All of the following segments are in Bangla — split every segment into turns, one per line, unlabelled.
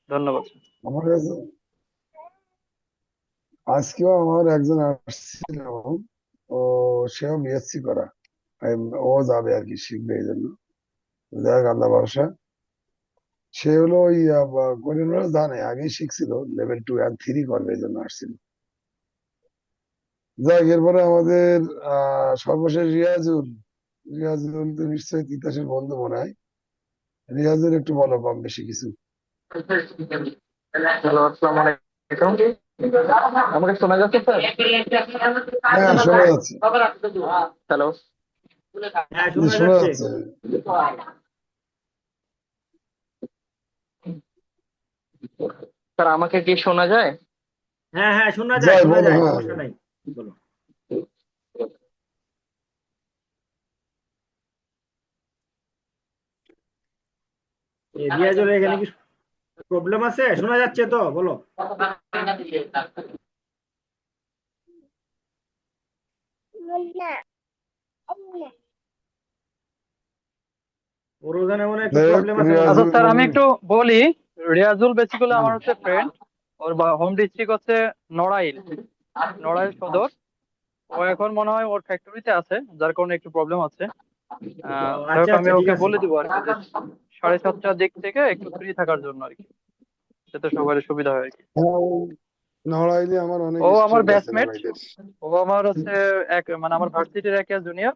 ধন্যবাদ।
আমার কাছে আজকেও আমার একজন আসছিল। ও সেও বিএসসি করা। ও যাবে আর কি, শিখবে এই জন্য। যাক, আল্লাহ ভরসা। সে হলো ওই কোরিয়ানরা জানে, আগেই শিখছিল, লেভেল 2 আর 3 করবে, এই জন্য আসছিল। যাক, এরপরে আমাদের সর্বশেষ রিয়াজুল। রিয়াজুল তো নিশ্চয়ই তিতাসের বন্ধু মনে হয়। রিয়াজুল, একটু বলো কম বেশি কিছু।
হ্যালো, আসসালামু আলাইকুম। আমাকে শোনা যাচ্ছে স্যার?
হ্যাঁ, শোনা যাচ্ছে।
হ্যালো।
হ্যাঁ,
জি,
শোনা
শোনা
যাচ্ছে।
যাচ্ছে।
স্যার, আমাকে কি শোনা যায়?
হ্যাঁ হ্যাঁ, শোনা যায়
যাই
শোনা
বলো,
যায়,
হ্যাঁ।
সমস্যা নাই। বলো। রিয়াজের এখানে কি প্রবলেম আছে? শোনা যাচ্ছে তো, বলো। ওর ওখানে মনে হয় একটু
যাই হোক,
প্রবলেম আছে মনে
আচ্ছা
হয়।
রিয়াজুল
স্যার, আমি
মনে
একটু বলি। রিয়াজুল বেসিক্যালি
হুম।
আমার হচ্ছে ফ্রেন্ড। ওর হোম ডিস্ট্রিক্ট হচ্ছে নড়াইল। নড়াইল সদর। ও এখন মনে হয় ওর ফ্যাক্টরিতে আছে, যার কারণে একটু প্রবলেম আছে।
ও,
যাই হোক,
আচ্ছা
আমি
আচ্ছা, ঠিক
ওকে
আছে।
বলে দিব আর কি যে 7:30টার দিক থেকে একটু ফ্রি থাকার জন্য আর কি, যাতে সবার সুবিধা হয় আর কি।
হ্যাঁ, নড়াইলে আমার অনেক
ও আমার
স্টুডেন্ট আছে,
ব্যাচমেট।
নড়াইলের।
ও আমার হচ্ছে এক মানে আমার ভার্সিটির এক জুনিয়র,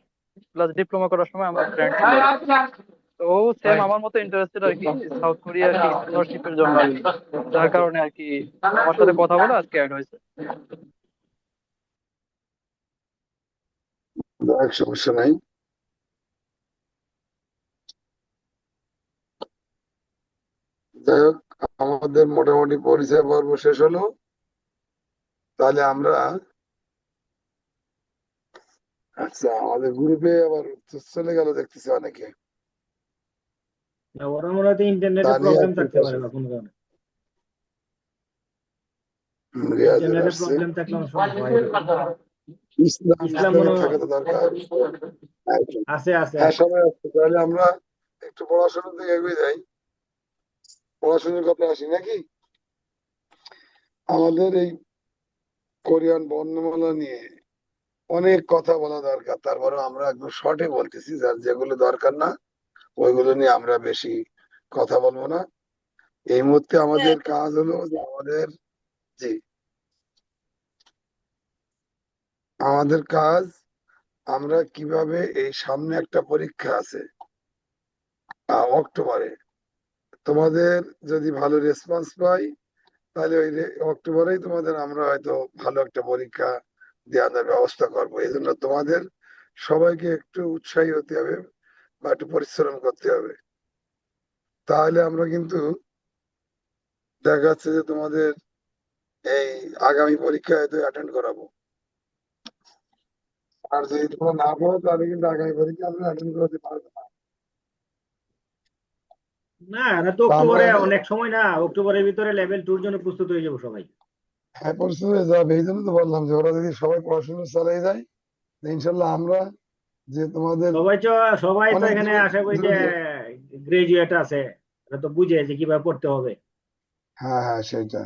প্লাস ডিপ্লোমা করার সময় আমার ফ্রেন্ড ছিল আর কি। তো ও সেম
তাই?
আমার মতো ইন্টারেস্টেড আর কি, সাউথ কোরিয়া আর কি স্কলারশিপের জন্য আর কি। যার কারণে আর কি আমার সাথে কথা বলে আজকে অ্যাড হয়েছে।
যাক, সমস্যা নাই। যাই হোক, আমাদের মোটামুটি পরিচয় পর্ব শেষ হলো। তাহলে আমরা, আচ্ছা, আমাদের গ্রুপে আবার চলে গেল দেখতেছি অনেকে।
না, ওরা মনে হয় ইন্টারনেটে
তানিয়া
প্রবলেম থাকতে পারে
তিতাস,
বা কোনো কারণে।
রিয়াজুল
ইন্টারনেটে
আসছে।
প্রবলেম থাকলে অনেক সময় হয় এরকম।
ইসলাম,
ইসলাম মনে
ইসলামের
হয়
থাকা তো দরকার।
আছে আছে
হ্যাঁ,
আছে।
সবাই আসছে। তাহলে আমরা একটু পড়াশোনার দিকে এগিয়ে যাই। পড়াশোনার কথা আসি নাকি? আমাদের এই কোরিয়ান বর্ণমালা নিয়ে অনেক কথা বলা দরকার, তারপরে আমরা একদম শর্টে বলতেছি, যার যেগুলো দরকার না ওইগুলো নিয়ে আমরা বেশি কথা বলবো না। এই মুহূর্তে আমাদের কাজ হলো যে জি, আমাদের কাজ, আমরা কিভাবে এই সামনে একটা পরীক্ষা আছে অক্টোবরে, তোমাদের যদি ভালো রেসপন্স পাই, তাহলে ওই অক্টোবরেই তোমাদের আমরা হয়তো ভালো একটা পরীক্ষা দেওয়ার ব্যবস্থা করবো। এই জন্য তোমাদের সবাইকে একটু উৎসাহী হতে হবে বা একটু পরিশ্রম করতে হবে। তাহলে আমরা কিন্তু দেখা যাচ্ছে যে তোমাদের এই আগামী পরীক্ষা হয়তো অ্যাটেন্ড করাবো। আর যদি তোমরা না পড়ো, তাহলে কিন্তু আগামী পরীক্ষা আমরা অ্যাটেন্ড করতে পারবো না।
না, এটা তো
তা আমরা,
অক্টোবরে অনেক সময় না, অক্টোবরের ভিতরে লেভেল 2 এর জন্য প্রস্তুত হয়ে যাবো সবাই।
হ্যাঁ, পরিস্থিতি হয়ে যাবে। এই জন্য তো বললাম যে ওরা যদি সবাই পড়াশোনা চালিয়ে যায়, তো ইনশাল্লাহ আমরা, যে তোমাদের
সবাই তো
অনেক
এখানে
দূর
আশা করি যে
দূর।
গ্রাজুয়েট আছে। এটা তো বুঝে যে কিভাবে পড়তে হবে।
হ্যাঁ, হ্যাঁ, সেটা।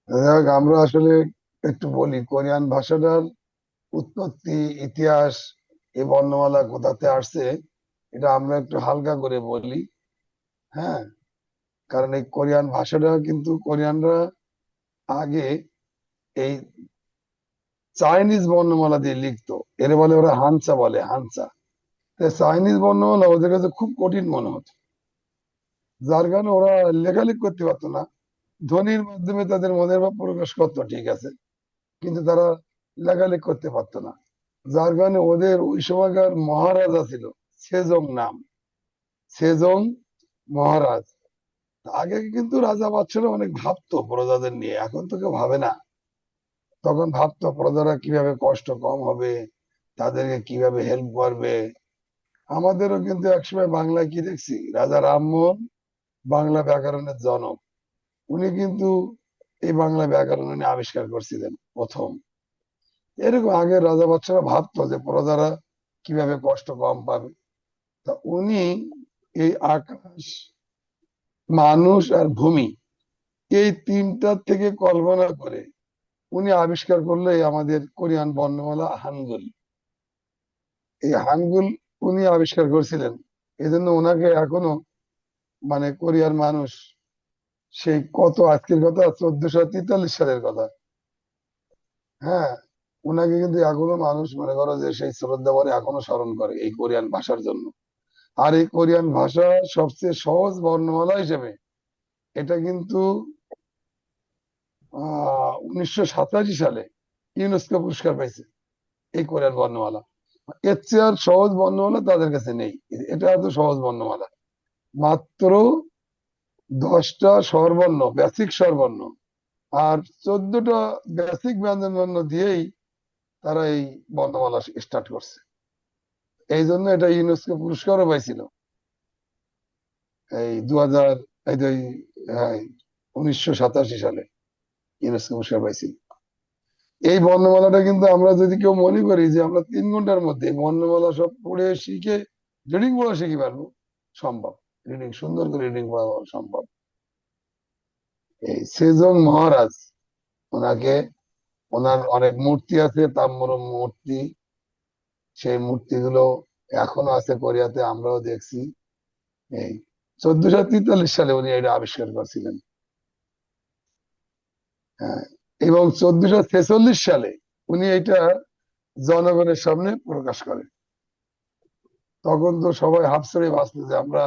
যাই হোক, আমরা আসলে একটু বলি কোরিয়ান ভাষাটার উৎপত্তি, ইতিহাস, এই বর্ণমালা কোথাতে আসছে, এটা আমরা একটু হালকা করে বলি। হ্যাঁ, কারণ এই কোরিয়ান ভাষাটা কিন্তু কোরিয়ানরা আগে এই চাইনিজ বর্ণমালা দিয়ে লিখতো। এর বলে ওরা হানসা, বলে হানসা। চাইনিজ বর্ণমালা ওদের কাছে খুব কঠিন মনে হতো, যার কারণে ওরা লেখালেখি করতে পারতো না। ধ্বনির মাধ্যমে তাদের মনের ভাব প্রকাশ করতো, ঠিক আছে, কিন্তু তারা লেখালেখি করতে পারতো না। যার কারণে ওদের ওই সময়কার মহারাজা ছিল সেজং নাম, সেজং মহারাজ। আগে কিন্তু রাজা বাদশারা অনেক ভাবতো প্রজাদের নিয়ে, এখন তো কেউ ভাবে না। তখন ভাবতো প্রজারা কিভাবে কষ্ট কম হবে, তাদেরকে কিভাবে হেল্প করবে। আমাদেরও কিন্তু একসময় বাংলায় কি দেখছি, রাজা রামমোহন বাংলা ব্যাকরণের জনক। উনি কিন্তু এই বাংলা ব্যাকরণ উনি আবিষ্কার করছিলেন প্রথম। এরকম আগে রাজা বাদশারা ভাবতো যে প্রজারা কিভাবে কষ্ট কম পাবে। তা উনি এই আকাশ, মানুষ আর ভূমি, এই তিনটার থেকে কল্পনা করে উনি আবিষ্কার করলো এই আমাদের কোরিয়ান বর্ণমালা হানগুল। এই হানগুল উনি আবিষ্কার করছিলেন, এই জন্য ওনাকে এখনো মানে কোরিয়ার মানুষ সেই কত, আজকের কথা 1443 সালের কথা, হ্যাঁ, ওনাকে কিন্তু এখনো মানুষ মনে করো যে সেই শ্রদ্ধা ভরে এখনো স্মরণ করে এই কোরিয়ান ভাষার জন্য। আর এই কোরিয়ান ভাষা সবচেয়ে সহজ বর্ণমালা হিসেবে এটা কিন্তু 1987 সালে ইউনেস্কো পুরস্কার পাইছে এই কোরিয়ান বর্ণমালা। এর চেয়ে আর সহজ বর্ণমালা তাদের কাছে নেই। এটা এত সহজ বর্ণমালা, মাত্র 10টা স্বরবর্ণ, বেসিক স্বরবর্ণ আর 14টা বেসিক ব্যঞ্জন বর্ণ দিয়েই তারা এই বর্ণমালা স্টার্ট করছে। এই জন্য এটা ইউনেস্কো পুরস্কারও পাইছিল এই 2000, এই যে, হ্যাঁ, 1987 সালে ইউনেস্কো পুরস্কার পাইছিল। এই বর্ণমালাটা কিন্তু আমরা যদি কেউ মনে করি যে আমরা 3 ঘন্টার মধ্যে এই বর্ণমালা সব পড়ে শিখে রিডিং পড়া শিখি পারবো, সম্ভব। রিডিং সুন্দর করে রিডিং পড়া সম্ভব। এই সেজং মহারাজ, ওনাকে, ওনার অনেক মূর্তি আছে, তাম্র মূর্তি, সেই মূর্তিগুলো এখনো আছে কোরিয়াতে, আমরাও দেখছি। এই 1443 সালে উনি এটা আবিষ্কার করছিলেন, হ্যাঁ। এবং 1446 সালে উনি এটা জনগণের সামনে প্রকাশ করেন। তখন তো সবাই হাফ ছেড়ে বাঁচতে যে আমরা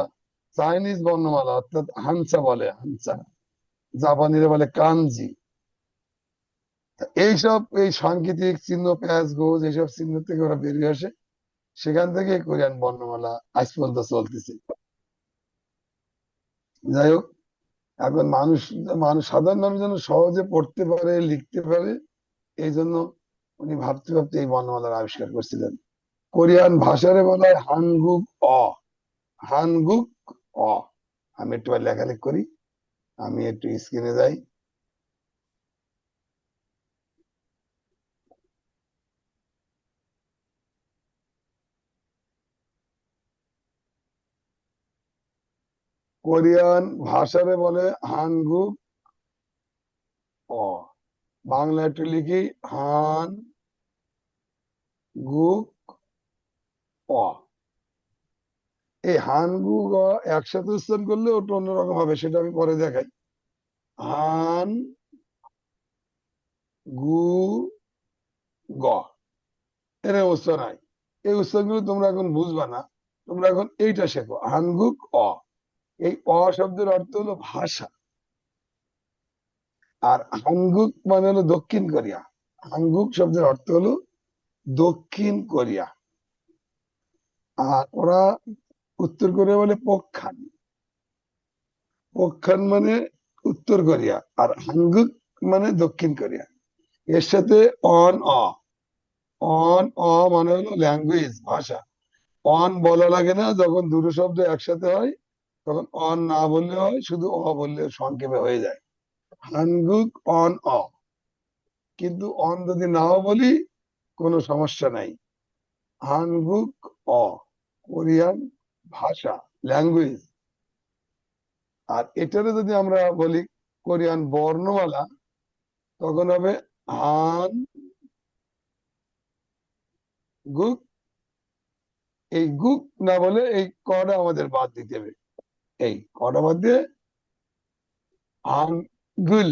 চাইনিজ বর্ণমালা অর্থাৎ হানসা বলে, হানসা, জাপানিরা বলে কানজি, এইসব এই সাংকেতিক চিহ্ন, প্যাচ গোজ, এইসব চিহ্ন থেকে ওরা বেরিয়ে আসে। সেখান থেকে কোরিয়ান বর্ণমালা আজ পর্যন্ত চলতেছে। যাই হোক, এখন মানুষ মানুষ সাধারণ মানুষ যেন সহজে পড়তে পারে, লিখতে পারে, এই জন্য উনি ভাবতে ভাবতে এই বর্ণমালার আবিষ্কার করছিলেন। কোরিয়ান ভাষারে বলা হয় হানগুক অ, হানগুক অ। আমি একটু লেখালেখি করি, আমি একটু স্ক্রিনে যাই। কোরিয়ান ভাষারে বলে হানগুক অ। বাংলা একটু লিখি, হান গুক অ। এই হানগুক অ একসাথে উচ্চারণ করলে ওটা অন্যরকম হবে, সেটা আমি পরে দেখাই। হান গু গ, এর উচ্চারণ হয়। এই উচ্চারণগুলো তোমরা এখন বুঝবা না, তোমরা এখন এইটা শেখো, হানগুক অ। এই অ শব্দের অর্থ হলো ভাষা, আর হানগুক মানে হলো দক্ষিণ কোরিয়া। হানগুক শব্দের অর্থ হলো দক্ষিণ কোরিয়া। আর ওরা উত্তর কোরিয়া বলে পক্ষান, পক্ষান মানে উত্তর কোরিয়া, আর হানগুক মানে দক্ষিণ কোরিয়া। এর সাথে অন অ, অন অ মানে হলো ল্যাঙ্গুয়েজ, ভাষা। অন বলা লাগে না, যখন দুটো শব্দ একসাথে হয় তখন অন না বললে হয়, শুধু অ বললে সংক্ষেপে হয়ে যায়, হানগুক অন অ। কিন্তু অন যদি নাও বলি কোনো সমস্যা নাই, হানগুক অ, কোরিয়ান ভাষা, ল্যাঙ্গুয়েজ। আর এটারে যদি আমরা বলি কোরিয়ান বর্ণমালা, তখন হবে হান গুক। এই গুক না বলে এই কটা আমাদের বাদ দিতে হবে, এই কটা বাদ দিয়ে হান গুল।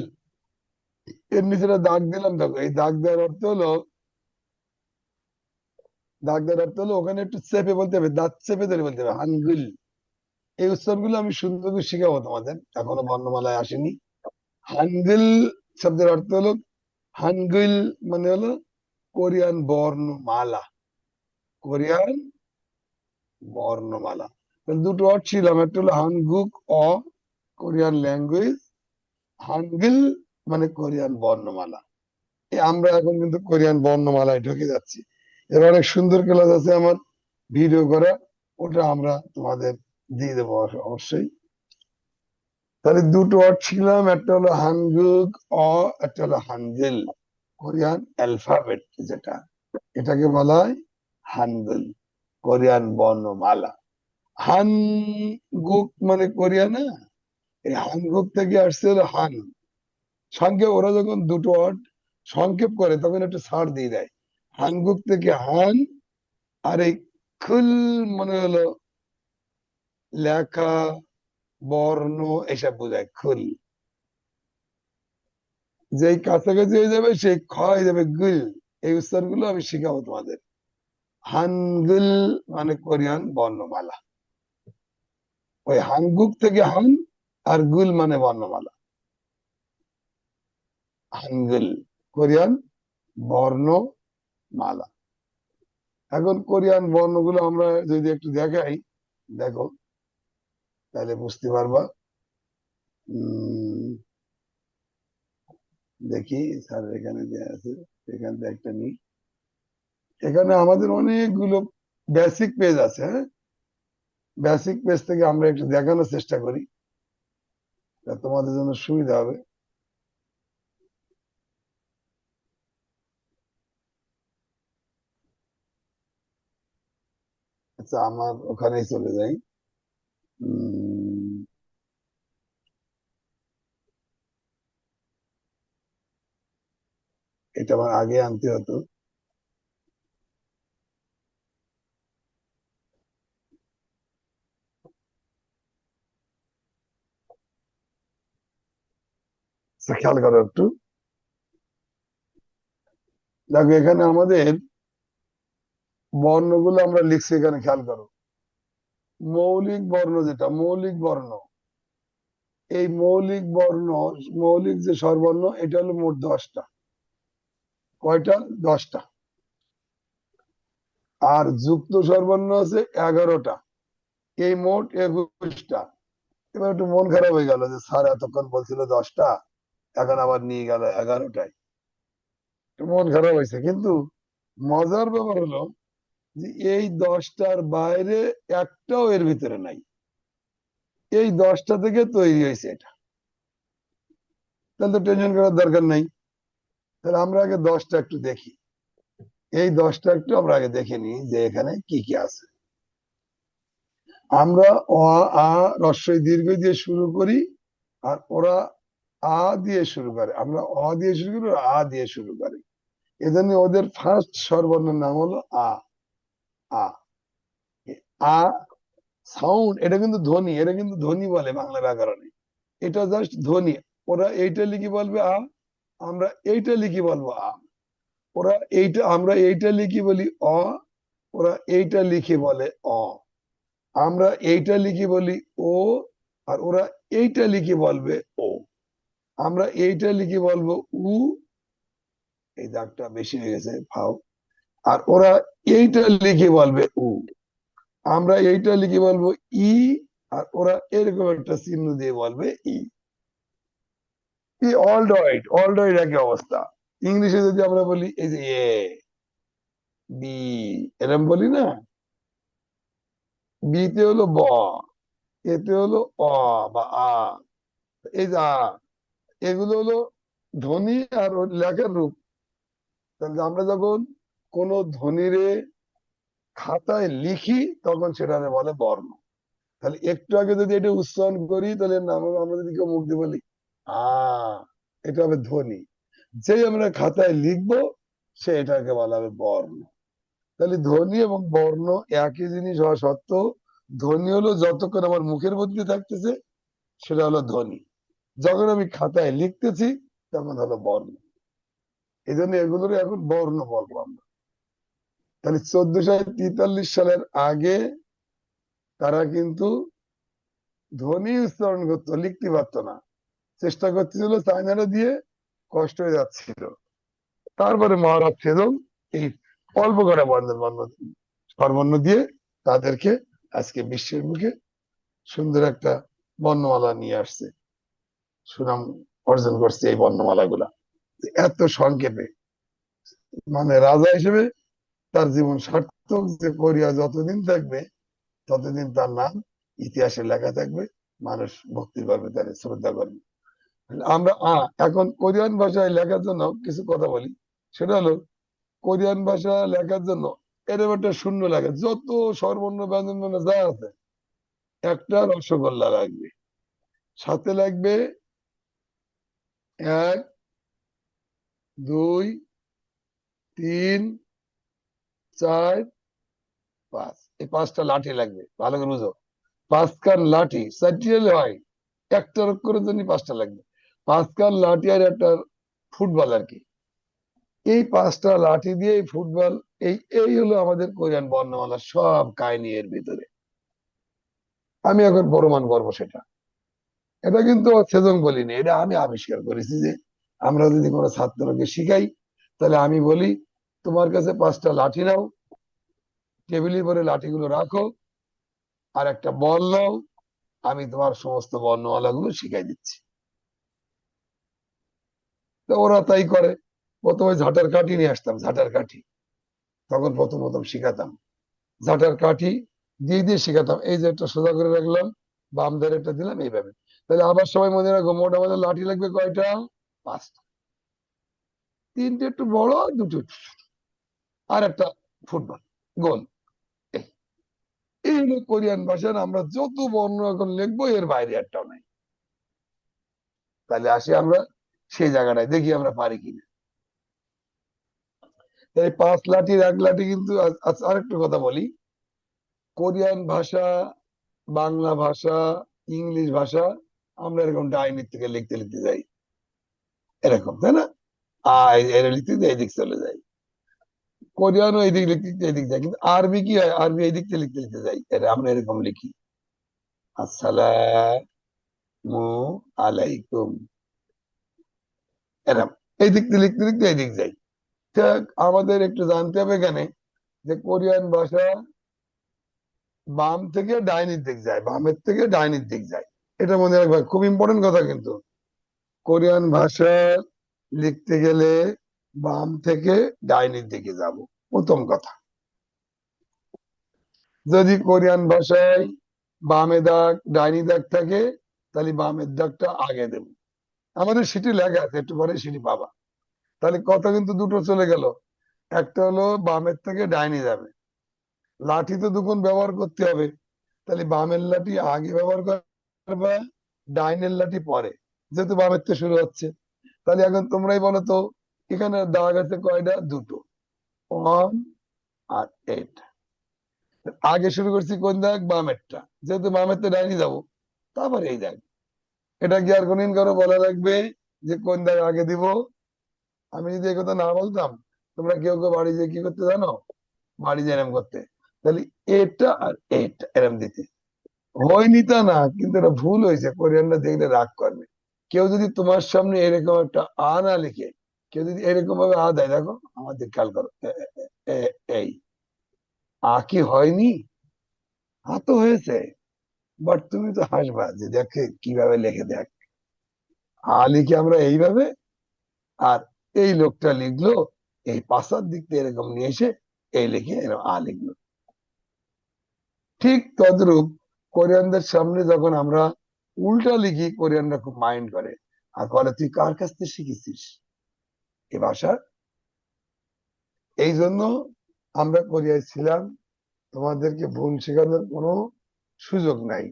এর নিচে একটা দাগ দিলাম, দেখো এই দাগ দেওয়ার অর্থ হলো, দাগ দেওয়ার অর্থ হলো ওখানে একটু চেপে বলতে হবে, দাঁত চেপে ধরে বলতে হবে হানগুল। এই উচ্চারণগুলো আমি সুন্দর করে শিখাবো তোমাদের, এখনো বর্ণমালায় আসেনি। হানগুল শব্দের অর্থ হলো, হানগুল মানে হলো কোরিয়ান বর্ণমালা, কোরিয়ান বর্ণমালা। তাহলে দুটো অর্থ ছিল, একটা হলো হানগুক অ, কোরিয়ান ল্যাঙ্গুয়েজ, হানগুল মানে কোরিয়ান বর্ণমালা। আমরা এখন কিন্তু কোরিয়ান বর্ণমালায় ঢুকে যাচ্ছি। এর অনেক সুন্দর ক্লাস আছে আমার ভিডিও করা, ওটা আমরা তোমাদের দিয়ে দেবো অবশ্যই। তাহলে দুটো ওয়ার্ড ছিলাম, একটা হলো হানগুক অ, একটা হলো হানগেল, কোরিয়ান অ্যালফাবেট যেটা, এটাকে বলা হয় হানগেল, কোরিয়ান বর্ণমালা। হানগুক মানে কোরিয়া না, এই হানগুক থেকে আসছে হলো হান সংক্ষেপ। ওরা যখন দুটো ওয়ার্ড সংক্ষেপ করে তখন একটু ছাড় দিয়ে দেয়। হানগুক থেকে হান, আর এই খুল মনে হলো লেখা, বর্ণ এসব বোঝায় খুল। যেই কাছাকাছি হয়ে যাবে সেই খ হয়ে যাবে গুল। এই উচ্চারণগুলো আমি শিখাবো তোমাদের। হানগুল মানে কোরিয়ান বর্ণমালা। ওই হানগুক থেকে হান, আর গুল মানে বর্ণমালা। হানগুল কোরিয়ান বর্ণমালা। এখন কোরিয়ান বর্ণগুলো আমরা যদি একটু দেখাই, দেখো তাহলে বুঝতে পারবা। উম দেখি স্যার এখানে দেয়া আছে, এখান থেকে একটা নিই। এখানে আমাদের অনেকগুলো বেসিক পেজ আছে। হ্যাঁ, বেসিক পেজ থেকে আমরা একটু দেখানোর চেষ্টা করি, তা তোমাদের জন্য সুবিধা হবে। আচ্ছা, আমার ওখানেই চলে যাই। উম, এটা আমার আগে আনতে হতো। আচ্ছা, খেয়াল করো একটু। দেখো এখানে আমাদের বর্ণগুলো আমরা লিখছি, এখানে খেয়াল করো। মৌলিক বর্ণ, যেটা মৌলিক বর্ণ, এই মৌলিক বর্ণ, মৌলিক যে স্বরবর্ণ, এটা হলো মোট 10টা। কয়টা? 10টা। আর যুক্ত স্বরবর্ণ আছে 11টা। এই মোট 21টা। এবার একটু মন খারাপ হয়ে গেল যে স্যার এতক্ষণ বলছিল 10টা, এখন আবার নিয়ে গেল 11টায়। একটু মন খারাপ হয়েছে, কিন্তু মজার ব্যাপার হলো যে এই 10টার বাইরে একটাও এর ভিতরে নাই। এই 10টা থেকে তৈরি হয়েছে এটা। তাহলে তো টেনশন করার দরকার নাই। তাহলে আমরা আগে 10টা একটু দেখি। এই 10টা একটু আমরা আগে দেখে নিই যে এখানে কি কি আছে। আমরা অ, আ, রস্বই দীর্ঘ দিয়ে শুরু করি, আর ওরা আ দিয়ে শুরু করে। আমরা অ দিয়ে শুরু করি, ওরা আ দিয়ে শুরু করে। এজন্য ওদের ফার্স্ট স্বরবর্ণের নাম হলো আ। আ, আ সাউন্ড, এটা কিন্তু ধ্বনি, এটা কিন্তু ধ্বনি বলে বাংলা ব্যাকরণে। এটা জাস্ট ধ্বনি। ওরা এইটা লিখি বলবে আ, আমরা এইটা লিখি বলবো আ। ওরা এইটা, আমরা এইটা লিখি বলি অ, ওরা এইটা লিখে বলে অ। আমরা এইটা লিখি বলি ও, আর ওরা এইটা লিখে বলবে ও। আমরা এইটা লিখে বলবো উ, এই দাগটা বেশি হয়ে গেছে, ফাও। আর ওরা এইটা লিখে বলবে উ। আমরা এইটা লিখে বলবো ই, আর ওরা এরকম একটা চিহ্ন দিয়ে বলবে ই। অলডয়েড, অলডয়েড একই অবস্থা। ইংলিশে যদি আমরা বলি এই যে এ, বি, এরকম বলি না, বিতে হলো ব, এতে হলো অ বা আ, এই যে আ, এগুলো হলো ধ্বনি আর ওর লেখার রূপ। তাহলে আমরা যখন কোন ধ্বনিরে খাতায় লিখি তখন সেটাকে বলে বর্ণ। তাহলে একটু আগে যদি এটা উচ্চারণ করি, তাহলে আমরা যদি কেউ মুখ দিয়ে বলি আ, এটা হবে ধ্বনি। যেই আমরা খাতায় লিখবো সে এটাকে বলা হবে বর্ণ। তাহলে ধ্বনি এবং বর্ণ একই জিনিস হওয়া সত্ত্বেও, ধ্বনি হলো যতক্ষণ আমার মুখের মধ্যে থাকতেছে সেটা হলো ধ্বনি, যখন আমি খাতায় লিখতেছি তখন হলো বর্ণ। এই জন্য এগুলোর এখন বর্ণ বলবো আমরা। তাহলে 1443 সালের আগে তারা কিন্তু ধ্বনি উচ্চারণ করতো, লিখতে পারতো না। চেষ্টা করতেছিল চায়নারা দিয়ে, কষ্ট হয়ে যাচ্ছিল। তারপরে মহারাজ সেজং এই অল্প করে স্বরবর্ণ দিয়ে তাদেরকে আজকে বিশ্বের মুখে সুন্দর একটা বর্ণমালা নিয়ে আসছে, সুনাম অর্জন করছে এই বর্ণমালা গুলা। এত সংক্ষেপে, মানে রাজা হিসেবে তার জীবন সার্থক, যে কোরিয়া যতদিন থাকবে ততদিন তার নাম ইতিহাসে লেখা থাকবে, মানুষ ভক্তি করবে, তার শ্রদ্ধা করবে। আমরা এখন কোরিয়ান ভাষায় লেখার জন্য কিছু কথা বলি। সেটা হলো, কোরিয়ান ভাষা লেখার জন্য এরকম একটা শূন্য লাগে, যত স্বরবর্ণ ব্যঞ্জন বর্ণ যা আছে একটা রসগোল্লা লাগবে। সাথে লাগবে 1 2 3 4 5, এই 5টা লাঠি লাগবে, ভালো করে বুঝো। 5 কান লাঠি 4টি হলে হয়, একটা অক্ষরের জন্য 5টা লাগবে। 5 কান লাঠি আর একটা ফুটবল আর কি। এই 5টা লাঠি দিয়ে এই ফুটবল, এই এই হলো আমাদের কোরিয়ান বর্ণমালার সব কাহিনী এর ভিতরে। আমি এখন প্রমাণ করবো সেটা। এটা কিন্তু সেজং বলিনি, এটা আমি আবিষ্কার করেছি যে আমরা যদি কোনো ছাত্রকে শিখাই, তাহলে আমি বলি তোমার কাছে 5টা লাঠি নাও, টেবিলের পরে লাঠিগুলো রাখো, আর একটা বল নাও, আমি তোমার সমস্ত বর্ণমালা গুলো শিখাই দিচ্ছি। তো ওরা তাই করে। প্রথমে ঝাঁটার কাঠি নিয়ে আসতাম, ঝাঁটার কাঠি তখন প্রথম প্রথম শিখাতাম। ঝাঁটার কাঠি দিয়ে দিয়ে শিখাতাম, এই যে একটা সোজা করে রাখলাম, বাম ধারে একটা দিলাম, এইভাবে। তাহলে আবার সবাই মনে রাখো, মোটামুটি লাঠি লাগবে কয়টা? 5টা। 3টে একটু বড়, 2টো একটু ছোট, আর একটা ফুটবল গোল। এই এই হলো কোরিয়ান ভাষার আমরা যত বর্ণ এখন লিখবো, এর বাইরে একটাও নাই। তাহলে আসি আমরা সেই জায়গাটায়, দেখি আমরা পারি কিনা। এই 5 লাঠির 1 লাঠি কিন্তু আরেকটা কথা বলি, কোরিয়ান ভাষা, বাংলা ভাষা, ইংলিশ ভাষা আমরা এরকম ডাইনির থেকে লিখতে লিখতে যাই, এরকম, তাই না? এর লিখতে লিখতে এদিক চলে যাই। কোরিয়ানও এদিক লিখতে লিখতে এদিক যায়, কিন্তু আরবি কি হয়, আরবি এদিক থেকে লিখতে লিখতে যাই, আমরা এরকম লিখি, আসসালামু আলাইকুম, এরকম এই দিক থেকে লিখতে লিখতে এদিক যাই। তা আমাদের একটু জানতে হবে এখানে যে কোরিয়ান ভাষা বাম থেকে ডাইনির দিক যায়, বামের থেকে ডাইনির দিক যায়, এটা মনে রাখবা, খুব ইম্পর্টেন্ট কথা কিন্তু। কোরিয়ান ভাষা লিখতে গেলে বাম থেকে ডাইনির দিকে যাব, প্রথম কথা। যদি কোরিয়ান ভাষায় বামে দাগ ডাইনি দাগ থাকে, তাহলে বামের দাগটা আগে দেব। আমাদের সেটি লেখা আছে, একটু পরে সেটি পাবা। তাহলে কথা কিন্তু দুটো চলে গেল, একটা হলো বামের থেকে ডাইনি যাবে, লাঠি তো দুগুণ ব্যবহার করতে হবে, তাহলে বামের লাঠি আগে ব্যবহার করবা, ডাইনের লাঠি পরে, যেহেতু বামের থেকে শুরু হচ্ছে। তাহলে এখন তোমরাই বলো তো, এখানে দাগ আছে কয়টা? 2টো, 1 আর 8। আগে শুরু করছি কোন দাগ? বামেরটা, যেহেতু বামের তো ডাইনি যাবো, তারপর এই দাগ। এটা কি আর কোনদিন কারো বলা লাগবে যে কোন দাগ আগে দিব? আমি যদি এই কথা না বলতাম, তোমরা কেউ কেউ বাড়ি যেয়ে কি করতে জানো? বাড়ি যেয়ে এরম করতে, তাহলে এটা আর এটা এরম দিতে। হয়নি তা না, কিন্তু এটা ভুল হয়েছে, কোরিয়ানরা দেখলে রাগ করবে। কেউ যদি তোমার সামনে এরকম একটা আ না লিখে, কেউ যদি এরকম ভাবে আ দেয়, দেখো আমাদের খেয়াল করো, এই আ কি হয়নি? আ তো হয়েছে, বাট তুমি তো হাসবা যে দেখে কিভাবে লিখে, দেখ আ লিখে আমরা এইভাবে, আর এই লোকটা লিখলো এই পাশার দিক থেকে এরকম নিয়ে এসে এই লিখে এরকম আ লিখলো। ঠিক তদ্রূপ কোরিয়ানদের সামনে যখন আমরা উল্টা লিখি, কোরিয়ানরা খুব মাইন্ড করে, আর বলে তুই কার কাছ থেকে শিখেছিস এ ভাষা। এই জন্য আমরা কোরিয়ায় ছিলাম, তোমাদেরকে ভুল শেখানোর কোনো সুযোগ নাই।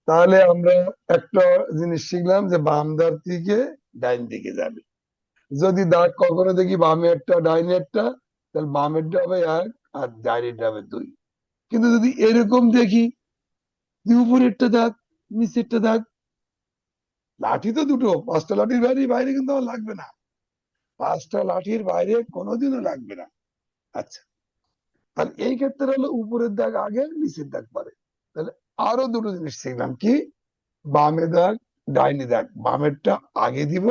তাহলে আমরা একটা জিনিস শিখলাম যে বাম দাগ থেকে ডাইন দিকে যাবে। যদি দাগ কখনো দেখি বামে একটা ডাইনে একটা, তাহলে বামেরটা হবে 1 আর ডাইনেরটা হবে 2। কিন্তু যদি এরকম দেখি যে উপরেরটা দাগ, নিচেরটা দাগ, লাঠি তো দুটো, 5টা লাঠির বাইরে বাইরে কিন্তু আমার লাগবে না, 5টা লাঠির বাইরে কোনোদিনও লাগবে না। আচ্ছা, তাহলে এই ক্ষেত্রে হলো উপরের দাগ আগে, নিচের দাগ পরে। তাহলে আরো দুটো জিনিস শিখলাম, কি? বামে দাগ, ডাইনি দাগ, বামেরটা আগে দিব,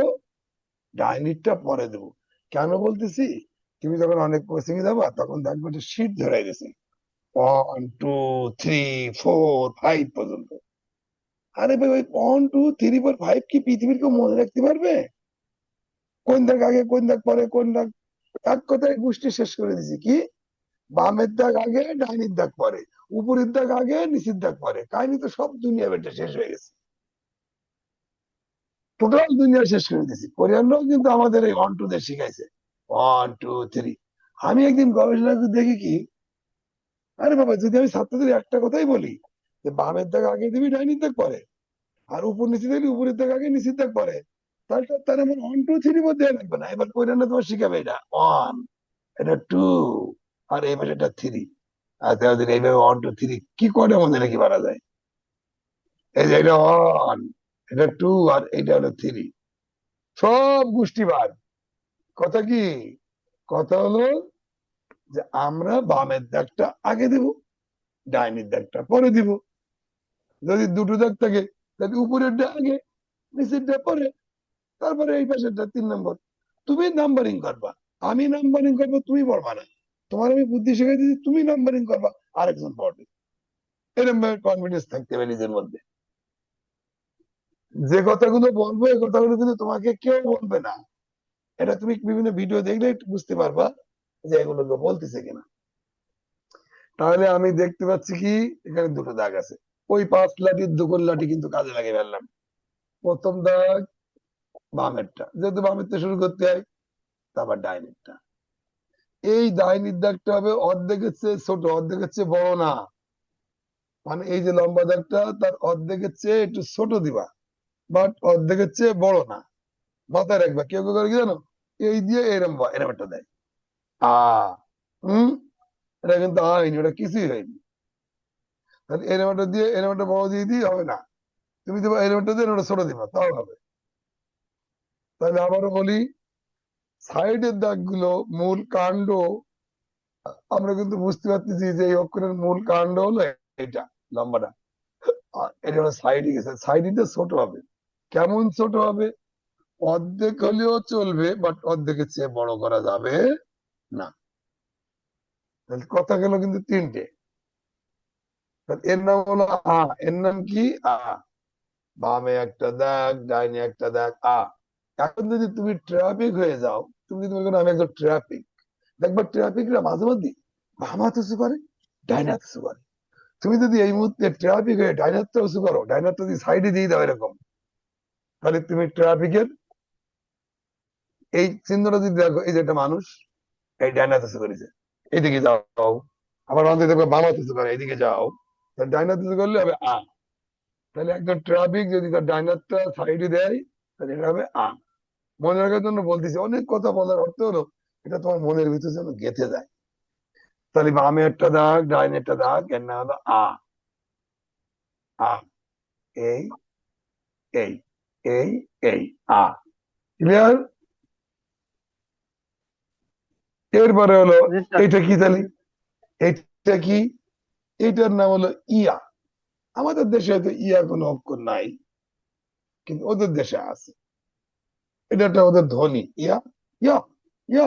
ডাইনিরটা পরে দেব। কেন বলতেছি? তুমি যখন অনেক কোচিং এ যাবা, তখন দেখবে যে শীট ধরে গেছে 1 2 3 4 5 পর্যন্ত। আরে ভাই, ওই 1 2 3 4 5 কি পৃথিবীর কেউ মনে রাখতে পারবে? কোন দাগ আগে, কোন দাগ পরে, কোন দাগ? এক কথায় গোষ্ঠী শেষ করে দিছি। কি? বামের দাগ আগে, ডাইনির দাগ পরে, উপরের দাগ আগে, নিচের দাগ পরে। কাহিনী তো সব দুনিয়া বেটে শেষ হয়ে গেছে, টোটাল দুনিয়া শেষ করে দিয়েছি। কোরিয়ানরাও কিন্তু আমাদের এই 1 2 দিয়ে শিখাইছে, 1 2 3। আমি একদিন গবেষণা করে দেখি কি, আরে বাবা, যদি আমি ছাত্রদের একটা কথাই বলি যে বামের দাগ আগে দিবি, ডাইনির দাগ পরে, আর উপর নিচে দিলে উপরের দাগ আগে নিচের দাগ পরে, তাহলে তার এমন 1 2 3 মধ্যে লাগবে না। এবার কোরিয়ানটা তোমার শিখাবে, এটা 1, এটা 2, আর এই পাশে এটা 3। আর তাহলে এইভাবে 1 2 3 কি কয়টার মধ্যে নাকি পারা যায়? এই যে এটা 1, এটা 2, আর এটা হলো 3, সব গোষ্ঠী বাদ। কথা কি? কথা হলো যে আমরা বামের দাগটা আগে দেব, ডাইনের দাগটা পরে দিব। যদি দুটো দাগ থাকে তাহলে উপরেরটা আগে, নিচেরটা পরে, তারপরে এই পাশেরটা 3 নম্বর। তুমি নাম্বারিং করবা, আমি নাম্বারিং করবো, তুমি পড়বা না। তোমার আমি বুদ্ধি শিখাই দিচ্ছি, তুমি নাম্বারিং করবা, আরেকজন পড়বে। এরকম ভাবে কনফিডেন্স থাকতে হবে নিজের মধ্যে। যে কথাগুলো বলবো এই কথাগুলো কিন্তু তোমাকে কেউ বলবে না, এটা তুমি বিভিন্ন ভিডিও দেখলে একটু বুঝতে পারবা যে এগুলো কেউ বলতেছে কিনা। তাহলে আমি দেখতে পাচ্ছি কি এখানে দুটো দাগ আছে, ওই 5 লাঠির দুকল লাঠি কিন্তু কাজে লাগিয়ে ফেললাম। প্রথম দাগ বামেরটা, যেহেতু বামেরটা শুরু করতে হয়, তারপর ডাইনেরটা। এই ডাইনির দাগটা হবে অর্ধেকের চেয়ে ছোট, অর্ধেকের চেয়ে বড় না। মানে এই যে লম্বা দাগটা তার অর্ধেকের চেয়ে একটু ছোট দিবা, বাট অর্ধেকের চেয়ে বড় না। মাথায় রাখবা, কেউ কেউ করে কি জানো, এই দিয়ে এরম এরম একটা দেয়, আ হম এটা কিন্তু হয়নি, ওটা কিছুই হয়নি। তাহলে এরম একটা দিয়ে এরম একটা বড় দিয়ে দিয়ে হবে না, তুমি দেবা এরম একটা দিয়ে এরম একটা ছোট দিবা, তাও হবে। তাহলে আবারও বলি, সাইডের দাগগুলো মূল কাণ্ড, আমরা কিন্তু বুঝতে পারতেছি যে এই অক্ষরের মূল কাণ্ড হলো এটা, লম্বাটা। এটা হলো সাইডে গেছে, সাইডে ছোট হবে। কেমন ছোট হবে? অর্ধেক হলেও চলবে, বাট অর্ধেকের চেয়ে বড় করা যাবে না। তাহলে কথা গেল কিন্তু 3টে। তাহলে এর নাম হলো আ। এর নাম কি? আ। বামে একটা দাগ, ডাইনে একটা দাগ, আ। এখন যদি তুমি ট্রাফিক হয়ে যাও, তুমি যদি মনে করো আমি একজন ট্রাফিক, দেখবা ট্রাফিকরা মাঝে মধ্যে বাম হাতে উঁচু করে, ডাইন হাতে উঁচু করে। তুমি যদি এই মুহূর্তে ট্রাফিক হয়ে ডাইন হাতটা উঁচু করো, ডাইন হাতটা যদি সাইডে দিয়ে দাও এরকম, তাহলে তুমি ট্রাফিকের এই চিহ্নটা যদি দেখো, এই যে একটা মানুষ এই ডাইন হাতে উঁচু করেছে, এইদিকে যাও। আবার আমাদের দেখবে বাম হাতে উঁচু করে, এইদিকে যাও। তাহলে ডাইন হাতে উঁচু করলে হবে আ। তাহলে একজন ট্রাফিক যদি তার ডাইন হাতটা সাইডে দেয়, তাহলে এটা হবে আ। মনে রাখার জন্য বলতেছি, অনেক কথা বলার অর্থ হলো এটা তোমার মনের ভিতরে যেন গেঁথে যায়। তাহলে বামে একটা দাগ, ডাইনে একটা দাগ, এর নাম হলো আ। আ, এই এই এই এই আ। ক্লিয়ার? এরপরে হলো
জি স্যার।
এইটা কি? তাহলে এইটা কি? এইটার নাম হলো ইয়া। আমাদের দেশে হয়তো ইয়া কোনো অক্ষর নাই, কিন্তু ওদের দেশে আছে। এটা একটা ওদের ধ্বনি, ইয়া ইয়া ইয়া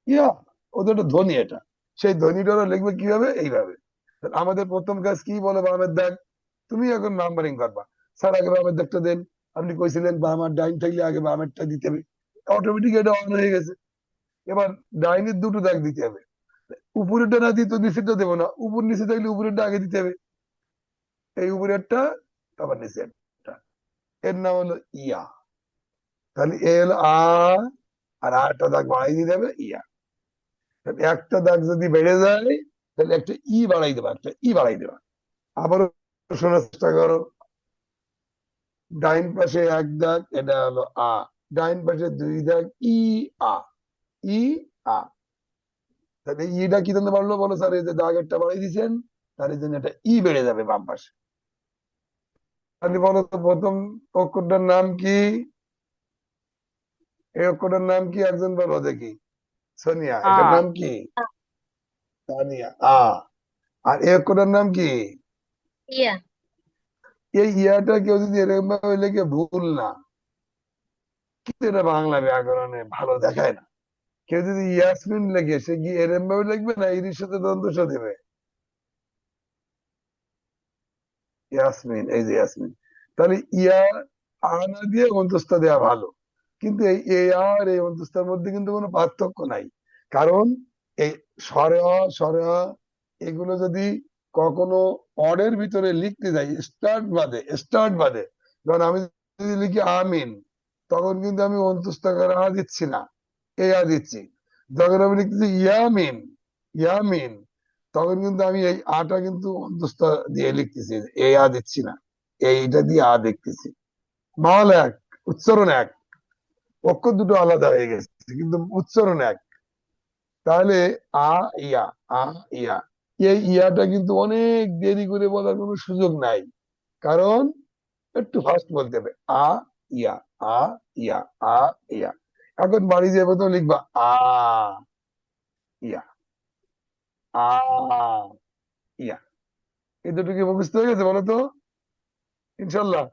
ইয়া, ওদের একটা ধ্বনি এটা। সেই ধ্বনিটা ওরা লিখবে কিভাবে? এইভাবে। তাহলে আমাদের প্রথম কাজ কি বলে, বামের দাগ। তুমি এখন নাম্বারিং করবা, স্যার আগে বামের দাগটা দেন, আপনি কইছিলেন বাম আর ডাইন থাকলে আগে বামেরটা দিতে হবে। অটোমেটিক এটা অন হয়ে গেছে। এবার ডাইনের দুটো দাগ দিতে হবে, উপরেরটা না দিয়ে তো নিচেরটা দেবো না, উপর নিচে থাকলে উপরেরটা আগে দিতে হবে, এই উপরেরটা তারপর নিচেরটা। এর নাম হলো ইয়া। তাহলে এ হলো আ, আর একটা দাগ বাড়াই দিতে হবে ইয়া। তাহলে একটা দাগ যদি বেড়ে যায়, তাহলে একটা ই বাড়াই দেবা, একটা ই বাড়াই দেবা। আবারও শোনার চেষ্টা করো, ডাইন পাশে এক দাগ, এটা হলো আ। ডাইন পাশে 2 দাগ, ই আ, ই আ। তাহলে ইটা কি জন্য বাড়লো বলো? স্যার এই যে দাগ একটা বাড়াই দিচ্ছেন, তার এই জন্য একটা ই বেড়ে যাবে বাম পাশে। তাহলে বলো তো প্রথম অক্ষরটার নাম কি? এই অক্ষরটার নাম কি? একজন বলো দেখি। সোনিয়া,
আ।
এটার নাম কি? তানিয়া, আ। আর এই অক্ষরটার নাম কি?
ইয়া।
এই ইয়াটা কেউ যদি এরকম ভাবে লেখে, ভুল না, কিন্তু এটা বাংলা ব্যাকরণে ভালো দেখায় না। কেউ যদি ইয়াসমিন লেখে, সে কি এরকম ভাবে লিখবে না ইরির সাথে দন্তস দেবে? ইয়াসমিন, এই যে ইয়াসমিন। তাহলে ইয়া আ না দিয়ে অন্তস্থ দেওয়া ভালো। কিন্তু এই এ আর এই অন্তস্থার মধ্যে কিন্তু কোনো পার্থক্য নাই। কারণ এই স্বরে অ, স্বরে অ এগুলো যদি কখনো অডের ভিতরে লিখতে যাই, স্টার্ট বাদে, ধর আমি যদি লিখি আমিন, তখন কিন্তু আমি অন্তস্থকার আ দিচ্ছি না, এ আ দিচ্ছি। যখন আমি লিখতেছি ইয়ামিন, ইয়ামিন, তখন কিন্তু আমি এই আটা কিন্তু অন্তস্থ দিয়ে লিখতেছি, এ আ দিচ্ছি না। এইটা দিয়ে আ দেখতেছি, মাল এক, উচ্চারণ এক, অক্ষর দুটো আলাদা হয়ে গেছে কিন্তু উচ্চারণ এক। তাহলে আ ইয়া, আ ইয়া, এই ইয়াটা কিন্তু অনেক দেরি করে বলার কোনো সুযোগ নাই, কারণ একটু ফাস্ট বলতে হবে। আ ইয়া, আ ইয়া, আ ইয়া। এখন বাড়ি যেয়ে প্রথম লিখবা আ ইয়া, আ ইয়া। এই দুটো কি মুখস্থ হয়ে গেছে বলো তো? ইনশাল্লাহ।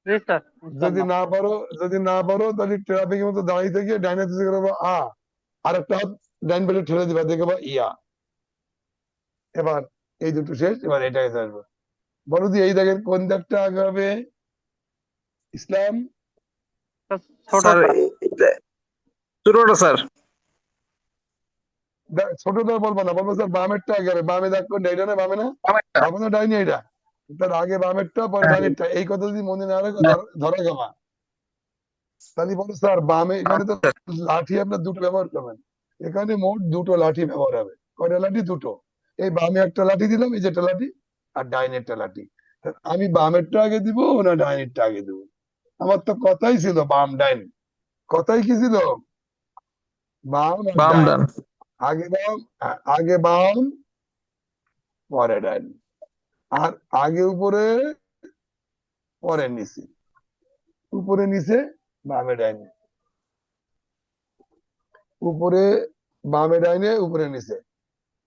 জি স্যার,
যদি
ইনশাল্লাহ।
না পারো, যদি না পারো তাহলে ট্রাফিকের মতো দাঁড়িয়ে থেকে ডাইনে দিকে করবো আ, আর একটা হাত ডাইন পেটে ঠেলে দিবা, দেখবা ইয়া। এবার এই দুটো শেষ, এবার এটা এসে আসবে। বলো দি এই দাগের কোন দাগটা আগে হবে? ইসলাম।
স্যার,
স্যার
ছোটটা।
ছোটটা স্যার।
ছোটটা বলবো না, বলবো স্যার বামেরটা আগে হবে। বামে দাগ কোনটা? এটা না? বামে না?
আমারটা।
বামে না ডাইনি? এটা তার আগে বামেরটা পরে
হ্যাঁ,
ডাইনেরটা, এই কথা যদি মনে না রাখো
হ্যাঁ,
ধরা খাবা। তাহলে বলো স্যার বামে, এখানে তো
আচ্ছা।
লাঠি আপনার দুটো ব্যবহার করবেন, এখানে মোট দুটো লাঠি ব্যবহার হবে। কয়টা লাঠি? দুটো। এই বামে একটা লাঠি দিলাম, এই যেটা লাঠি, আর ডাইনেরটা লাঠি। তা আমি বামেরটা আগে দিব না ডাইনেরটা আগে দিব? আমার তো কথাই ছিল বাম ডাইন। কথাই কি ছিল? বাম আর
বাম
ডাইন।
ডান।
আগে বাম, আগে বাম পরে ডাইন, আর আগে উপরে পরে নিচে, উপরে নিচে বামে ডাইনে, উপরে বামে ডাইনে, উপরে নিচে।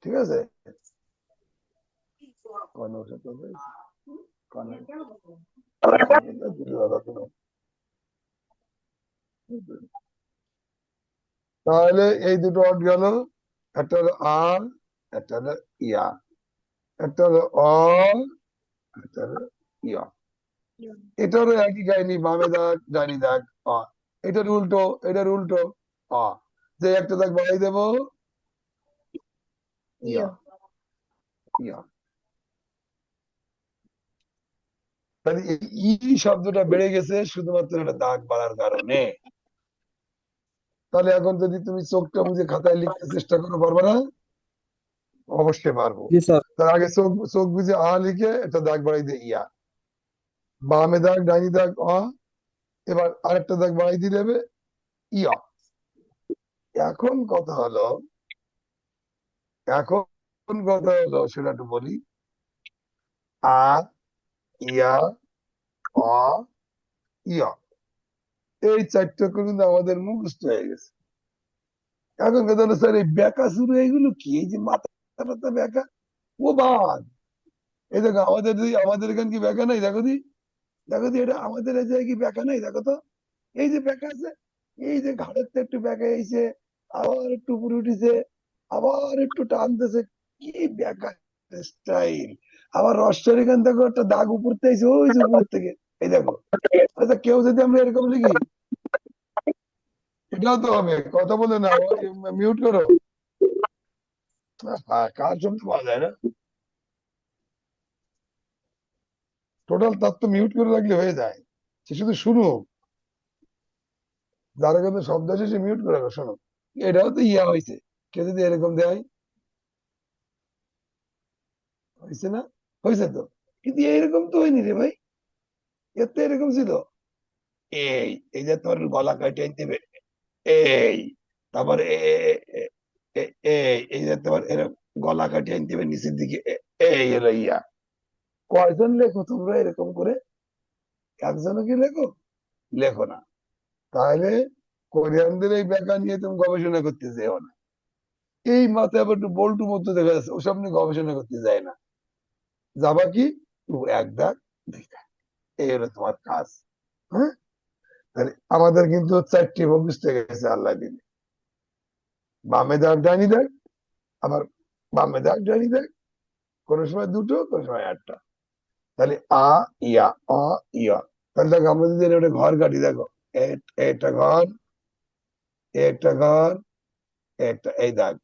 ঠিক আছে? কর্ণ বসাতে হবে, কর্ণ। তাহলে এই দুটো অর্ড গেল, একটা হলো আর, একটা হলো ইয়া, একটা হলো অ, একটা হলো ইয়া। এটারও একই কাহিনী, বামে দাগ ডানি দাগ অ। এটার উল্টো, এটার উল্টো অ। যে একটা দাগ বাড়াই দেবো, ইয়া, ইয়া। তাহলে এই ই শব্দটা বেড়ে গেছে শুধুমাত্র একটা দাগ বাড়ার কারণে। তাহলে এখন যদি তুমি চোখটা বুঝে খাতায় লিখতে চেষ্টা করো, পারবে না? অবশ্যই পারবো।
জি স্যার।
তার আগে চোখ, চোখ বুঝে আ লিখে একটা দাগ বাড়াই দিয়ে ইয়া, বামে দাগ ডানি দাগ অ, এবার আরেকটা দাগ বাড়াই দিয়ে দেবে ইয়া। এখন কথা হলো, এখন কথা হলো সেটা একটু বলি। আ ইয়া, অ, ইয়া, এই চারটা কিন্তু আমাদের মুখস্থ হয়ে গেছে। এখন কথা হলো স্যার এই ব্যাকা শুরু এইগুলো কি? এই যে মাথা টাথা ব্যাকা, ও বাদ। এই দেখো আমাদের, আমাদের এখানে কি ব্যাকা নাই? দেখো দি, দেখো দি, এটা আমাদের এই জায়গায় কি ব্যাকা নাই? দেখো তো, এই যে ব্যাকা আছে, এই যে ঘাড়ের তো একটু ব্যাকা এইছে, আবার একটু উপরে উঠেছে, আবার একটু টানতেছে, কি ব্যাকা স্টাইল। আবার রসের এখান থেকে একটা দাগ উপর থেকে, ওই যে উপরের থেকে, এই দেখো। আচ্ছা কেউ যদি আমরা এরকম লিখি, এটাও তো হবে। কথা বলে না, মিউট করো। কার শব্দ পাওয়া যায় না, টোটাল তার তো মিউট করে রাখলে হয়ে যায়। সে শুধু শুনো, যারা কিন্তু শব্দ আছে সে মিউট করে রাখো, শোনো। এটাও তো ইয়া হয়েছে, কেউ যদি এরকম দেয়, হয়েছে না? হয়েছে তো, কিন্তু এইরকম তো হয়নি রে ভাই, এর তো এরকম ছিল। এই, এই যে তোমার গলা কাটে দিবে, এই, তারপরে এই, এই যে তোমার এরকম গলা কাটিয়ে আনতে হবে নিচের দিকে, এই হলো ইয়া। কয়জন লেখো তোমরা এরকম করে? একজনও কি লেখো? লেখো না। তাহলে কোরিয়ানদের এই ব্যাখ্যা নিয়ে তুমি গবেষণা করতে যেও না। এই মাথায় আবার একটু বল্টু মতো দেখা যাচ্ছে, ওসব নিয়ে গবেষণা করতে যায় না। যাবা কি, এক দাগ দুই দাগ, এই হলো তোমার কাজ। হ্যাঁ, তাহলে আমাদের কিন্তু চারটি মুখস্থ হয়ে গেছে আল্লাহ দিলে। বামে দাগ ডানি দাগ, আবার বামে দাগ ডানি দাগ, কোনো সময় দুটো, কোনো সময় একটা। তাহলে আ ইয়া, অ ইয়া। তাহলে দেখো আমরা যদি একটা ঘর কাটি, দেখো একটা ঘর, একটা ঘর, একটা, এই দাগ,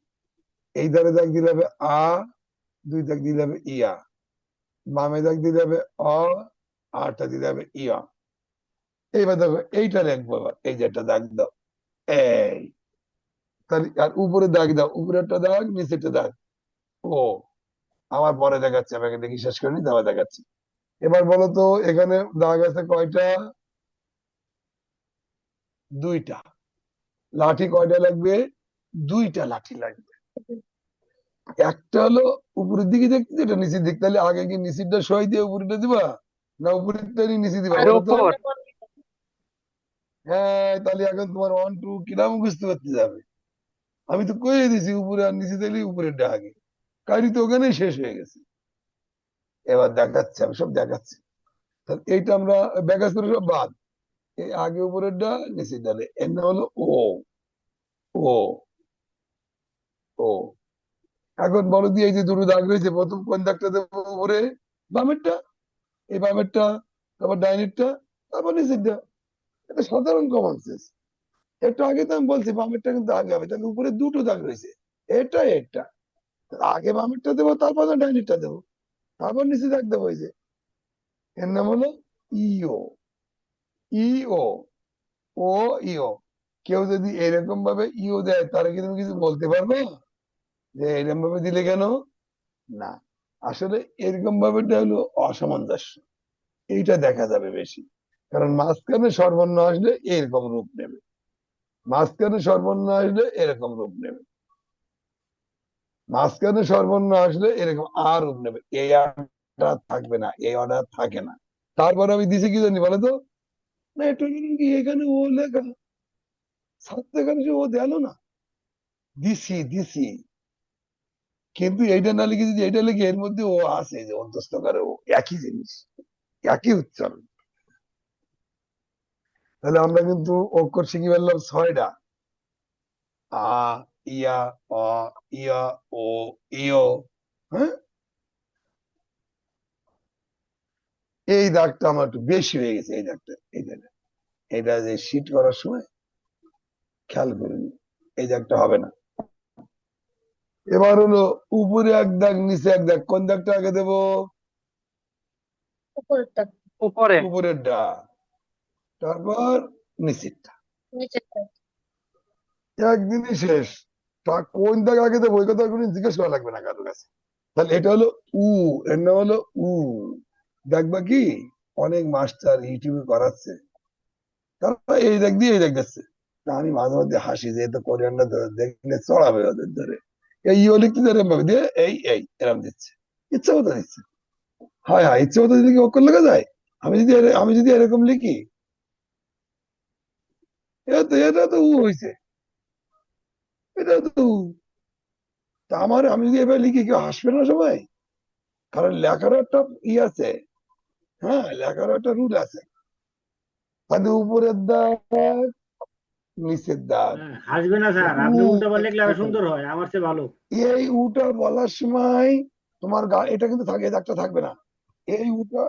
এই দাগে দাগ দিলে হবে আ, দুই দাগ দিলে হবে ইয়া, বামে দাগ দিলে হবে অ, আরটা দিলে হবে ইয়া। এইবার দেখো এইটা লিখবো, এবার এই যে একটা দাগ দাও, এই। তাহলে আর উপরে দাগ দাও, উপরে একটা দাগ, নিচে একটা দাগ, ও। আমার পরে দেখাচ্ছি, আমাকে দেখি শেষ করিনি, তারপর দেখাচ্ছি। এবার বলো তো এখানে দাগ আছে কয়টা? দুইটা। লাঠি কয়টা লাগবে? দুইটা লাঠি লাগবে। একটা হলো উপরের দিকে দেখতে, এটা নিচের দিক, তাহলে আগে কি নিচেরটা সই দিয়ে উপরেটা দিবা, না উপরেরটা নিচে দিবা
এর
বলো তো?
উপর।
হ্যাঁ, তাহলে এখন তোমার 1 2 কিরাম বুঝতে পারতে যাবে। আমি তো কয়ে দিছি উপরে আর নিচে দিলে উপরেরটা আগে, কারি তো ওখানেই শেষ হয়ে গেছে। এবার দেখাচ্ছি, আমি সব দেখাচ্ছি। তাহলে এইটা আমরা ব্যাকাস করে সব বাদ, এই আগে উপরেরটা নিচে দিলে এর নাম হলো ও। ও ও এখন বলো দিয়ে এই যে দুটো দাগ রয়েছে, প্রথম কোন দাগটা দেবো উপরে? বামেরটা। এই বামেরটা, তারপর ডাইনেরটা, তারপর নিচেরটা। এটা সাধারণ কমন সেন্স। একটু আগে তো আমি বলছি বামেরটা কিন্তু আগে হবে, তাহলে উপরে দুটো দাগ রয়েছে, এটা এটা। আগে বামেরটা দেবো, তারপর ডাইনেরটা দেবো, তারপর নিচে দাগ দেবো। এই যে এর নাম হলো ইও। ইও। ও ইও। কেউ যদি এরকম ভাবে ইও দেয় তাহলে কি তুমি কিছু বলতে পারবে যে এরকম ভাবে দিলে কেন? না, আসলে এরকম ভাবে হলো অসামঞ্জস্য, এইটা দেখা যাবে বেশি। কারণ মাঝখানে স্বরবর্ণ আসলে এরকম রূপ নেবে, মাঝখানে স্বরবর্ণ আসলে এরকম রূপ নেবে, মাঝখানে স্বরবর্ণ আসলে এরকম আর রূপ নেবে, এই আটা থাকবে না, এই অর্ডার থাকে না। তারপর আমি দিছি কি জানি বলো তো? না একটু কি এখানে ও লেখা, ছাত্র এখানে সে ও দেন না, দিছি দিছি, কিন্তু এইটা না লিখে যদি এইটা লিখে এর মধ্যে ও আছে, যে অন্তস্থ করে ও, একই জিনিস, একই উচ্চারণ। তাহলে আমরা কিন্তু অক্ষর শিখে ফেললাম 6টা। আ, ইয়া, অ, ইয়া, ও, ইয়। হ্যাঁ, এই দাগটা আমার একটু বেশি হয়ে গেছে, এই দাগটা, এই দাগটা, এটা যে শীট করার সময় খেয়াল করিনি, এই দাগটা হবে না। এবার হলো উপরে এক দাগ নিচে এক দাগ, কোন দাগটা আগে দেবো?
উপরেরটা,
উপরে।
উপরের ডাক, তারপর নিচেরটা।
নিচেরটা।
একদিনই শেষ। তা কোন দাগ আগে দেবো ওই কথা কোনো জিজ্ঞেস করা লাগবে না কারোর কাছে। তাহলে এটা হলো উ, এর নাম হলো উ। দেখবা কি অনেক মাস্টার ইউটিউবে করাচ্ছে, তারা এই দাগ দিয়ে এই দাগ দিচ্ছে। তা আমি মাঝে মধ্যে হাসি, যে তো কোরিয়ানরা দেখলে চড়াবে ওদের ধরে, এই ইও লিখতে এরকম ভাবে দিয়ে এই এই এরম দিচ্ছে, ইচ্ছা মতো দিচ্ছে। হ্যাঁ হ্যাঁ, ইচ্ছে মতো যদি কি অক্ষর লেখা যায়? আমি যদি এরকম লিখি, এটা তো উ হয়েছে, এটা তো উ। তা আমি যদি এবার লিখি কেউ হাসবে না সবাই? কারণ লেখারও একটা আছে, হ্যাঁ লেখারও একটা রুল আছে। তাহলে উপরের দাগ, নিচের দাগ,
হ্যাঁ, হাসবে না স্যার,
উ।
আপনি উল্টা পাল্টা লিখলে আরো সুন্দর হয়, আমার চেয়ে ভালো।
এই উটা বলার সময় তোমার এটা কিন্তু থাকে, এই দাগটা থাকবে না। এই উটা,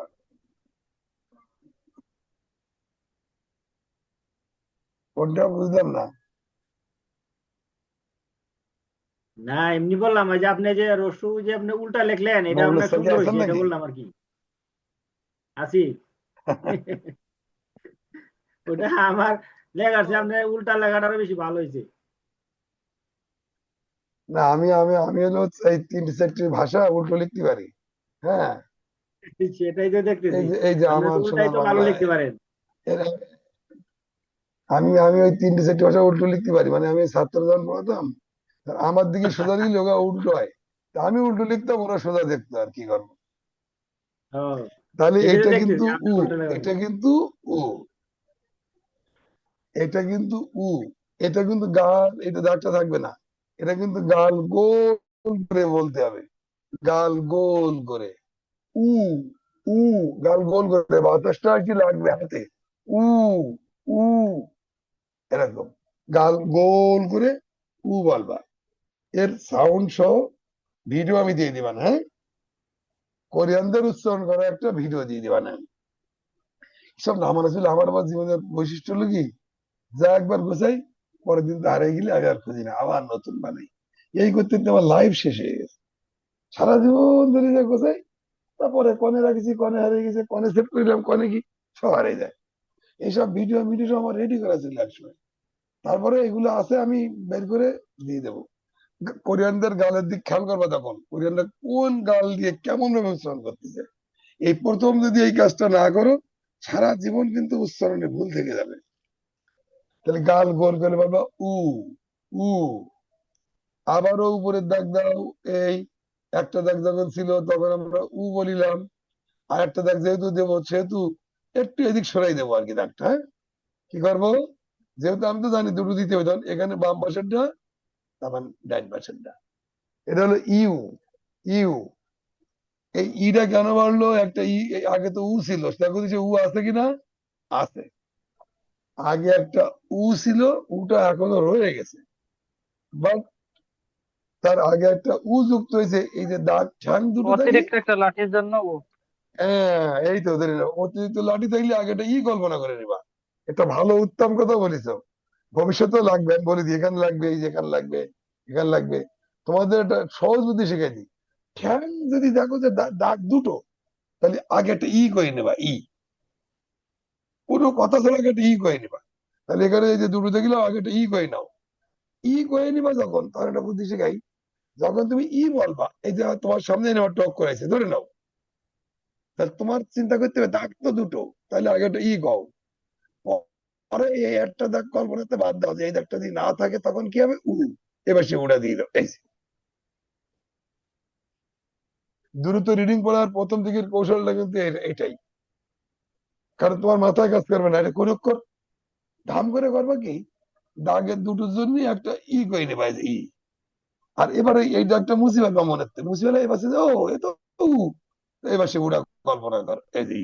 কোনটা বুঝলাম না।
না এমনি বললাম, ওই যে আপনি যে রসু যে আপনি উল্টা লিখলেন, এটা
মৌলার
আপনার
সাথে
সুন্দর
আছেন
হয়েছে, এটা
নাকি?
বললাম আর কি। আছি। ওটা আমার লেখার চেয়ে আপনার উল্টা লেখাটা আরো বেশি ভালো হয়েছে।
না, আমি আমি আমি হলো এই 3 4টি ভাষা উল্টো লিখতে পারি। হ্যাঁ,
সেটাই তো দেখতেছি,
এই যে
আপনি তো
আমার
উল্টাই
সোনার
তো ভালো
বাংলা,
লিখতে পারেন।
আমি আমি ওই 3 4টি ভাষা উল্টো লিখতে পারি, মানে আমি ছাত্র যখন পড়াতাম, আমার দিকে সোজা লিখলে ওরা উল্টো হয়, তা আমি উল্টো লিখতাম, ওরা সোজা দেখতো, আর কি করবো।
ও,
তাহলে
সেটাই তো
এটা কিন্তু
দেখতেছি আপনার
উ,
উল্টা লেখা।
এটা কিন্তু উ, এটা কিন্তু উ, এটা কিন্তু গাল, এটা দাগটা থাকবে না, এটা কিন্তু গাল গোল করে বলতে হবে, গাল গোল করে। উ, উ, গাল গোল করে বাতাসটা কি লাগবে হাতে, উ, উ, এরকম গাল গোল করে উ বলবা। এর সাউন্ড সহ ভিডিও আমি দিয়ে দিবা না, হ্যাঁ, কোরিয়ানদের উচ্চারণ করা একটা ভিডিও দিয়ে দিবা না। সব নামান আসলে আমার জীবনের বৈশিষ্ট্য হলো কি, যা একবার গোছাই পরের দিন তো হারিয়ে গেলে আমি আর খুঁজি না, আবার নতুন বানাই। এই করতে করতে আমার লাইফ শেষ হয়ে গেছে। সারা জীবন ধরে যা গোছাই, তারপরে কনে রাখছি, কনে হারিয়ে গেছে, কনে সেভ করলাম, কনে কি সব হারিয়ে যায়। এইসব ভিডিও ভিডিও সব আমার রেডি করা ছিল একসময়, তারপরে এগুলো আছে আমি বের করে দিয়ে দেবো। কোরিয়ানদের গালের দিক খেয়াল করবা, তখন কোরিয়ানরা কোন গাল দিয়ে কেমন ভাবে উচ্চারণ করতেছে, এই প্রথম যদি এই কাজটা না করো, সারা জীবন কিন্তু উচ্চারণে ভুল থেকে যাবে। তাহলে গাল গোল করে বলবা উ, উ। আবারও উপরের দাগ দাও। এই একটা দাগ যখন ছিল তখন আমরা উ বলিলাম, আর একটা দাগ যেহেতু দেবো সেহেতু একটু এদিক সরাই দেবো আর কি দাগটা। হ্যাঁ, কি করবো, যেহেতু আমি তো জানি দুটো দিতে হবে, তখন এখানে বাম পাশেরটা, তখন ডাইন পাশেরটা। এটা হলো ইউ, ইউ। এই ইটা কেন বাড়লো, একটা আগে তো উ ছিল, দেখো যে উ আছে কিনা, আছে। আগে একটা উ ছিল, উটা এখনো রয়ে গেছে, বাট তার আগে একটা উ যুক্ত হয়েছে, এই যে দাগ ঠ্যাং দুটো থাকে।
অতিরিক্ত একটা লাঠির জন্য ও।
হ্যাঁ, এই তো ধরে নাও, অতিরিক্ত লাঠি থাকলে আগে একটা কল্পনা করে নিবা। এটা ভালো উত্তম কথা বলেছ। ভবিষ্যতেও লাগবে, আমি বলে দিই, এখানে লাগবে, এই যে এখানে লাগবে, এখানে লাগবে। তোমাদের একটা সহজ বুদ্ধি শিখাই দিই। ঠ্যাং যদি দেখো যে দাগ দুটো, তাহলে আগে একটা করে নেবা, কোনো কথা ছাড়া আগে একটা করে নিবা। তাহলে এখানে এই যে দুটো দেখলাম, আগে একটা করে নাও। করে নিবা যখন, তখন একটা বুদ্ধি শিখাই। যখন তুমি বলবা, এই যে তোমার সামনে নেওয়া টক করেছে ধরে নাও, তাহলে তোমার চিন্তা করতে হবে দাগ তো দুটো, তাহলে আগে একটা কও। পরে এই একটা দাগ কল্পনাতে বাদ দাও, যে এই দাগটা যদি না থাকে তখন কি হবে, এবার সে উড়া দিয়ে দাও। এই যে। দ্রুত রিডিং পড়ার প্রথম দিকের কৌশলটা কিন্তু এটাই। কারণ তোমার মাথায় কাজ করবে না, এটা কোন অক্ষর ধাম করে করবা কি, দাগের দুটোর জন্য একটা করে নেবা, এই যে আর এবারে এই দাগটা মুছে ফেলবা মনে হচ্ছে, মুছে ফেলে এবার ও এ তো উ। এবার সে উড়া কল্পনা কর, এই যে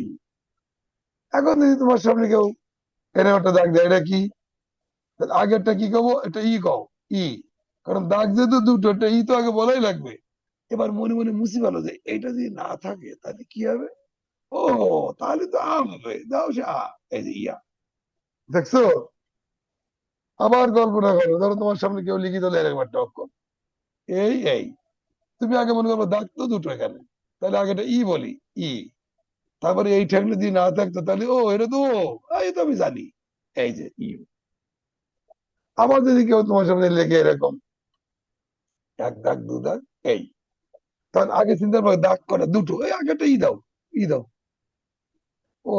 এখন যদি তোমার সামনে কেউ এনে একটা দাগ দেয়, এটা কি, তাহলে আগেরটা কি কব, এটা কও, ই। কারণ দাগ যেহেতু দুটো, একটা তো আগে বলাই লাগবে। এবার মনে মনে মুছে ফেলো যে এইটা যদি না থাকে তাহলে কি হবে, ও তাহলে তো আ হবে, দাও সে আ, এই যে দেখছো। আবার কল্পনা করো, ধরো তোমার সামনে কেউ লিখে দিল এরকম একটা অক্ষর, এই তুমি আগে মনে করবো দাগ তো দুটো এখানে, তাহলে আগে এটা বলি, ই। তারপরে এই ঠেকলে যদি না থাকতো, তাহলে ও এটা তো ও, এই তো আমি জানি, এই যে আবার যদি কেউ তোমার সামনে লেখে এরকম এক দাগ দু দাগ, এই, তখন আগে চিন্তা করবে দাগ করা দুটো, এই আগেটা দাও, দাও। ও,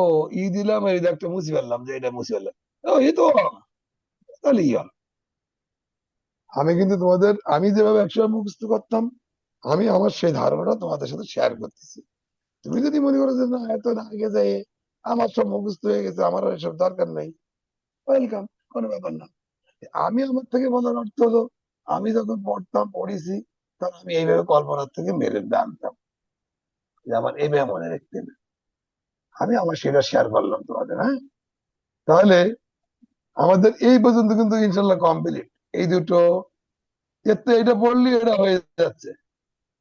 দিলাম, এই দাগটা মুছে ফেললাম, যে এটা মুছে ফেললাম, ও এই তো, তাহলে হলো। আমি কিন্তু তোমাদের, আমি যেভাবে একসময় মুখস্থ করতাম, আমি আমার সেই ধারণাটা তোমাদের সাথে শেয়ার করতেছি। তুমি যদি মনে করো যে না এত আগে যায় আমার সব মুখস্থ হয়ে গেছে, আমার আর এসব দরকার নাই, ওয়েলকাম, কোনো ব্যাপার না। আমি আমার থেকে বলার অর্থ হলো, আমি যখন পড়তাম পড়েছি, তখন আমি এইভাবে কল্পনার থেকে মেরে জানতাম যে আমার এইভাবে মনে রাখতে হবে। আমি আমার সেটা শেয়ার করলাম তোমাদের। হ্যাঁ, তাহলে আমাদের এই পর্যন্ত কিন্তু ইনশাল্লাহ কমপ্লিট। এই দুটো, এর তো এটা পড়লি এটা হয়ে যাচ্ছে,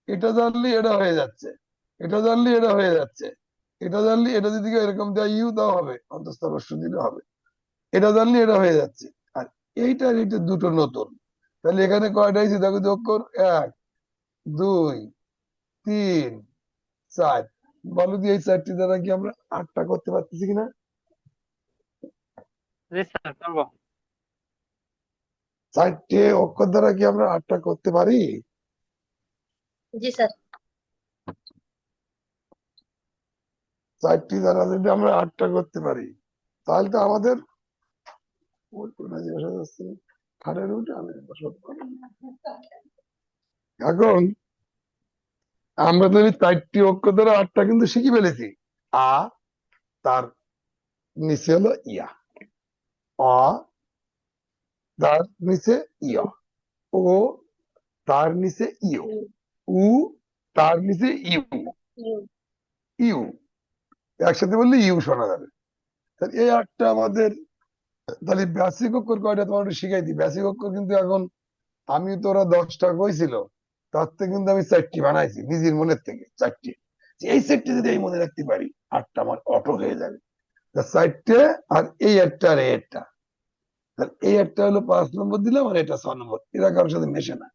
এটা জানলি এটা হয়ে যাচ্ছে, এটা জানলি এটা হয়ে যাচ্ছে, এটা জানলি এটা যদি এরকম দেওয়া দাও হবে, অন্তস্থ অবশ্য দিলে হবে, এটা জানলি এটা হয়ে যাচ্ছে। আর এইটা আর এটা দুটো নতুন, তাহলে এখানে কয়টা হয়েছে দেখো তো অক্ষর, এক, দুই, তিন, চার। বলো দিয়ে এই চারটি দ্বারা কি আমরা আটটা করতে পারতেছি কিনা?
জি স্যার, করবো।
চারটে অক্ষর দ্বারা কি আমরা আটটা করতে পারি?
জি স্যার।
চারটি দ্বারা যদি আমরা আটটা করতে পারি, তাহলে তো আমাদের খাটের উঠে আমি এখন আমরা তো এই চারটি অক্ষর দ্বারা আটটা কিন্তু শিখে ফেলেছি। আ, তার নিচে হলো ইয়া, অ, তার নিচে ইয়, ও, তার নিচে ইউ, উ, তার নিচে ইউ,
ইউ।
ইউ। একসাথে বললে ইউ শোনা যাবে। তাহলে এই আটটা আমাদের, তাহলে বেসিক অক্ষর কয়টা তোমার একটু শিখাই দিই। বেসিক অক্ষর কিন্তু এখন, আমি তো ওরা 10টা কইছিল, তার থেকে কিন্তু আমি চারটি বানাইছি নিজের মনের থেকে, চারটি। এই চারটি যদি আমি মনে রাখতে পারি, আটটা আমার অটো হয়ে যাবে। চারটে, আর এই একটা আর এই একটা, এই একটা হলো 5 নম্বর দিলাম, আর এটা 6 নম্বর, এরা কারোর সাথে মেশে না।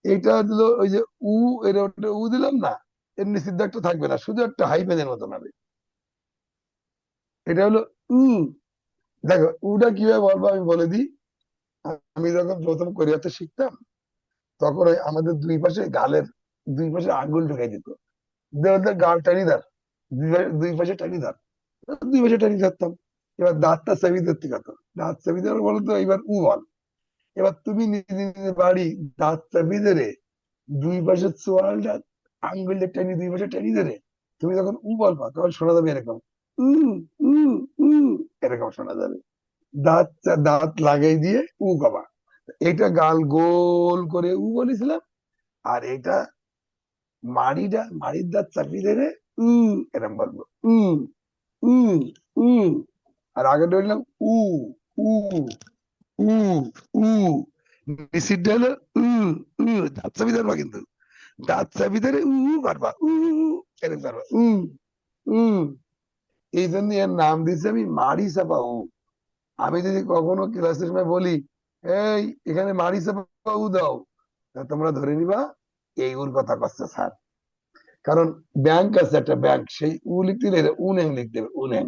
এইটা দিল ওই যে উ, এটা দিলাম না, এর নিচের দাগটা থাকবে না, শুধু একটা হাইফেনের মতন হবে। এটা হলো উ। দেখো উটা কিভাবে বলবো আমি বলে দিই। আমি যখন প্রথম কোরিয়াতে শিখতাম, তখন ওই আমাদের দুই পাশে গালের দুই পাশে আঙ্গুল ঢুকাই দিত, গাল টানি দার, দুই পাশে টানি ধর, দুই পাশে টানি ধরতাম। এবার দাঁতটা চেপে ধরতে কত, দাঁত চেপে ধরে বলো তো, এবার উ বল। এবার তুমি নিজে নিজে বাড়ি দাঁত চেপে ধরে দুই পাশের চোয়ালটা আঙ্গুলটা টেনে দুই পাশে টেনে ধরে তুমি যখন উ বলবা তখন শোনা যাবে এরকম উ উ উ, এরকম শোনা যাবে। দাঁত দাঁত লাগাই দিয়ে উ কবা। এটা গাল গোল করে উ বলেছিলাম, আর এটা মাড়ির দাঁত চাপিয়ে ধরে উ এরকম বলবো উ উ উ। আর আগে ধরলাম উ উ উ উ, নিষিদ্ধ হলো উ উ, দাঁত চাপি ধরবা কিন্তু, দাঁত চাপি ধরে উ পারবা উ এরকম পারবা উ উ। এই জন্য এর নাম দিয়েছি আমি মাড়ি চাপা উ। আমি যদি কখনো ক্লাসের সময় বলি এই এখানে মাড়ি চাপা উ দাও, তা তোমরা ধরে নিবা এই উর কথা করছে স্যার। কারণ ব্যাংক আছে একটা ব্যাংক, সেই উ লিখতে গেলে উনেং লিখতে হবে উনেং,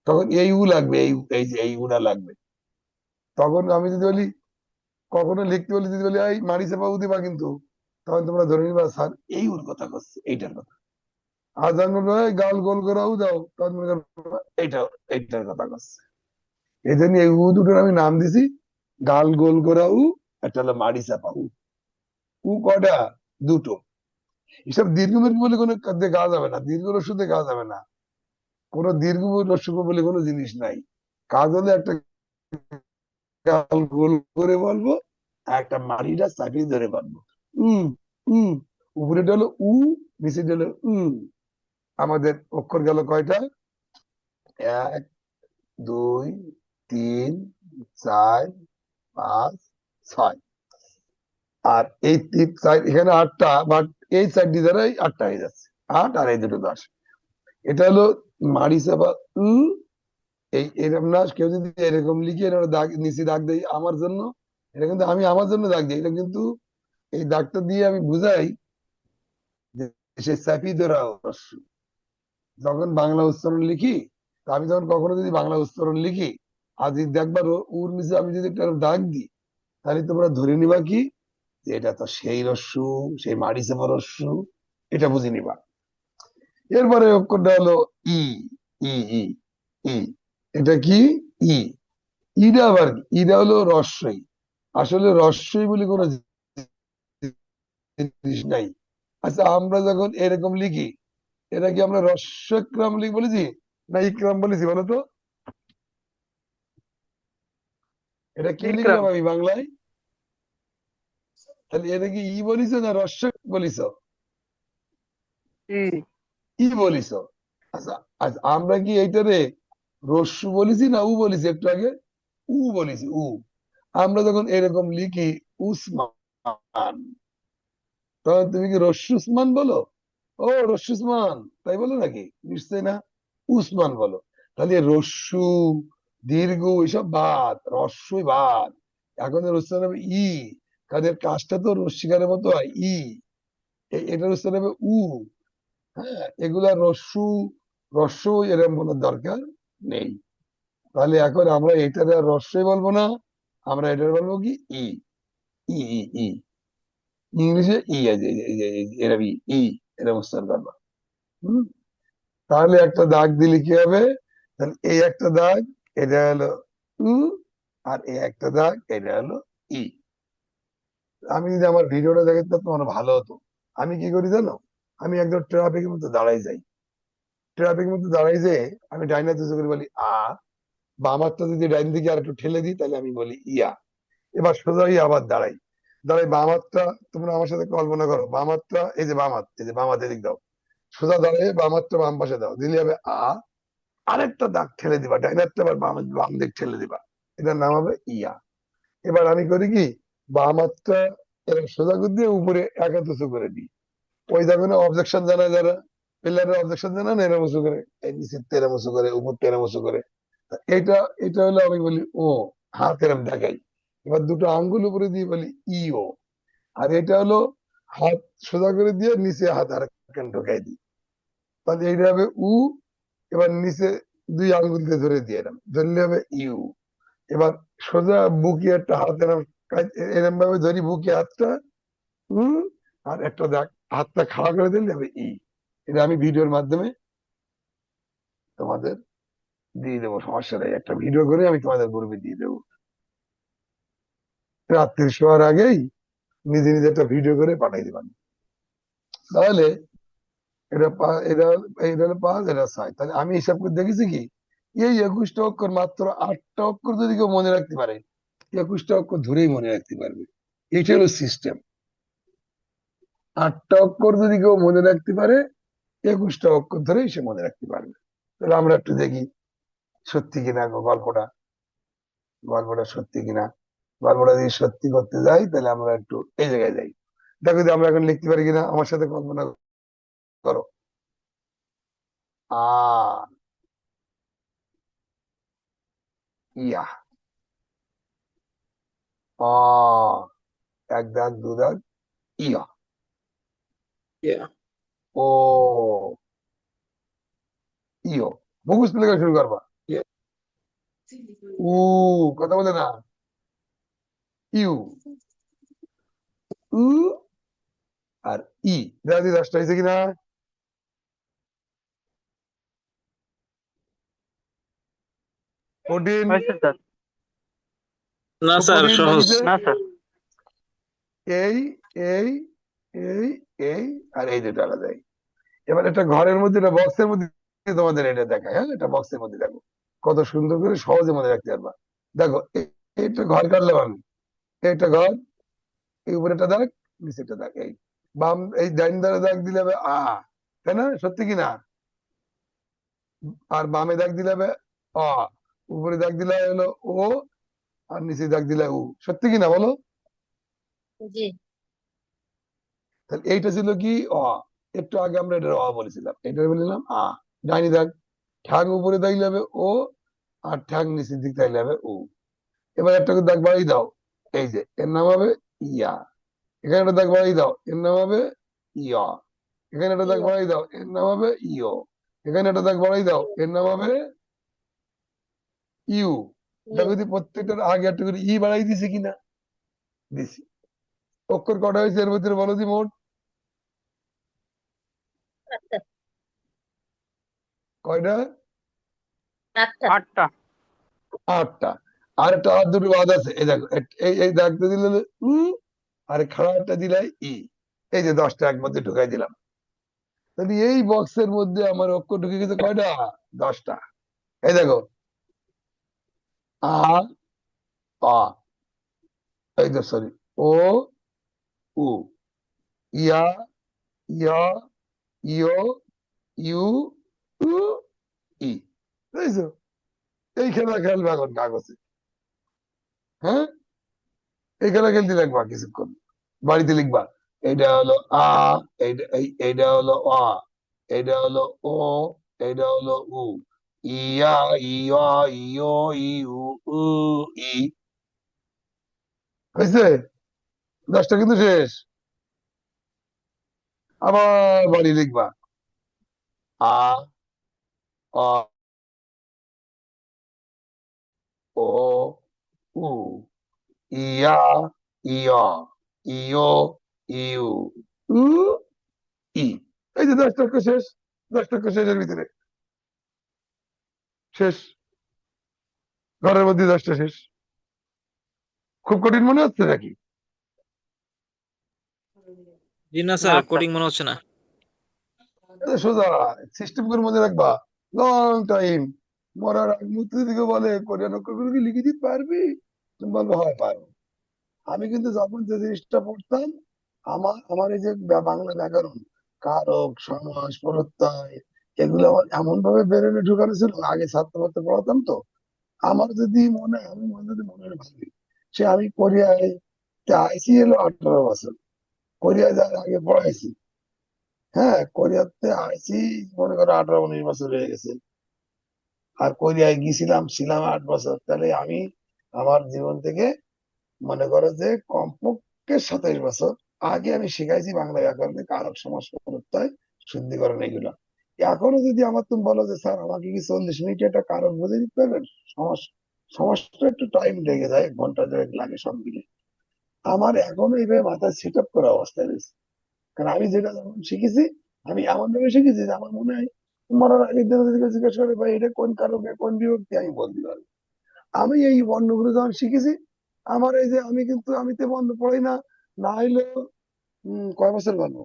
তখন এই উ লাগবে, এই যে এই উটা লাগবে। তখন আমি যদি বলি কখনো লিখতে বলি, যদি বলি এই মাড়ি চাপা উ দিবা কিন্তু, তখন তোমরা ধরে নিবা স্যার এই উর কথা করছে, এইটার কথা। আর যখন বলবো এই গাল গোল করে উ দাও, তখন মনে করবো এইটা এইটার কথা করছে। এই জন্য এই উ দুটোর আমি নাম দিছি গাল গোল করা উ, একটা হলো মাড়ি চাপা উ। উ কটা? দুটো। এসব দীর্ঘমের বলে কোনো কাজে গাওয়া যাবে না, দীর্ঘ রস্যুতে গাওয়া যাবে না, কোনো দীর্ঘ রস্য বলে কোনো জিনিস নাই। কাজ হলে একটা গাল গোল করে বলবো, আর একটা মাড়িটা চাপিয়ে ধরে বলবো উম উম। উপরেটা হলো উ, নিচেটা হলো আমাদের অক্ষর গেল কয়টা? 1 2 3 4 5 6। আর এই 3 4 এখানে 8টা, বাট এই 4 দ্বারাই 8টা হয়ে যাচ্ছে, 8 আর এই দুটো 10। এটা হলো মাড়ি চাপা উ। এই এরকম না, কেউ যদি এরকম লিখে এরকম দাগ নিচে দাগ দেয় আমার জন্য, এটা কিন্তু আমি আমার জন্য দাগ দিই, এটা কিন্তু এই দাগটা দিয়ে আমি বুঝাই যে সে চাপি ধরা হ্রস্ব। যখন বাংলা উচ্চারণ লিখি, তা আমি যখন কখনো যদি বাংলা উচ্চারণ লিখি আর যদি দেখবার উর নিচে আমি যদি একটা দাগ দিই, তাহলে তোমরা ধরে নিবা কি যে এটা তো সেই রস্যু, সেই মাড়ি চাপা রস্যু, এটা বুঝে নিবা। এরপরে অক্ষরটা হলো ই ই ই ই। এটা কি? ই। ইটা আবার কি? ইটা হলো রস্যই। আসলে রস্যই বলে কোনো জিনিস নাই। আচ্ছা আমরা যখন এরকম লিখি, এটা কি আমরা রস্যক্রম লিখ বলেছি না ইক্রাম বলেছি বলো তো? এটা কি লিখলাম
ইকরাম।
আমি বাংলায়? তাহলে এটা কি ই বলিস না রস্য বলিস?
ই।
ই বলিস। আচ্ছা আচ্ছা আমরা কি এইটারে রস্যু বলেছি না উ বলেছি একটু আগে? উ বলেছি উ। আমরা যখন এরকম লিখি উসমান, তখন তুমি কি রস্যুসমান বলো? ও রস্যুসমান তাই বলো নাকি? নিশ্চয় না, উসমান বলো। তাহলে রস্যু দীর্ঘ এসব বাদ, রস্যই বাদ। এখন এর উচ্চারণ হবে ই, কাদের কাজটা তো রস্যিকারের মতো হয় ই। এটার উচ্চারণ হবে উ। হ্যাঁ, এগুলা রস্যু রস্য এরকম বলার দরকার নেই। তাহলে এখন আমরা এটার আর রস্যই বলবো না, আমরা এটার বলবো কি ই ই ই ই। ইংলিশে ই আছে, এরকম ই ই, এরকম উচ্চারণ করবা। হম। তাহলে একটা দাগ দিলে কি হবে? তাহলে এই একটা দাগ, এটা হলো উ, আর এই একটা দাগ, এটা হলো ই। আমি যদি আমার ভিডিওটা দেখে তোমার ভালো হতো। আমি কি করি জানো? আমি একদম ট্রাফিকের মধ্যে দাঁড়াই যাই, ট্রাফিকের মধ্যে দাঁড়াই যেয়ে আমি ডাইনা চুজে করে বলি আ, বা আমারটা যদি ডাইন দিকে আর একটু ঠেলে দিই তাহলে আমি বলি ইয়া। এবার সোজা হয়ে আবার দাঁড়াই, দাঁড়াই বাম হাতটা, তোমরা আমার সাথে কল্পনা করো, বাম হাতটা এই যে বাম হাত, এই যে বাম হাত এদিক দাও, সোজা দাঁড়িয়ে বাম হাতটা বাম পাশে দাও, দিলে হবে আ। আরেকটা দাগ ঠেলে দিবা, ডাইন হাতটা আবার বাম বাম দিক ঠেলে দিবা, এটার নাম হবে ইয়া। এবার আমি করি কি, বাম হাতটা এরকম সোজা করে দিয়ে উপরে এক হাত উঁচু করে দিই। ওই দেখো না অবজেকশন জানায় যারা, পিলারের অবজেকশন জানা না, এরম উঁচু করে, এই নিচের তেরম উঁচু করে, উপর তেরম উঁচু করে। এটা এটা হলো আমি বলি ও, হাত এরম দেখাই। এবার দুটো আঙ্গুল উপরে দিয়ে বলি ইও। আর এটা হলো হাত সোজা করে দিয়ে নিচে হাত আর ঢোকাই দিই, তাহলে এইটা হবে উ। এবার নিচে দুই আঙ্গুল দিয়ে ধরে দিয়ে এরম ধরলে হবে ইউ। এবার সোজা বুকে একটা হাত এরম এরম ভাবে ধরি বুকে হাতটা, হুম, আর একটা দেখ হাতটা খাড়া করে দিলে হবে ই। এটা আমি ভিডিওর মাধ্যমে তোমাদের দিয়ে দেবো, সমস্যা নেই, একটা ভিডিও করে আমি তোমাদের গ্রুপে দিয়ে দেবো। রাত্রি শোয়ার আগেই নিজে নিজে একটা ভিডিও করে পাঠাই দিবেন। তাহলে এটা এটা হলো 5, এটা 6, তাহলে আমি হিসাব করে দেখেছি কি, এই 21টা অক্ষর মাত্র 8টা অক্ষর যদি কেউ মনে রাখতে পারে, 21টা অক্ষর ধরেই মনে রাখতে পারবে। এটা হলো সিস্টেম। 8টা অক্ষর যদি কেউ মনে রাখতে পারে, 21টা অক্ষর ধরেই সে মনে রাখতে পারবে। তাহলে আমরা একটু দেখি সত্যি কিনা গল্পটা, গল্পটা সত্যি কিনা। গল্পটা যদি সত্যি করতে যাই তাহলে আমরা একটু এই জায়গায় যাই। দেখো যদি আমরা এখন লিখতে পারি কিনা, আমার সাথে কল্পনা করো। আ ইয়া, অ, এক দাগ দু দাগ, ইয়া,
Yeah.
ও, ইও। মুখস্থ লেখা শুরু করবা।
Yeah.
উ, কথা বলে না, ইউ, উ, আর ই। দাদি 10টা হয়েছে কিনা? কঠিন,
হয়েছে স্যার।
না
খুব
স্যার,
কঠিন
সহজ।
লাগিছে?
না স্যার।
এই এই এই এই আর এই দুটো আলাদা। এবার একটা ঘরের মধ্যে, একটা বক্সের মধ্যে তোমাদের এটা দেখায়। হ্যাঁ, এটা বক্সের মধ্যে দেখো কত সুন্দর করে সহজে মনে রাখতে পারবা। দেখো একটা ঘর কাটলাম আমি, একটা ঘর, এই উপরে একটা দাগ, নিচে একটা দাগ, এই বাম এই ডাইন ধারে দাগ দিলে হবে আ, তাই না? সত্যি কিনা? আর বামে দাগ দিলে হবে অ, উপরে দাগ দিলে হলো ও, আর নিচে দাগ দিলে উ। সত্যি কিনা বলো?
জি।
তাহলে এইটা ছিল কি অ, একটু আগে আমরা এটা অ বলেছিলাম, এটা বললাম আ। ডাইনি দাগ, ঠ্যাং উপরে দাগলে হবে ও, আর ঠ্যাং নিচের দিক দাগলে হবে উ। এবার একটা করে দাগ বাড়াই দাও, এই যে এর নাম হবে ইয়া। এখানে একটা দাগ বাড়াই দাও, এর নাম হবে ইয়া। এখানে একটা দাগ
ইও।
বাড়াই দাও, এর নাম হবে ইও। এখানে একটা দাগ বাড়াই দাও, এর নাম হবে ইউ।
ইও।
দেখো যদি প্রত্যেকটার আগে একটা করে ই বাড়াই দিছে কিনা, দিছি। অক্ষর কটা হয়েছে এর ভিতরে বলো দি মোট?
আটটা।
কয়টা?
8টা।
8টা।
8টা। আর একটা হাত দুটো বাদ আছে, এই দেখো এই এই দাগটা দিলে হলো উ, আর খাড়াটা দিলে ই। এই যে 10টা এক মধ্যে ঢুকাই দিলাম। তাহলে এই বক্সের মধ্যে আমার অক্ষর ঢুকে গেছে কয়টা? 10টা। এই দেখো আ, আ, এই তো সরি, ও, উ, ইয়া, ইয়া, ইও, ইউ, উ, ই। বুঝছো? এই খেলা খেলবে এখন কাগজে। হ্যাঁ, এই খেলা খেলতে লাগবা কিছুক্ষণ, বাড়িতে লিখবা। এটা হলো আ, এইটা হলো অ, এইটা হলো ও, এইটা হলো উ, ইয়া, ইয়া, ইয়ো, ইউ, উ, ই। হয়েছে? 10টা কিন্তু শেষ। আবার বাড়ি লিখবা আ, অ, ও, উ, ইয়া, ইয়া, ইয়ো, ইউ, উ, ই। এই যে 10টা অক্ষর শেষ, 10টা অক্ষর শেষের ভিতরে শেষ, ঘরের মধ্যে 10টা শেষ। খুব কঠিন মনে হচ্ছে নাকি?
জি না
না
স্যার,
স্যার।
কোডিং মনে হচ্ছে না।
এটা সোজা, সিস্টেম করে মনে রাখবা, লং টাইম। মরার আগ মুহূর্তে যদি কেউ বলে কোরিয়ান অক্ষরগুলো কি লিখে দিতে পারবি, তুমি বলবো হয় পারো। আমি কিন্তু যখন যে জিনিসটা পড়তাম, আমার আমার এই যে বাংলা ব্যাকরণ, কারক সমাস প্রত্যয়, এগুলো আমার এমন ভাবে ব্রেনে ঢুকানো ছিল, আগে ছাত্র ছাত্র পড়াতাম তো। আমার যদি মনে হয়, আমি যদি মনে হয় ভাবি, সে আমি কোরিয়ায় আইসি হলো 18 বছর, কোরিয়া যাওয়ার আগে পড়াইছি। হ্যাঁ, কোরিয়াতে আইসি মনে করো 18-19 বছর হয়ে গেছে। আর কোরিয়ায় গিয়েছিলাম, ছিলাম 8 বছর। তাহলে আমি আমার জীবন থেকে মনে করো যে কমপক্ষে 27 বছর আগে আমি শিখাইছি বাংলা ব্যাকরণে কারক সমাস প্রত্যয় শুদ্ধিকরণ এগুলো। এখনো যদি আমার তুমি বলো যে স্যার আমাকে কি 40 মিনিটে একটা কারক বুঝে দিতে পারবেন, সমাস, সমাজটা একটু টাইম লেগে যায়, 1 ঘন্টা 2 লাগে সব মিলে। আমার এখনো এইভাবে মাথায় সেট আপ করা অবস্থায় রয়েছে। কারণ আমি যেটা যখন শিখেছি, আমি এমন ভাবে শিখেছি যে আমার মনে হয় মরার আগের দিন যদি কেউ জিজ্ঞেস করে ভাই এটা কোন কারকে কোন বিভক্তি, আমি বলতে পারবো। আমি এই বর্ণগুলো যখন শিখেছি, আমার এই যে আমি তো বর্ণ পড়াই না, না হইলেও কয় বছর বলবো,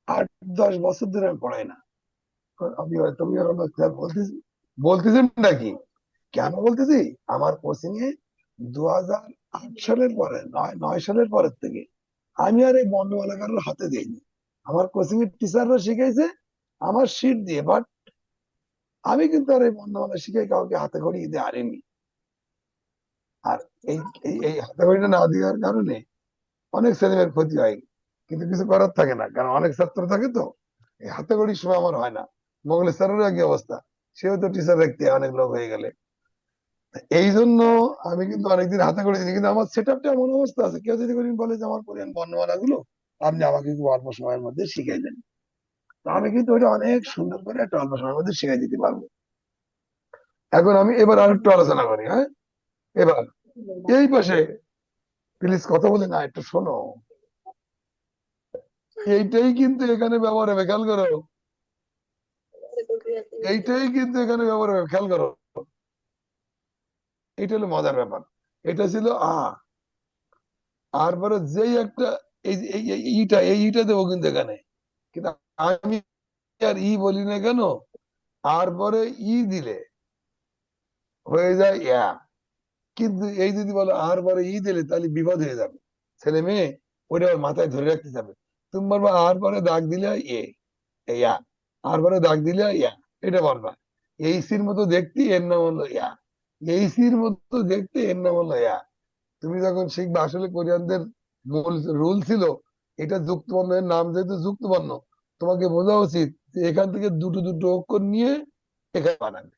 8-10 বছর ধরে আমি পড়াই না। তুমি হয়তো বলতেছি বলতেছেন নাকি, কেন বলতেছি, আমার কোচিং এ 2008 সালের পরে, 9 সালের পরের থেকে আমি আর এই বর্ণমালা কারোর হাতে দিইনি। আমার কোচিং এর টিচাররা শিখাইছে আমার শিট দিয়ে, বাট আমি কিন্তু আর এই বর্ণমালা শিখে কাউকে হাতে খড়ি দিতে পারিনি। আর এই এই এই হাতে খড়িটা না দেওয়ার কারণে অনেক ছেলেমেয়ের ক্ষতি হয়, কিন্তু কিছু করার থাকে না, কারণ অনেক ছাত্র থাকে তো। এই হাতে খড়ির সময় আমার হয় না। মোগলের স্যারেরও একই অবস্থা, সেও তো টিচার রাখতে অনেক লোক হয়ে গেলে। এই জন্য আমি কিন্তু অনেকদিন হাতে করে দিই, কিন্তু আমার সেট আপটা এমন অবস্থা আছে, কেউ যদি কোনোদিন বলে যে আমার কোরিয়ান বর্ণমালা গুলো আপনি আমাকে একটু অল্প সময়ের মধ্যে শিখিয়ে দেন, তো আমি কিন্তু ওটা অনেক সুন্দর করে একটা অল্প সময়ের মধ্যে শিখিয়ে দিতে পারবো। এখন আমি এবার আরেকটু আলোচনা করি, হ্যাঁ। এবার এই পাশে প্লিজ কথা বলে না, একটু শোনো। এইটাই কিন্তু এখানে ব্যবহার হবে, খেয়াল করো। এইটাই কিন্তু এখানে ব্যবহার হবে, খেয়াল করো। এইটা হলো মজার ব্যাপার। এটা ছিল আর পরে যেই একটা এইটা দেবো কিন্তু এখানে, কিন্তু আমি আর বলি না কেন, আর পরে দিলে হয়ে যায় ইয়া। কিন্তু এই যদি বলো আর পরে দিলে, তাহলে বিপদ হয়ে যাবে, ছেলে মেয়ে ওটা ওর মাথায় ধরে রাখতে যাবে। তুমি বলবো আর পরে দাগ দিলে ইয়া, আর পরে দাগ দিলে ইয়া, এটা বলবা। সির মতো দেখতে এর নাম হলো ইয়া, সির মতো দেখতে এর নাম হলো ইয়া। তুমি যখন শিখবে, আসলে কোরিয়ানদের মূল রুল ছিল এটা যুক্ত বর্ণের নাম যেহেতু যুক্ত বর্ণ, তোমাকে বোঝা উচিত যে এখান থেকে দুটো দুটো অক্ষর নিয়ে এখানে বানাবে।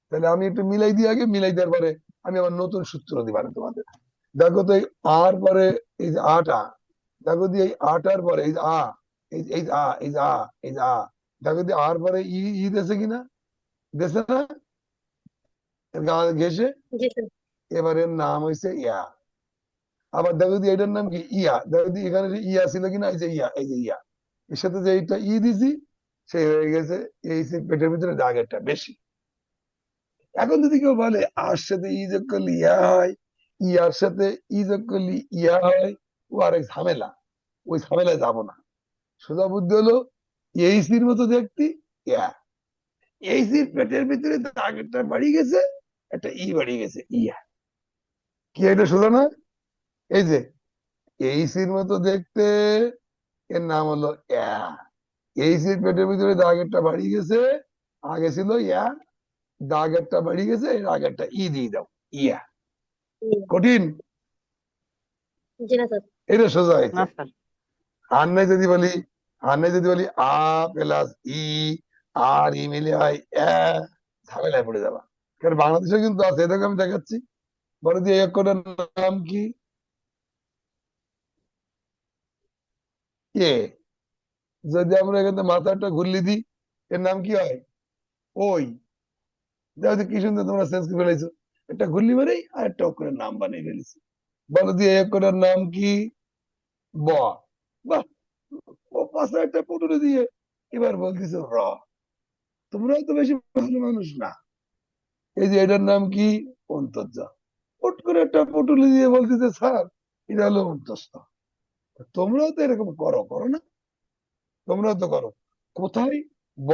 তাহলে আমি একটু মিলাই দিই, আগে মিলাই দেওয়ার পরে আমি আমার নতুন সূত্র দিই পারে তোমাদের। দেখো তো এই আর পরে এই যে আটা, দেখো দি এই আটার পরে এই যে এই যে এই যে এই যে দেখো দি আর পরে দেশে কিনা, দেশে না, ঘেসে।
জি স্যার।
এবারের নাম হয়েছে ইয়া। আবার দেখো দি এটার নাম কি ইয়া, দেখো দি এখানে যে ইয়া ছিল কিনা, এই যে ইয়া, এই যে ইয়া, এর সাথে যে এইটা দিছি, সেই হয়ে গেছে পেটের ভিতরে দাগেরটা বেশি। এখন যদি কেউ বলে আর সাথে যোগ করলে ইয়া হয়, ইয়ার সাথে যোগ করলে ইয়া হয়, ও আরেক ঝামেলা, ওই ঝামেলায় যাবো না। সোজা বুদ্ধি হলো সির মতো দেখতে ইয়া, সির পেটের ভিতরে দাগেরটা বাড়ি গেছে, একটা বাড়ি গেছে ইয়া। কি এটা সোজা না? এই যে সির মতো দেখতে, এর নাম হলো ইয়া। সির পেটের ভিতরে দাগেরটা বাড়ি গেছে, আগে ছিল ইয়া, দাগেরটা বাড়ি গেছে, এর আগেরটা দিয়ে দাও ইয়া। কঠিন?
জি না স্যার।
এটা সোজা হয়েছে।
না স্যার।
আর নাই যদি বলি, আ প্লাস আর মিলে হয় ঝামেলায় পড়ে যাবা। কারণ বাংলাদেশে কিন্তু আছে, এটাকে আমি দেখাচ্ছি। বলো দিয়ে এক অক্ষরের নাম কি? এ। যদি আমরা এখানে মাথাটা ঘুরলি দিই, এর নাম কি হয়? ওই। দেখো কি সুন্দর তোমরা সেন্স করে ফেলেছো, একটা ঘুরলি মারেই আর একটা অক্ষরের নাম বানিয়ে ফেলেছি। বলো দিয়ে এক অক্ষরের নাম কি? ব। বাহ, ও পাশে একটা পুটুরি দিয়ে এবার বলতেছো র। তোমরাও তো বেশি ভালো মানুষ না। এই যে এটার নাম কি? অন্তর্জা। হুট করে একটা পুটুলি দিয়ে বলতেছে স্যার এটা হলো অন্তস্থ। তোমরাও তো এরকম করো, করো না? তোমরাও তো করো। কোথায় ব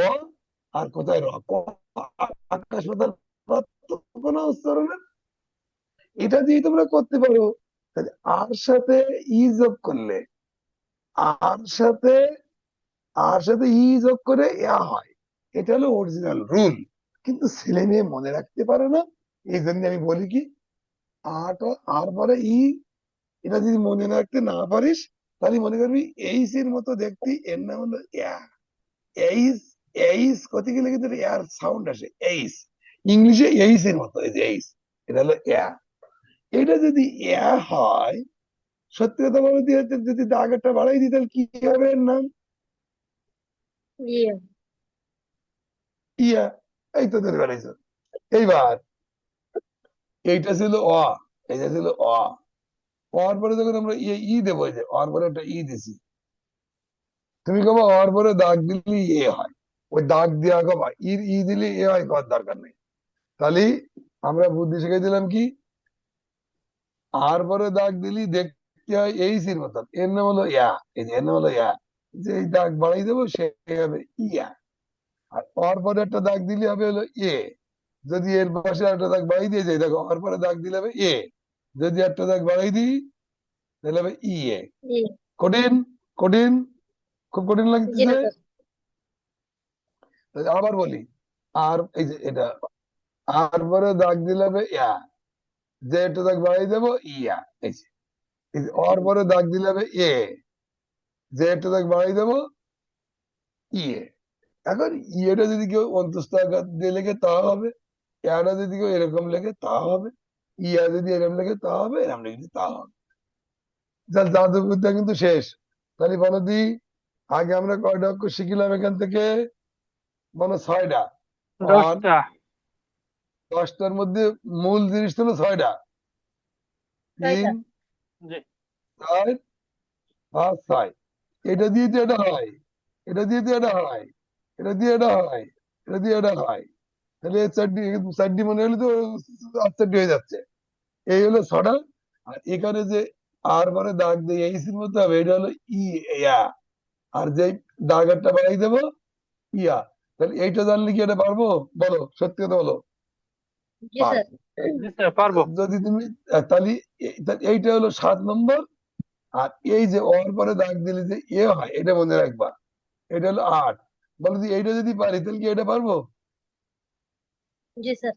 আর কোথায় র, আকাশ পাতাল পার্থক্য না উচ্চারণের। এটা দিয়ে তোমরা করতে পারো। তাহলে আর সাথে যোগ করলে, আর সাথে যোগ করে ইয়া হয়, এটা হলো অরিজিনাল রুল। কিন্তু ছেলে মেয়ে মনে রাখতে পারে না। এই জন্য আমি বলি কি, আর পরে এটা যদি মনে রাখতে না পারিস, তাহলে মনে করবি এর মতো দেখতে, এর নাম হলো ইয়া। এইস, করতে গেলে কিন্তু এয়ার সাউন্ড আসে, ইংলিশে এর মতো, এই যে এটা হলো ইয়া। এটা যদি ইয়া হয়, সত্যি কথা বলে দিয়ে যদি দাগেরটা বাড়াই দিই, তাহলে কি হবে এর নাম?
ইয়ে।
ইয়া। এই তো ধরে বেড়াইছো। এইবার এইটা ছিল এইটা ছিল অর পরে যখন আমরা দেবো, এই যে অর পরে একটা দিছি, তুমি কবা অর পরে দাগ দিলে হয়, ওই দাগ দিয়া কবা ই দিলে এ হয় করার দরকার নেই। তাহলে আমরা বুদ্ধি শিখে দিলাম কি, আর পরে দাগ দিলি দেখতে হয় এই সির মতন, এর নাম হলো ইয়া, এই যে এর নাম হলো ইয়া, যে এই দাগ বাড়াই দেবো সে হবে ইয়া। আর অর পরে একটা দাগ দিলে হবে হলো এ, যদি এর পাশে একটা দাগ বাড়াই দিয়ে যাই, দেখো অর পরে দাগ দিলে হবে এ, যদি একটা দাগ বাড়াই দিই তাহলে হবে ইয়ে।
জি।
কঠিন, কঠিন, খুব কঠিন
জি না
লাগতেছে।
স্যার।
তাহলে আবার বলি, আর এই যে এটা, আর পরে দাগ দিলে হবে ইয়া, যে একটা দাগ বাড়াই দেবো ইয়া, এই যে অর পরে দাগ দিলে হবে এ, যে একটা দাগ বাড়াই দেবো ইয়ে। এখন ইয়েটা যদি কেউ অন্তস্থ আকার দিয়ে লেখে তা হবে, ইয়াটা যদি কেউ এরকম লেখে তা হবে, ইয়া যদি এরকম লেখে তা হবে, এরকম লিখলে তা হবে। যার জাদুবিদ্যা কিন্তু শেষ। তাহলে বলো দি, আগে আমরা কয়টা অক্ষর শিখিলাম এখান থেকে? বলো 6টা। আর
10টা।
10টার মধ্যে মূল জিনিস হলো 6টা। 3,
6টা।
জি।
4, 5, 6। এটা দিয়ে তো এটা হয়, এটা দিয়ে তো এটা হয়, এটা দিয়ে এটা হয়, এটা দিয়ে এটা হয়। তাহলে এই চারটি, চারটি মনে হলে তো 8টি হয়ে যাচ্ছে। এই হলো 6টা। আর এখানে যে আর পরে দাগ দিয়ে এই সির মধ্যে হবে, এটা হলো ইয়া। আর যে দাগ একটা বাড়াই দেবো ইয়া। তাহলে এইটা জানলে কি এটা পারবো? বলো, সত্যি কথা বলো।
জি স্যার।
পারবো।
জি স্যার, পারবো।
যদি তুমি তাহলে এইটা হলো 7 নম্বর। আর এই যে ওর পরে দাগ দিলে যে এ হয়, এটা মনে রাখবা, এটা হলো 8। বলো যে এইটা যদি পারি তাহলে কি এটা পারবো?
জি স্যার।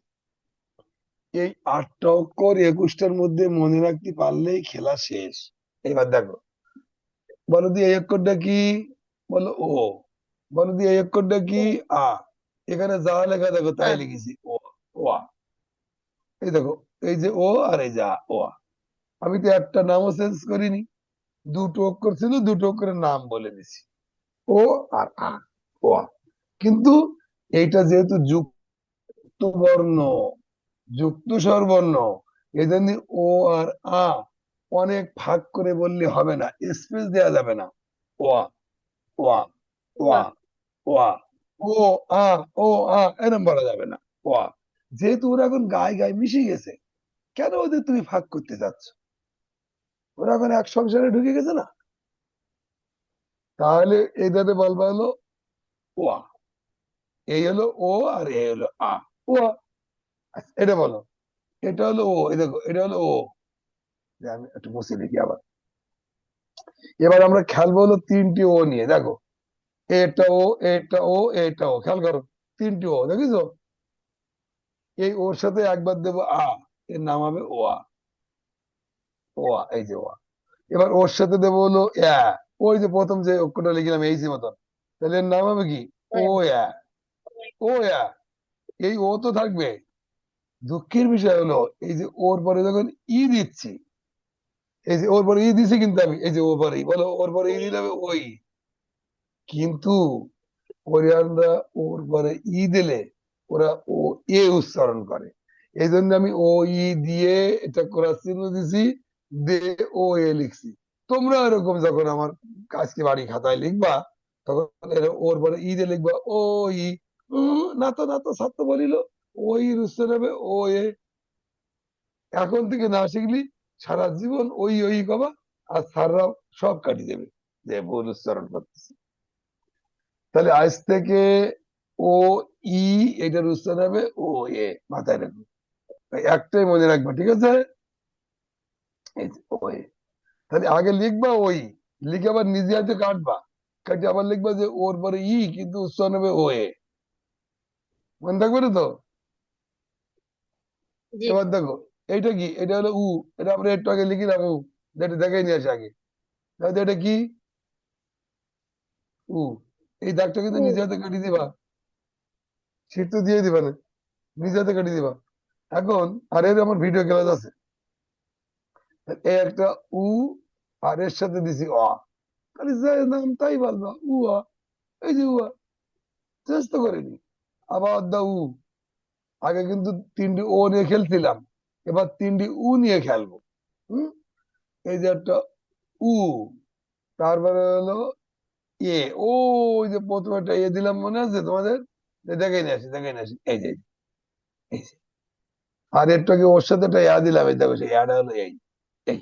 এই 8টা অক্ষর 21টার মধ্যে মনে রাখতে পারলেই খেলা শেষ। এবার দেখো, বলো দি এই অক্ষরটা কি? বলো ও। বলো দি এই অক্ষরটা কি? আ। এখানে যা লেখা দেখো তাই
আ।
লিখেছি, ও, ও আ। এই দেখো, এই যে ও আর এই যে আ, ও আ। আমি তো একটা নামও চেঞ্জ করিনি, দুটো অক্ষর ছিল, দুটো অক্ষরের নাম বলে দিছি, ও আর আ, ও আ। কিন্তু এইটা যেহেতু যুক্ত বর্ণ, যুক্ত স্বরবর্ণ, এই জন্য ও আর আ অনেক ভাগ করে বললে হবে না, স্পেস দেওয়া যাবে না। ও আ, ও আ, ও
ওয়া।
আ, ও আ, ও আ, ও আ, এরকম বলা যাবে না। ও আ। যেহেতু ওরা এখন গায়ে গায়ে মিশে গেছে, কেন ওদের তুমি ভাগ করতে যাচ্ছ? ওরা এখন এক সংসারে ঢুকে গেছে না। তাহলে এটাতে বলবা হলো ও আ। এই হলো ও আর এই হলো আ, ও আ। আচ্ছা, এটা বলো, এটা হলো ও, এই দেখো এটা হলো ও। যে আমি একটু মুছে লিখি আবার। এবার আমরা খেলবো হলো 3টি ও নিয়ে, দেখো এটা ও, এটা ও, এটা ও, খেয়াল করো 3টি ও দেখিছো। এই ওর সাথে একবার দেবো আ, এর নাম হবে ও আ, ও আ, এই যে ও আ। এবার ওর সাথে দেবো হলো এ, ওই যে প্রথম যে অক্ষরটা লিখলাম এই যে মতন, তাহলে এর নাম হবে কি? ও এ, ও এ। এই ও তো থাকবে। দুঃখের বিষয় হলো এই যে ওর পরে যখন ই দিচ্ছি, এই যে ওর পরে ই দিছি কিন্তু আমি, এই যে ওর পরে বলো, ওর পরে ই দিলে হবে ওই। কিন্তু কোরিয়ানরা ওর পরে ই দিলে ওরা ও এ উচ্চারণ করে। এই জন্য আমি ও ই দিয়ে এটা করার চিহ্ন দিছি, দে ও এ লিখছি। তোমরা এরকম যখন আমার আজকে বাড়ি খাতায় লিখবা, তখন ওর পরে ই দিয়ে লিখবা ও ই। না তো, না তো, ছাত্র বলিল ওই উচ্চারণ হবে ও এ। এখন থেকে না শিখলি সারা জীবন ওই ওই কবা, আর স্যাররা সব কাটিয়ে দেবে যে ভুল উচ্চারণ করতেছে। তাহলে আজ থেকে ও ই, এটার উচ্চারণ হবে ও এ, মাথায় রাখবে। একটাই মনে রাখবে, ঠিক আছে? এই যে ও এ। তাহলে আগে লিখবা ওই, লিখে আবার নিজে হাতে কাটবা, কাটে আবার লিখবা যে ওর পরে ই কিন্তু উচ্চারণ হবে ও এ। মনে থাকবে না তো?
জি।
এবার দেখো, এইটা কি? এটা হলো উ। এটা আমরা একটু আগে লিখিলাম উ, যেটা দেখাই নিয়ে আসে আগে। তাহলে এটা কি? উ। এই দাগটা কিন্তু
উ।
নিজে হাতে কাটিয়ে দিবা, শীট তো দিয়ে দিবা না, নিজে হাতে কাটিয়ে দিবা। এখন আর এর আমার ভিডিও ক্লাস আছে, এই একটা উ, আর এর সাথে দিছি অ। খালি যাই নাম তাই বলবা উ আ, এই যে উ আ। চেষ্টা করিনি। আবার দা উ। আগে কিন্তু 3টি ও নিয়ে খেলছিলাম, এবার 3টি উ নিয়ে খেলবো। হুম। এই যে একটা উ, তারপরে হলো এ ওই যে প্রথমে একটা এ দিলাম মনে আছে তোমাদের? দেখাই নিয়ে আসি, দেখাই নিয়ে আসি, এই যে এই যে। আর একটু ওর সাথে একটা ইয়া দিলাম, এই দেখো সেই ইয়াটা হলো এই এই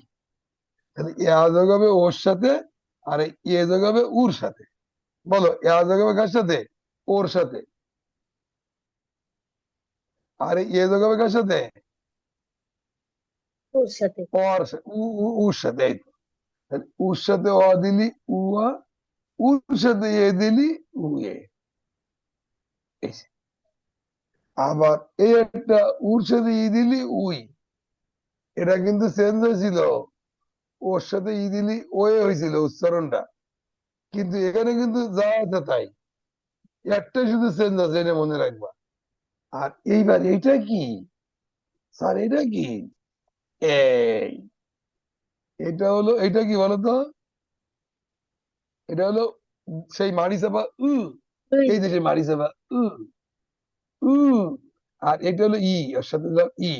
তাহলে ইয়া যোগ হবে ওর সাথে, আর এই এ যোগ হবে উর সাথে। বলো ইয়া যোগ হবে কার সাথে? ওর সাথে। আর এই এ যোগ হবে কার সাথে?
ওর সাথে।
উর সাথে। এই তো। তাহলে উর সাথে অ দিলি উয়া, উর সাথে এ দিলি উয়ে। এই যে। আবার এই একটা উর সাথে ই দিলি উই, এটা কিন্তু চেঞ্জ হয়েছিল। ওর সাথে ই দিলি ওয়ে হয়েছিল উচ্চারণটা, কিন্তু এখানে কিন্তু যা আছে তাই, একটাই শুধু চেঞ্জ আছে, এটা মনে রাখবা। আর এইবার এইটা কি স্যার? এটা কি? এই এটা হলো, এটা কি বলতো? এটা হলো সেই মারি চাপা
উই।
এই যে সেই মারি চাপা উ উ আর এটা হলো ই, ওর সাথে হলো ই।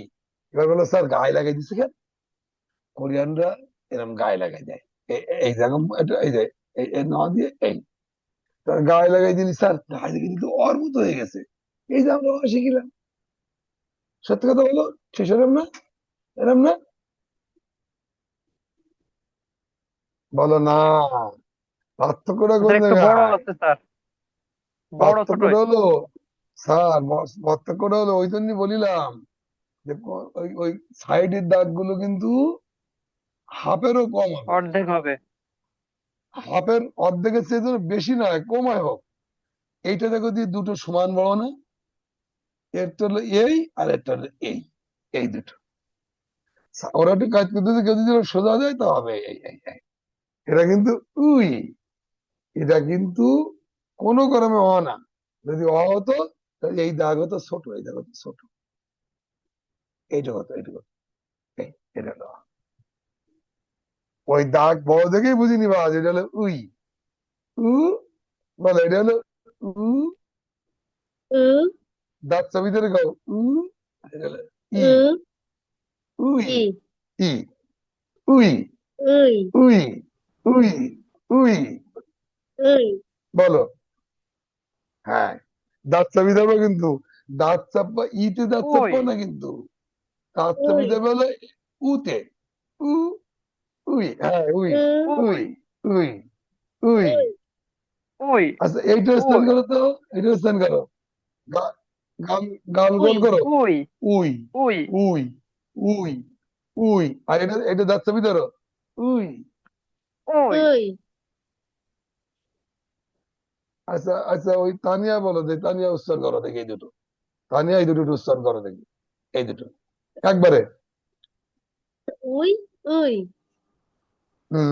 এবার বলো স্যার গায়ে লাগাই দিচ্ছে কেন? কোরিয়ানরা এরকম গায়ে লাগাই দেয়, এই রকম এই যে এই ন দিয়ে এই তার গায়ে লাগাই দিলি স্যার, গায়ে লেগে দিতে ওর মতো হয়ে গেছে। এই যে আমরা শিখিলাম, সত্যি কথা বলো, শেষ এরম না? এরম না? বলো না। পার্থক্যটা কোন
স্যার একটু বড়
জায়গায়?
আছে স্যার, বড় ছোট
পার্থক্যটা হলো স্যার, পার্থক্যটা হলো ওই জন্যই বলিলাম যে ওই ওই সাইডের দাগগুলো কিন্তু হাফেরও কম হবে।
অর্ধেক হবে।
হাফের অর্ধেকের চেয়ে যেন বেশি নয়, কমায় হোক। এইটা দেখো দিয়ে দুটো সমান বড় না? একটা হলো এই আর একটা হলো এই, এই দুটো। ওরা একটু কাজ করতেছে, কেউ যদি ওরা সোজা যায় তা হবে এই এই এই। এটা কিন্তু উই, এটা কিন্তু কোনো কর্মে অ না। যদি অ হতো তাহলে এই দাগ হতো ছোট, এই দাগ হতো ছোট, এইটা হতো, এইটা হতো এই, এটা হলো অ। ওই দাগ বড় দেখেই বুঝে নিবা যে এটা হলো উই। উ বলে এটা হলো উ,
উ।
দাঁত চাবি ধরে গাও উ, এটা হলো ই,
উ।
উই
ই।
ই, উই
উই।
উই উই উই।
উই।
বলো হ্যাঁ, দাঁত চাবি দেবো কিন্তু, দাঁত চাপবা ইতে, দাঁত
ওই
চাপবা না কিন্তু, দাঁত চাবি
উই।
দেবে হলো উতে। উ উই, হ্যাঁ উই
উ।
উই
ওই
উই উই।
উই।
ওই
আচ্ছা এইটা স্থান
ওই
করো তো, এটা স্থান করো, গা- গাল, গাল
উই।
গোল করো।
ওই
উই
ওই
উই উই উই। আর এটা এটা দাঁত চাবি ধরো উই।
ওই
উই।
আচ্ছা আচ্ছা, ওই তানিয়া বলো, যে তানিয়া উচ্চারণ করো দেখি, এই দুটো তানিয়া, এই দুটো উচ্চারণ করো দেখি, এই দুটো একবারে।
উই। উই।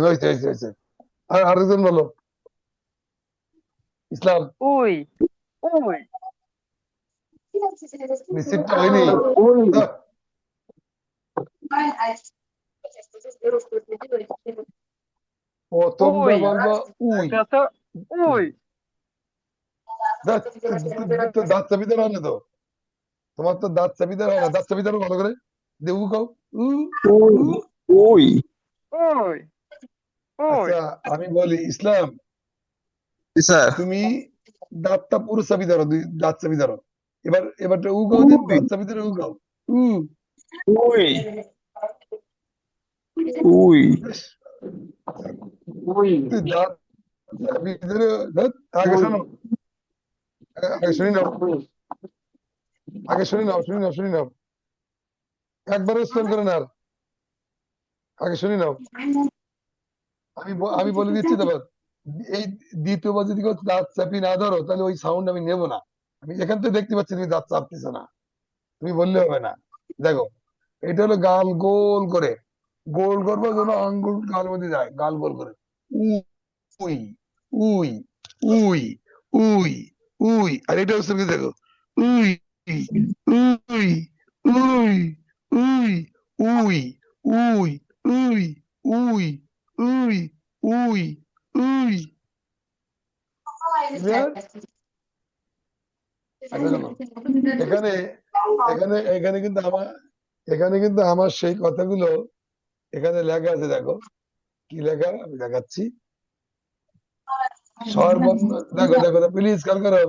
হয়েছে হয়েছে হয়েছে। আর আরেকজন বলো, ইসলাম।
ওই ওই
নিশ্চিত হয়নি? আহ, প্রথমটা
ওই
বলবো উই।
একটা আছে ওই
দাঁত, তো দাঁত চাবি ধরা হয় না তো, তোমার তো দাঁত চাবি ধরা হয় না, দাঁত চাবি ধরো ভালো করে, দেবু খাও উ
ওই
উ।
ওই
ওই ওই
আচ্ছা আমি বলি ইসলাম,
জি স্যার।
তুমি দাঁতটা পুরো চাবি ধরো, দুই দাঁত চাবি ধরো। এবার এবারটা উ খাও দিন,
ওই
দাঁত চাবি ধরে উ খাও উ।
ওই ওই
ব্যাস,
ওই
তুই দাঁত চাবি ধরে ধ্যাৎ, আগে শোনো, আগে শুনি নাও, আগে শুনি নাও, শুনি নাও, শুনি নাও, একবারও স্পেল করে না আর, আগে শুনি নাও। আমি বলে দিচ্ছি তারপর, এই দ্বিতীয়বার যদি কেউ দাঁত চাপি না ধরো তাহলে ওই সাউন্ড আমি নেবো না। আমি এখান থেকে দেখতে পাচ্ছি তুমি দাঁত চাপতেছো না, তুমি বললে হবে না। দেখো এটা হলো গাল গোল করে, গোল করবো যেন আঙ্গুল গাল মধ্যে যায়, গাল গোল করে উই উই উই উই উই। আর এটা হচ্ছে কি দেখো উই উই উই উই উই উই উই উই উই উই উই। ক্লিয়ার? আচ্ছা শোনো, এখানে এখানে এখানে কিন্তু আমার, এখানে কিন্তু আমার সেই কথাগুলো এখানে লেখা আছে, দেখো কি লেখা আমি দেখাচ্ছি। স্বরবর্ণ দেখো দেখো প্লিজ খেয়াল করো,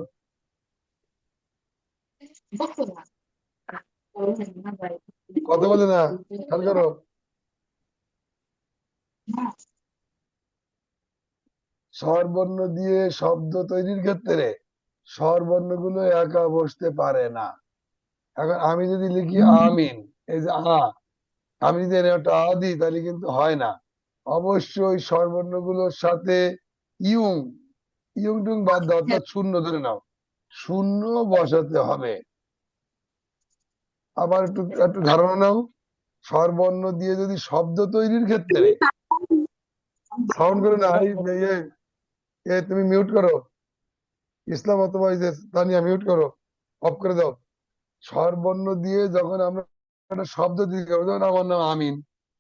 কথা বলে না, খেয়াল করো। স্বরবর্ণ দিয়ে শব্দ তৈরির ক্ষেত্রে স্বরবর্ণগুলো একা বসতে পারে না। এখন আমি যদি লিখি আমিন, এই যে আমি যদি এর একটা দিই তাহলে কিন্তু হয় না। অবশ্যই স্বরবর্ণগুলোর সাথে ইউং ইউং টুং বাদ দাও, অর্থাৎ শূন্য ধরে নাও, শূন্য বসাতে হবে। আবার একটু একটু ধারণা নাও, স্বরবর্ণ দিয়ে যদি শব্দ তৈরির ক্ষেত্রে সাউন্ড করে না, তুমি মিউট করো, ইসলাম অথবা এই যে তানিয়া মিউট করো, অফ করে দাও। স্বরবর্ণ দিয়ে যখন আমরা একটা শব্দ দিতে হবে, যেমন আমার নাম আমিন,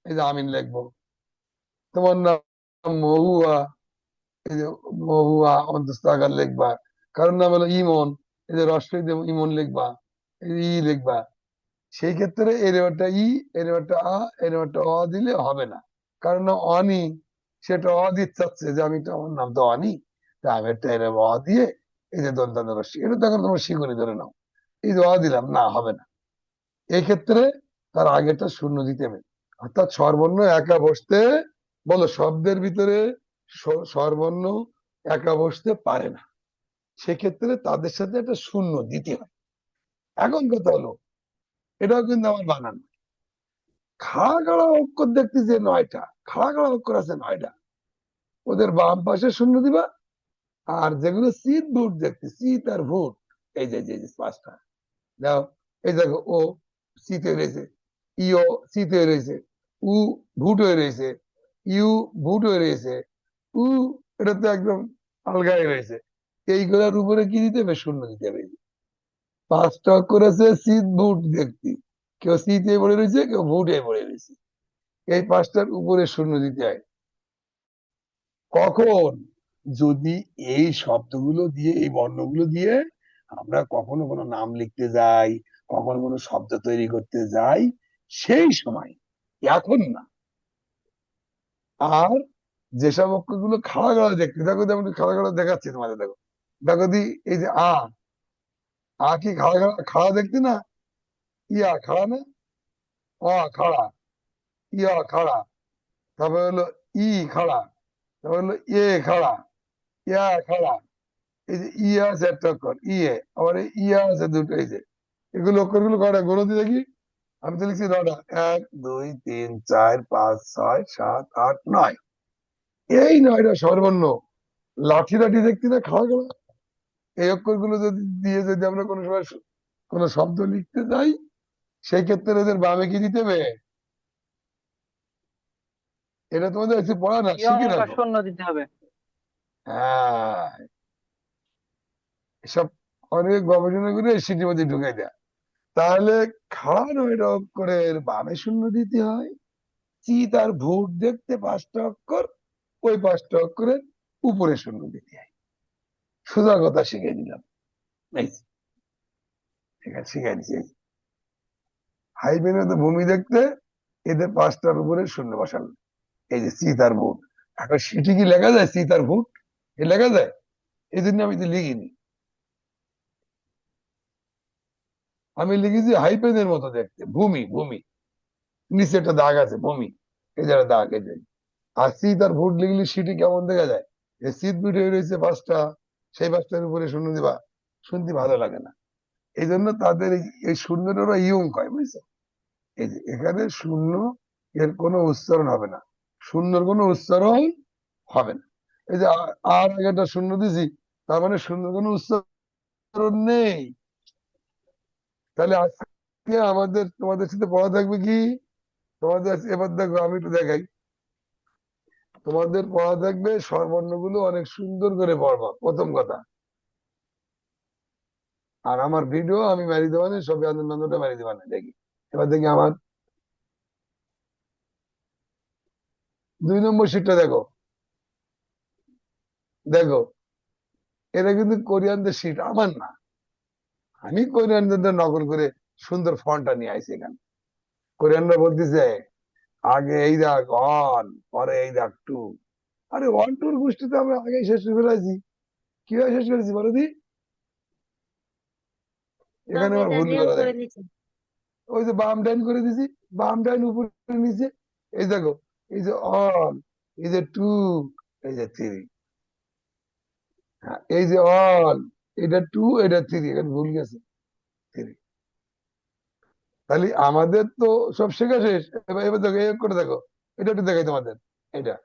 এই যে আমিন লিখবো। তোমার নাম মহুয়া, এই যে মহুয়া অন্তস্থাগার লিখবা। কারণ নাম হলো ইমন, এই যে রস্বই দিয়ে ইমন লিখবা, এই যে ই লিখবা। সেই ক্ষেত্রে এর একটা এর একটা এর একটা দিলে হবে না। কারণ অনি, সেটা দিতে চাচ্ছে যে আমার নাম তো অনি, তা আমি একটা এর দিয়ে এই যে দন্তান্ন রস্বই, এটা তখন তোমার শিকড়ি ধরে নাও, এই যে দিলাম না, হবে না। এই ক্ষেত্রে তার আগেটা শূন্য দিতে হবে। অর্থাৎ স্বরবর্ণ একা বসতে, বলো শব্দের ভিতরে স্বরবর্ণ একা বসতে পারে না, সেক্ষেত্রে তাদের সাথে একটা শূন্য দিতে হয়। এখন কথা হলো, এটাও কিন্তু আমার বানান। খাড়া খাড়া অক্ষর দেখতে যে 9টা, খাড়া খাড়া অক্ষর আছে 9টা, ওদের বাম পাশে শূন্য দিবা। আর যেগুলো শীত ভুট দেখতে, শীত আর ভুট, এই যে 5টা দাও। এই দেখো ও শীত হয়ে রয়েছে, ইও শীত হয়ে রয়েছে, উ ভুট হয়ে রয়েছে, ইউ ভুট হয়ে রয়েছে, উ এটা তো একদম আলগায় রয়েছে। এইগুলোর উপরে কি দিতে হবে? শূন্য দিতে হবে। 5টা অক্ষর আছে শীত ভুট দেখতে, কেউ শীতে পড়ে রয়েছে, কেউ ভুটে পড়ে রয়েছে, এই 5টার উপরে শূন্য দিতে হয়। কখন? যদি এই শব্দগুলো দিয়ে, এই বর্ণগুলো দিয়ে আমরা কখনো কোনো নাম লিখতে যাই, কখনো কোনো শব্দ তৈরি করতে যাই, সেই সময়, এখন না। আর যেসব অক্ষরগুলো খাড়া খাড়া দেখতে, দেখো যেমন খাড়া খাড়া দেখাচ্ছি তোমাদের, দেখো দেখো দি, এই যে কি খাড়া খাড়া খাড়া দেখতে না? ইয়া খাড়া না? খাড়া, ইয়া খাড়া, তারপরে হলো ই খাড়া, তারপরে হলো এ খাড়া, ইয়া খাড়া। এই যে ইয়া আছে একটা অক্ষর, আবার এই ইয়া আছে দুটো, এই যে এগুলো অক্ষরগুলো কয়টা গুলো দিয়ে দেখি। আমি তো লিখছি 9টা, 1 2 3 4 5 6 7 8 9, এই 9টা স্বরবর্ণ লাঠি লাঠি দেখতে না, খাওয়া গেল। এই অক্ষরগুলো যদি দিয়ে যদি আমরা কোনো সময় কোনো শব্দ লিখতে যাই, সেই ক্ষেত্রে এদের বামে কি দিতে হবে? এটা তোমাদের একটু পড়া না,
ইয়ং
শিখে
একটা
রাখো।
শূন্য দিতে হবে।
হ্যাঁ, এসব অনেক গবেষণা করে সিটির মধ্যে ঢুকে দেয়। তাহলে খাড়া 9টা অক্ষরের বামে শূন্য দিতে হয়, চিত আর ভুট দেখতে 5টা অক্ষর, ওই 5টা অক্ষরের উপরে শূন্য দিতে হয়। সোজা কথা শিখে দিলাম, এই যে, ঠিক আছে, শিখে দিচ্ছি। হাইফেনে তো ভূমি দেখতে, এদের 5টার উপরে শূন্য বসানো। এই যে চিত আর ভুট, এখন সিটি কি লেখা যায়? চিত আর ভুট এ লেখা যায়? এই জন্য আমি তো লিখিনি, আমি লিখেছি হাইফেনের মতো দেখতে, ভূমি, ভূমি নিচে একটা দাগ আছে, ভূমি, এই যে একটা দাগ, এই যে। আর শীত আর ভুট লিখলে সিটি কেমন দেখা যায়? এই শীত ভুট হয়ে রয়েছে 5টা, সেই 5টার উপরে শূন্য দিবা, শুনতে ভালো লাগে না। এই জন্য তাদের এই শূন্যটা ওরা ইয়ং কয়, বুঝছো? এই যে এখানে শূন্য, এর কোনো উচ্চারণ হবে না, শূন্যর কোনো উচ্চারণ হবে না। এই যে আর আগে একটা শূন্য দিছি, তার মানে শূন্যর কোনো উচ্চারণ নেই। তাহলে আজকে আমাদের তোমাদের সাথে পড়া থাকবে কি? তোমাদের এবার দেখো আমি একটু দেখাই, তোমাদের পড়া থাকবে স্বরবর্ণগুলো অনেক সুন্দর করে পড়বা, প্রথম কথা। আর আমার ভিডিও আমি মারি দেওয়া নেই, সবই আনন্দটা মারি দেওয়া নেই, দেখি এবার দেখি আমার 2 নম্বর শিটটা দেখো, দেখো এটা কিন্তু কোরিয়ানদের শিট, আমার না। আমি কোরিয়ানদের নকল করে সুন্দর ফন্টটা নিয়ে আইছি এখানে। কোরিয়ানরা বলতেছে আগে এই দাগ অন, পরে এই দাগ টু, আরে ওয়ান টুর গোষ্ঠীতে আমরা আগেই শেষ করে ফেলেছি। কিভাবে শেষ করেছি বলো দি? এখানে
বাম
আমার ভুল
ডানে
করা
উপরে
দেখো,
নিচে।
ওই যে বাম ডাইন করে দিছি, বাম ডাইন উপরে নিচে। এই দেখো, এই যে অল, এই যে টু, এই যে থ্রি। হ্যাঁ, এই যে অল, এটা টু, এটা থ্রি, এখানে ভুল গেছে, থ্রি। তাহলে আমাদের তো সব শেখা শেষ। এবার এবার দেখো, এই করে দেখো, এটা একটু দেখাই তোমাদের। এটা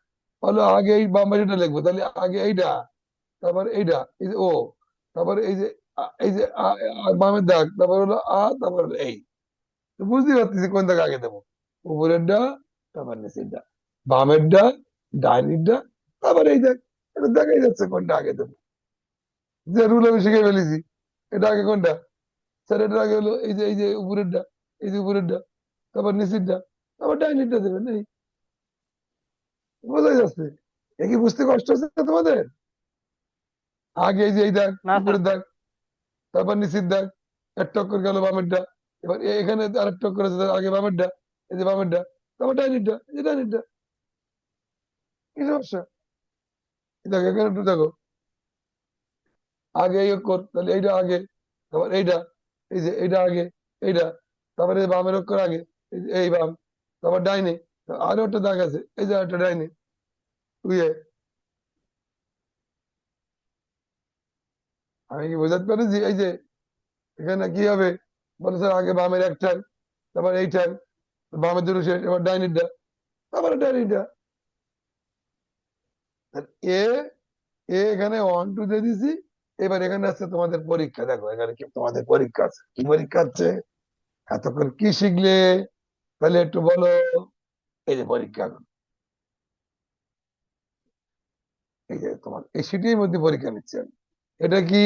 হলো আগে এই বাম পাশেটা লিখবো, তাহলে আগে এইটা, তারপর এইটা, এই যে ও, তারপর এই যে এই যে বামের দাগ, তারপর হলো তারপর হলো এই। তো বুঝতেই পারতেছি কোন দাগ আগে দেবো। উপরেরটা, তারপর নিচেরটা, বামেরটা, ডাইনিরটা, তারপর এই দাগ। এটা দেখাই যাচ্ছে কোনটা আগে দেবো। যে রুল আমি শিখে ফেলেছি। এটা আগে কোনটা? স্যার এটা আগে হলো এই যে উপরেরটা, এই যে উপরেরটা, তারপর নিচেরটা, তারপর ডাইনিরটা দেবেন। এই বোঝাই যাচ্ছে। এ কি বুঝতে কষ্ট হচ্ছে তোমাদের? আগে এই যে এই দাগ,
না স্যার।
উপরের দাগ, তারপর নিচের দাগ, এক টক্কর গেল বামেরটা। এবার এখানে আরেক টক্কর আছে, আগে বামেরটা, এই যে বামেরটা, তারপর ডাইনিরটা, এই যে ডাইনিরটা। কি সমস্যা? দেখো এখানে একটু দেখো, আগে এই অক্ষর, তাহলে এইটা আগে, তারপর এইটা, এই যে এইটা আগে, এইটা, তারপরে এই বামের অক্ষর আগে, এই যে এই বাম, তারপর ডাইনে, আরো একটা দাগ আছে, এই যে একটা ডাইনে, বুঝে? আমি কি বোঝাতে পারছি? এই যে এখানে কি হবে বলো স্যার, আগে বামের এক ঠ্যাং, তারপর এই ঠ্যাং, বামের দুটো শেষ, এবার ডাইনিটা, তারপরে ডাইনিটা। এ এ এখানে ওয়ান টু দিয়ে দিছি। এবার এখানে আছে তোমাদের পরীক্ষা। দেখো এখানে কি তোমাদের পরীক্ষা আছে, কি পরীক্ষা আছে? এতক্ষণ কি শিখলে তাহলে একটু বলো। এই যে পরীক্ষা, এই যে তোমার এই সিটির মধ্যে পরীক্ষা নিচ্ছে আমি। এটা কি?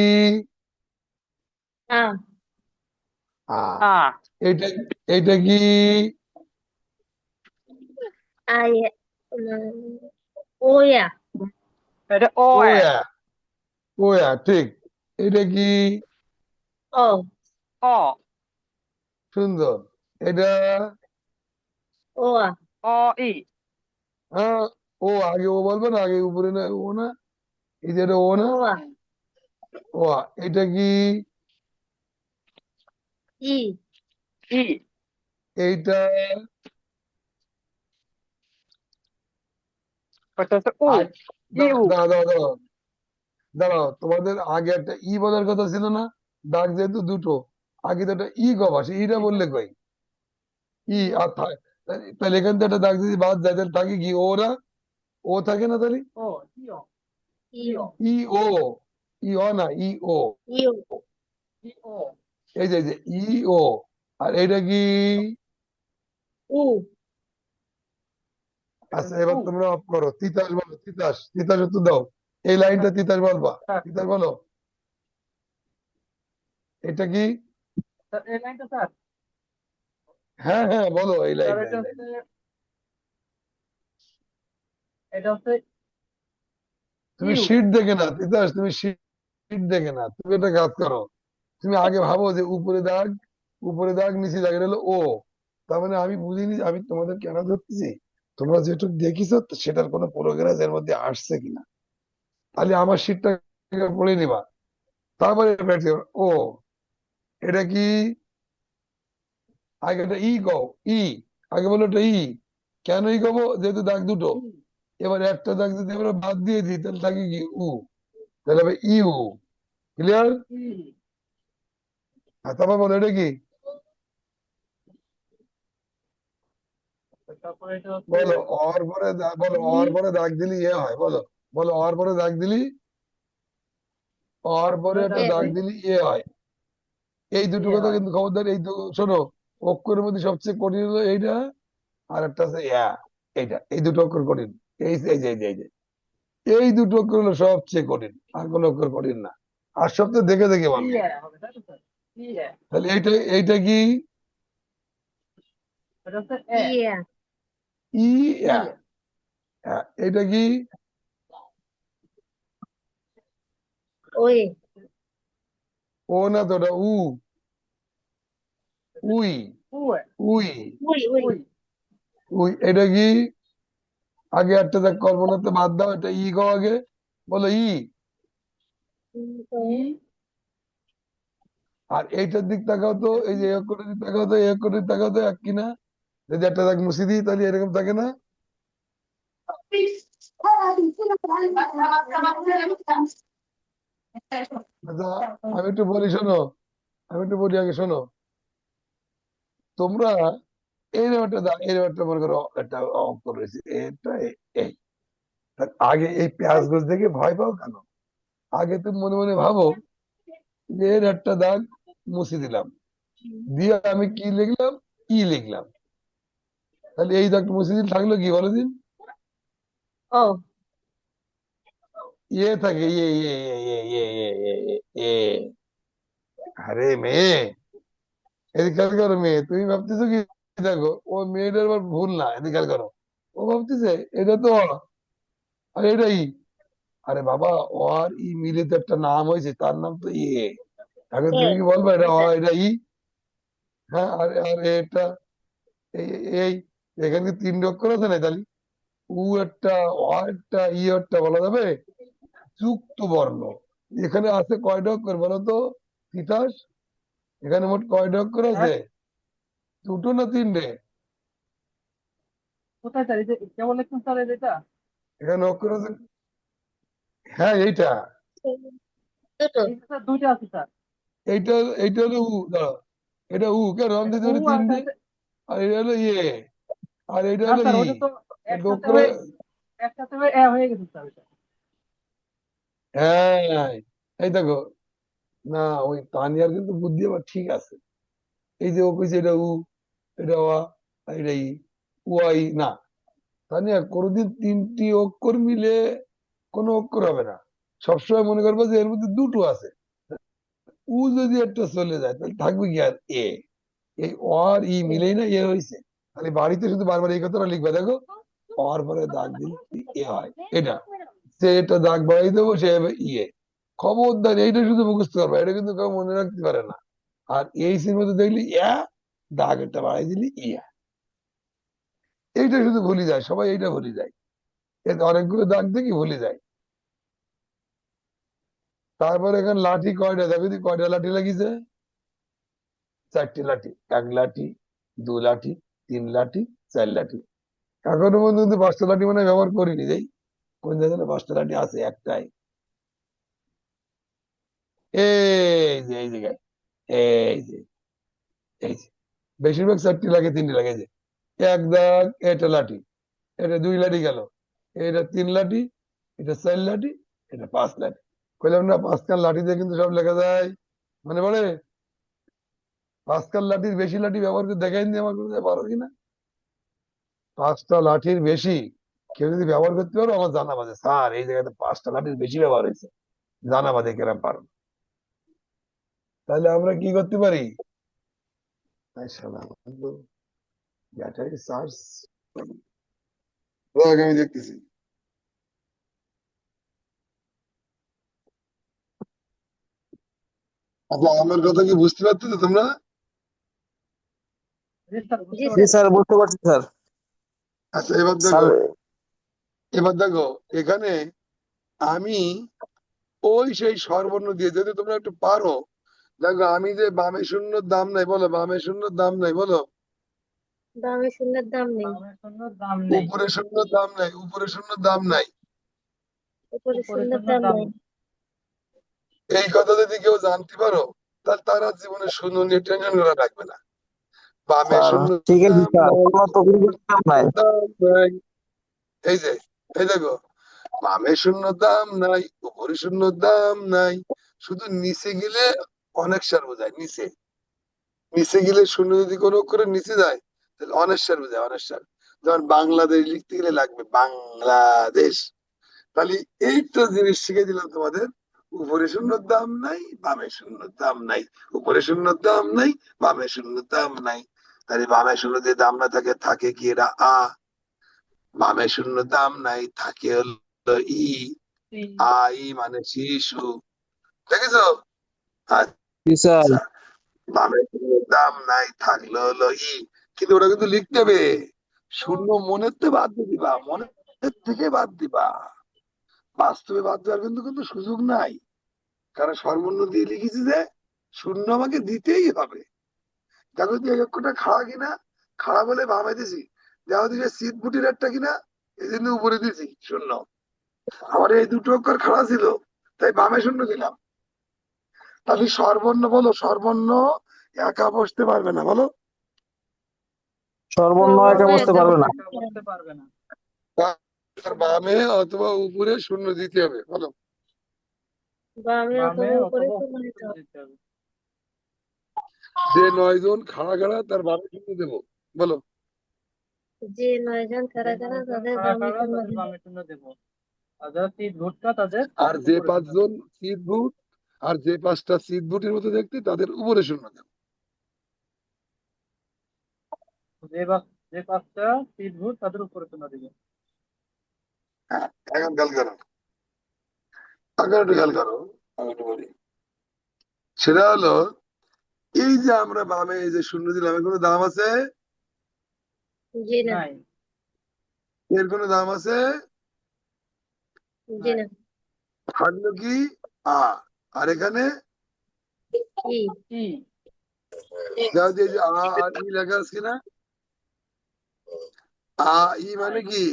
আ
আহ
আ
এইটা, এইটা কি?
আয় ওয়া
এটা ও এ।
ওয়া, ওয়া ঠিক। এটা কি?
ও
অ
সুন্দর। এটা
ওয়া
অ ই।
হ্যাঁ, ও আগে ও বলবো না, আগে উপরে না ও না, এই যে এটা ও না,
ওয়া
ও। এটা কি?
ই
ই।
এইটা
ওটা হচ্ছে উ। ইউ।
দাঁড়াও দাঁড়াও দাঁড়াও দাঁড়াও, তোমাদের আগে একটা ই বলার কথা ছিল না? দাগ যেহেতু দুটো, আগে তো একটা ই গবা, সে ইটা বললে কই? ই আর তাহলে এখান থেকে একটা দাগ যদি বাদ যায় তাহলে থাকে কি? ওরা, ও থাকে না তাহলে?
ও ইও।
ইউ
ইও।
ই ও, ই অ না, ই ও।
ইউ
ই ও।
এই যে ই ও। আর এটা কি?
উ
এটা
আচ্ছা
হচ্ছে উ।
এবার তোমরা অফ করো, তিতাস বলো, তিতাস, তিতাস উত্তর দাও। এই লাইনটা তিতাস বলবা,
স্যার,
তিতাস বলো। এটা কি?
স্যার এই লাইনটা স্যার।
হ্যাঁ হ্যাঁ বলো, এই
স্যার
লাইনটা,
এটা
এই লাইন।
হচ্ছে, এটা হচ্ছে
তুমি
ইউ।
শীট দেখে না তিতাস, তুমি শীট দেখে না, তুমি একটা কাজ করো। তুমি আগে ভাবো যে উপরে দাগ, উপরে দাগ, নিচে দাগ, এটা হলো ও। তার মানে আমি বুঝিনি যে আমি তোমাদের কেন ধরতেছি। তোমরা যেটুকু দেখিছো তো সেটার কোনো প্রোগ্রেস এর মধ্যে আসছে কিনা। তাহলে আমার শীটটা পড়ে নিবা, তারপরে practice করবা। ও, এটা কি? আগে এটা ই কও, ই, আগে বলো এটা ই। কেন ই কব? যেহেতু দাগ দুটো।
ই।
এবার একটা দাগ যদি আমরা বাদ দিয়ে দিই তাহলে থাকে কি? উ। তাহলে হবে ইউ। ক্লিয়ার?
ই।
তারপর বলো এটা কি?
তারপরে এটা হচ্ছে
বলো অর পরে বলো
ই
অর পরে দাগ দিলি ইয়ে হয়, বলো। বলো অর পরে দাগ দিলি, অর পরে
তারপরে
একটা
দাগ
দাগ
এ
দিই।
দিলি ইয়ে হয়। এই দুটো
ই
কথা
হয়।
কিন্তু খবরদার, এই শোনো, অক্ষরের মধ্যে সবচেয়ে কঠিন হলো এইটা, আর একটা আছে ইয়া, এইটা, এই দুটো অক্ষর কঠিন। এই যে এই দুটো অক্ষর হলো সবচেয়ে কঠিন, আর কোনো অক্ষর কঠিন না। আর সবচেয়ে দেখে দেখে
ই
বলবে।
এ হবে তাই তো স্যার? ই এ।
তাহলে এইটা কি?
এটা হচ্ছে এ।
ইয়া
ই
ই
ইয়া।
এ।
এটা কি?
ওয়ে
ও না তো, ওটা উ, উই,
উ এ।
উই,
উই উই
উই।
উই। এটা কি? আগে একটা দাগ কল্পনাতে বাদ দাও, এটা ই গো আগে, বলো ই।
ই
আর এইটার দিক তাকাও তো, এই যে এই অক্ষরের দিক তাকাও তো, এই অক্ষরের দিক তাকাও তো, এক কিনা? যদি একটা দাগ মুছে দিই তাহলে এরকম থাকে না? আচ্ছা, আমি একটু বলি শোনো, আমি একটু বলি আগে শোনো। তোমরা এইরকম একটা এরকম একটা মনে করো একটা অক্ষর রয়েছে, এটা এই। তার আগে এই পেঁয়াজ গোছ দেখে ভয় পাও কেন? আগে তুমি মনে মনে ভাবো যে এর একটা দাগ মুছে দিলাম, দিয়ে আমি কি লিখলাম? ই লিখলাম। তাহলে এই দাগটা মুছে দিন থাকলো কি বলো দিন?
ও
ইয়ে থাকে, ইয়ে ইয়ে ইয়ে ইয়ে ইয়ে ইয়ে ইয়ে ইয়ে ইয়ে। আরে মেয়ে, এদিকে খেয়াল করো মেয়ে, তুমি ভাবতেছো কি? দেখো ও মেয়েটার আবার ভুল না, এদিকে খেয়াল করো। ও ভাবতেছে এটা তো অ, আর এটা ই। আরে বাবা, ও আর ই মিলে তো একটা নাম হয়েছে, তার নাম তো ইয়ে। এখন
এ
তুমি কি বলবো এটা অ এটা ই? হ্যাঁ, আর আর এটা এই এই এখানে কি তিনটে অক্ষর আছে না তাহলে? উ একটা, অ একটা, ই একটা বলা যাবে? যুক্ত বর্ণ। এখানে আছে কয়টা অক্ষর বলো তো তিতাস? এখানে মোট কয়টা অক্ষর আছে?
এক
দুটো না তিনটে?
কোথায় স্যার? এই যে কেবল লিখছেন স্যার এটা?
এখানে অক্ষর আছে, হ্যাঁ এইটা।
দুটো।
এই যে স্যার দুইটা আছে স্যার।
এইটা, এইটা হলো উ, দাঁড়াও। এটা উ কেন আমি
এটা
দিতে
উ
পারি
আর
তিনটে? আর এটা হলো ইয়ে, আর এটা
না
হলো
স্যার,
ই।
ওটা তো
এটা
একসাথে
অক্ষর,
হয়ে একসাথে হয়ে এ হয়ে গেছে স্যার ওটা।
হ্যাঁ। এই দেখো, না ওই তানিয়ার কিন্তু বুদ্ধি আবার ঠিক আছে। এই যে ও কইছে এটা উ, এটা ওয়া, আর এটা ই, উয়াই না। তানিয়া কোনোদিন তিনটি অক্ষর মিলে কোনো অক্ষর হবে না। সবসময় মনে করবো যে এর মধ্যে দুটো আছে। উ যদি একটা চলে যায় তাহলে থাকবে কি আর এ? এই অর ই মিলেই না এ হয়েছে। তাহলে বাড়িতে শুধু বারবার এই কথাটা লিখবে, দেখো অর পরে দাগ দিলে এ হয় এটা। সে এটা দাগ বাড়াই দেবো, সে হবে ইয়ে। খবরদার এইটা শুধু মুখস্থ করবে, এটা কিন্তু কেউ মনে রাখতে পারে না। আর এই সির মধ্যে দেখলি ইয়া, দাগ একটা বাড়াই দিলি ইয়া। এইটা শুধু ভুলে যায় সবাই, এইটা ভুলে যায়। এতে অনেকগুলো দাগ দেখি ভুলে যায়। তারপর এখানে লাঠি কয়টা দেখো দি, কয়টা লাঠি লাগিয়েছে? চারটি লাঠি। এক লাঠি, দু লাঠি, তিন লাঠি, চার লাঠি। এখনো পর্যন্ত কিন্তু পাঁচটা লাঠি মানে ব্যবহার করিনি যাই। কোন জায়গায় পাঁচটা লাঠি আছে? একটাই, এই যে এই জায়গায়, এই যে এই যে। বেশিরভাগ চারটি লাগে, তিনটি লাগে। এই যে এক দাগ, এটা লাঠি, এটা দুই লাঠি গেল, এটা তিন লাঠি, এটা চার লাঠি, এটা পাঁচ লাঠি। কইলাম না পাঁচখান লাঠি দিয়ে কিন্তু সব লেখা যায়। মানে বলে পাঁচখান লাঠির বেশি লাঠি ব্যবহার করে দেখাই নি আমার, কোনো পারো কিনা? পাঁচটা লাঠির বেশি কেউ যদি ব্যবহার করতে পারো আমার জানাবা যে স্যার এই জায়গাতে পাঁচটা লাঠির বেশি ব্যবহার হয়েছে, জানাবা যে কেরাম পারো। তাহলে আমরা কি করতে পারি? তাই শালা, ব্যাটারি চার্জ আমি দেখতেছি। আচ্ছা, আমার কথা কি বুঝতে পারছো তো তোমরা?
জি স্যার,
জি
বুঝতে
জি
স্যার।
পারছি।
স্যার, বুঝতে পারছি স্যার।
আচ্ছা এবার
স্যার
দেখো, এবার দেখো এখানে আমি ওই সেই স্বরবর্ণ দিয়ে যদি তোমরা একটু পারো। দেখো আমি যে বামে শূন্য দাম নাই, বলো বামে শূন্য দাম নাই, বলো
দামে শূন্যের দাম নেই।
দামের কোনো দাম নেই।
উপরে শূন্য দাম নাই, উপরে শূন্য দাম নাই।
উপরে
উপরে
শূন্যের
কোনো
দাম
দাম
নেই।
নেই।
এই কথা যদি কেউ জানতে পারো তাহলে তারা জীবনে শূন্য নিয়ে টেনশন করা লাগবে না। বামে
স্যার
শূন্য
ঠিক আছে
দাম
স্যার,
নাই,
কোনো তো
উপরে
কোনো
শূন্য
নাই।
দাম নাই। এই যে, এই দেখো, বামে শূন্য দাম নাই, উপরে শূন্য দাম নাই। শুধু নিচে গেলে অনেকসার বোঝায়। নিচে, নিচে গেলে শূন্য যদি কোনো করে নিচে যায় তাহলে অনেকসার বোঝায়, অনেকসার। যেমন বাংলাদেশ লিখতে গেলে লাগবে বাংলাদেশ। তাহলে এইটা জিনিস শিখে দিলাম তোমাদের। উপরে শূন্যর দাম নাই, বামে শূন্যর দাম নাই। উপরে শূন্যর দাম নাই, বামে শূন্যর দাম নাই। তাহলে বামে শূন্য দিয়ে দাম না থাকে, থাকে কি এটা আ। বামে শূন্য দাম নাই, থাকে হলো ই। আই মানে শিশু। দেখেছো?
জি স্যার।
আচ্ছা, বামে শূন্য দাম নাই, থাকলো হলো ই। কিন্তু ওটা কিন্তু লিখতে হবে। শূন্য মনের তো বাদ দিয়ে দিবা, মনে থেকে বাদ দিবা, বাস্তবে বাদ দেওয়ার কিন্তু কিন্তু সুযোগ নাই, কারণ সর্বর্ণ দিয়ে লিখেছি যে শূন্য আমাকে দিতেই হবে। দেখো যে এক একটা খাড়া কিনা, খাড়া বলে বামে দিছি, দেখো দিকে সিট বুটির একটা কিনা, এই জন্য উপরে দিছি শূন্য। আমার এই দুটো অক্ষর খাড়া ছিল, তাই বামে শূন্য দিলাম। তাহলে সর্বর্ণ বলো, সর্বর্ণ একা বসতে পারবে না, বলো।
সর্বর্ণ
সর্বর্ণ
একা বসতে
একা
পারবে না।
বসতে
একা
পারে
বসতে
না।
পারবে না।
তার বামে অথবা উপরে শূন্য দিতে হবে, বলো।
বামে
বামে
অথবা উপরে
অথবা
শূন্য
উপরে
দিতে
শূন্য
হবে।
দিতে হবে।
যে 9 জন খাড়া খাড়া তার বামে শূন্য দেবো, বলো।
যে 9 জন
যে
খাড়া খাড়া
9 জন
তাদের
খাড়া
বামে
খাড়া
শূন্য
তাদের
দিতে
বামে শূন্য দেবো, আর যারা সিট ভুটকা তাদের
আর যে
উপরে শূন্য
5 জন
দেবো।
সিট বুট, আর যে 5টা সিট বুটের মতো দেখতে, তাদের উপরে শূন্য দেবো।
যে 5টা সিট ভুট তাদের উপরে শূন্য দিবে।
হ্যাঁ, এখন খেয়াল করো, এখন একটু খেয়াল করো, আমি একটু বলি। সেটা হলো, এই যে আমরা বামে এই যে শূন্য দিলাম, এর কোনো দাম আছে?
জি না।
নাই।
এর কোনো দাম আছে?
জি
নাই।
না।
থাকলো কি আ, আর এখানে
কি
কি?
দেখো যে এই যে আ আর ই লেখা আছে কিনা, আ ই মানে কি?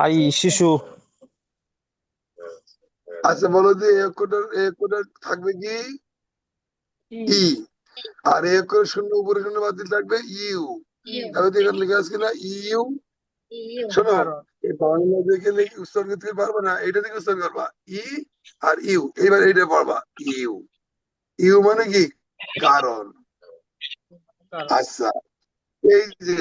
আই শিশু।
আচ্ছা বলো যে এক কোটার থাকবে কি
কি?
ই, আর এক করে শূন্য উপরে শূন্য বাদ দিলে থাকবে ইউ।
ইউ।
দেখো যে এখানে লেখা আছে কিনা ইউ।
ইউ।
শোনো,
কারণ
এই বাংলা দেখে উচ্চারণ করতে পারবে না, এটা থেকে উচ্চারণ করবা ই আর ইউ। এবার এইটা পড়বা ইউ। ইউ মানে কি? কারণ।
কারণ
আচ্ছা, এই যে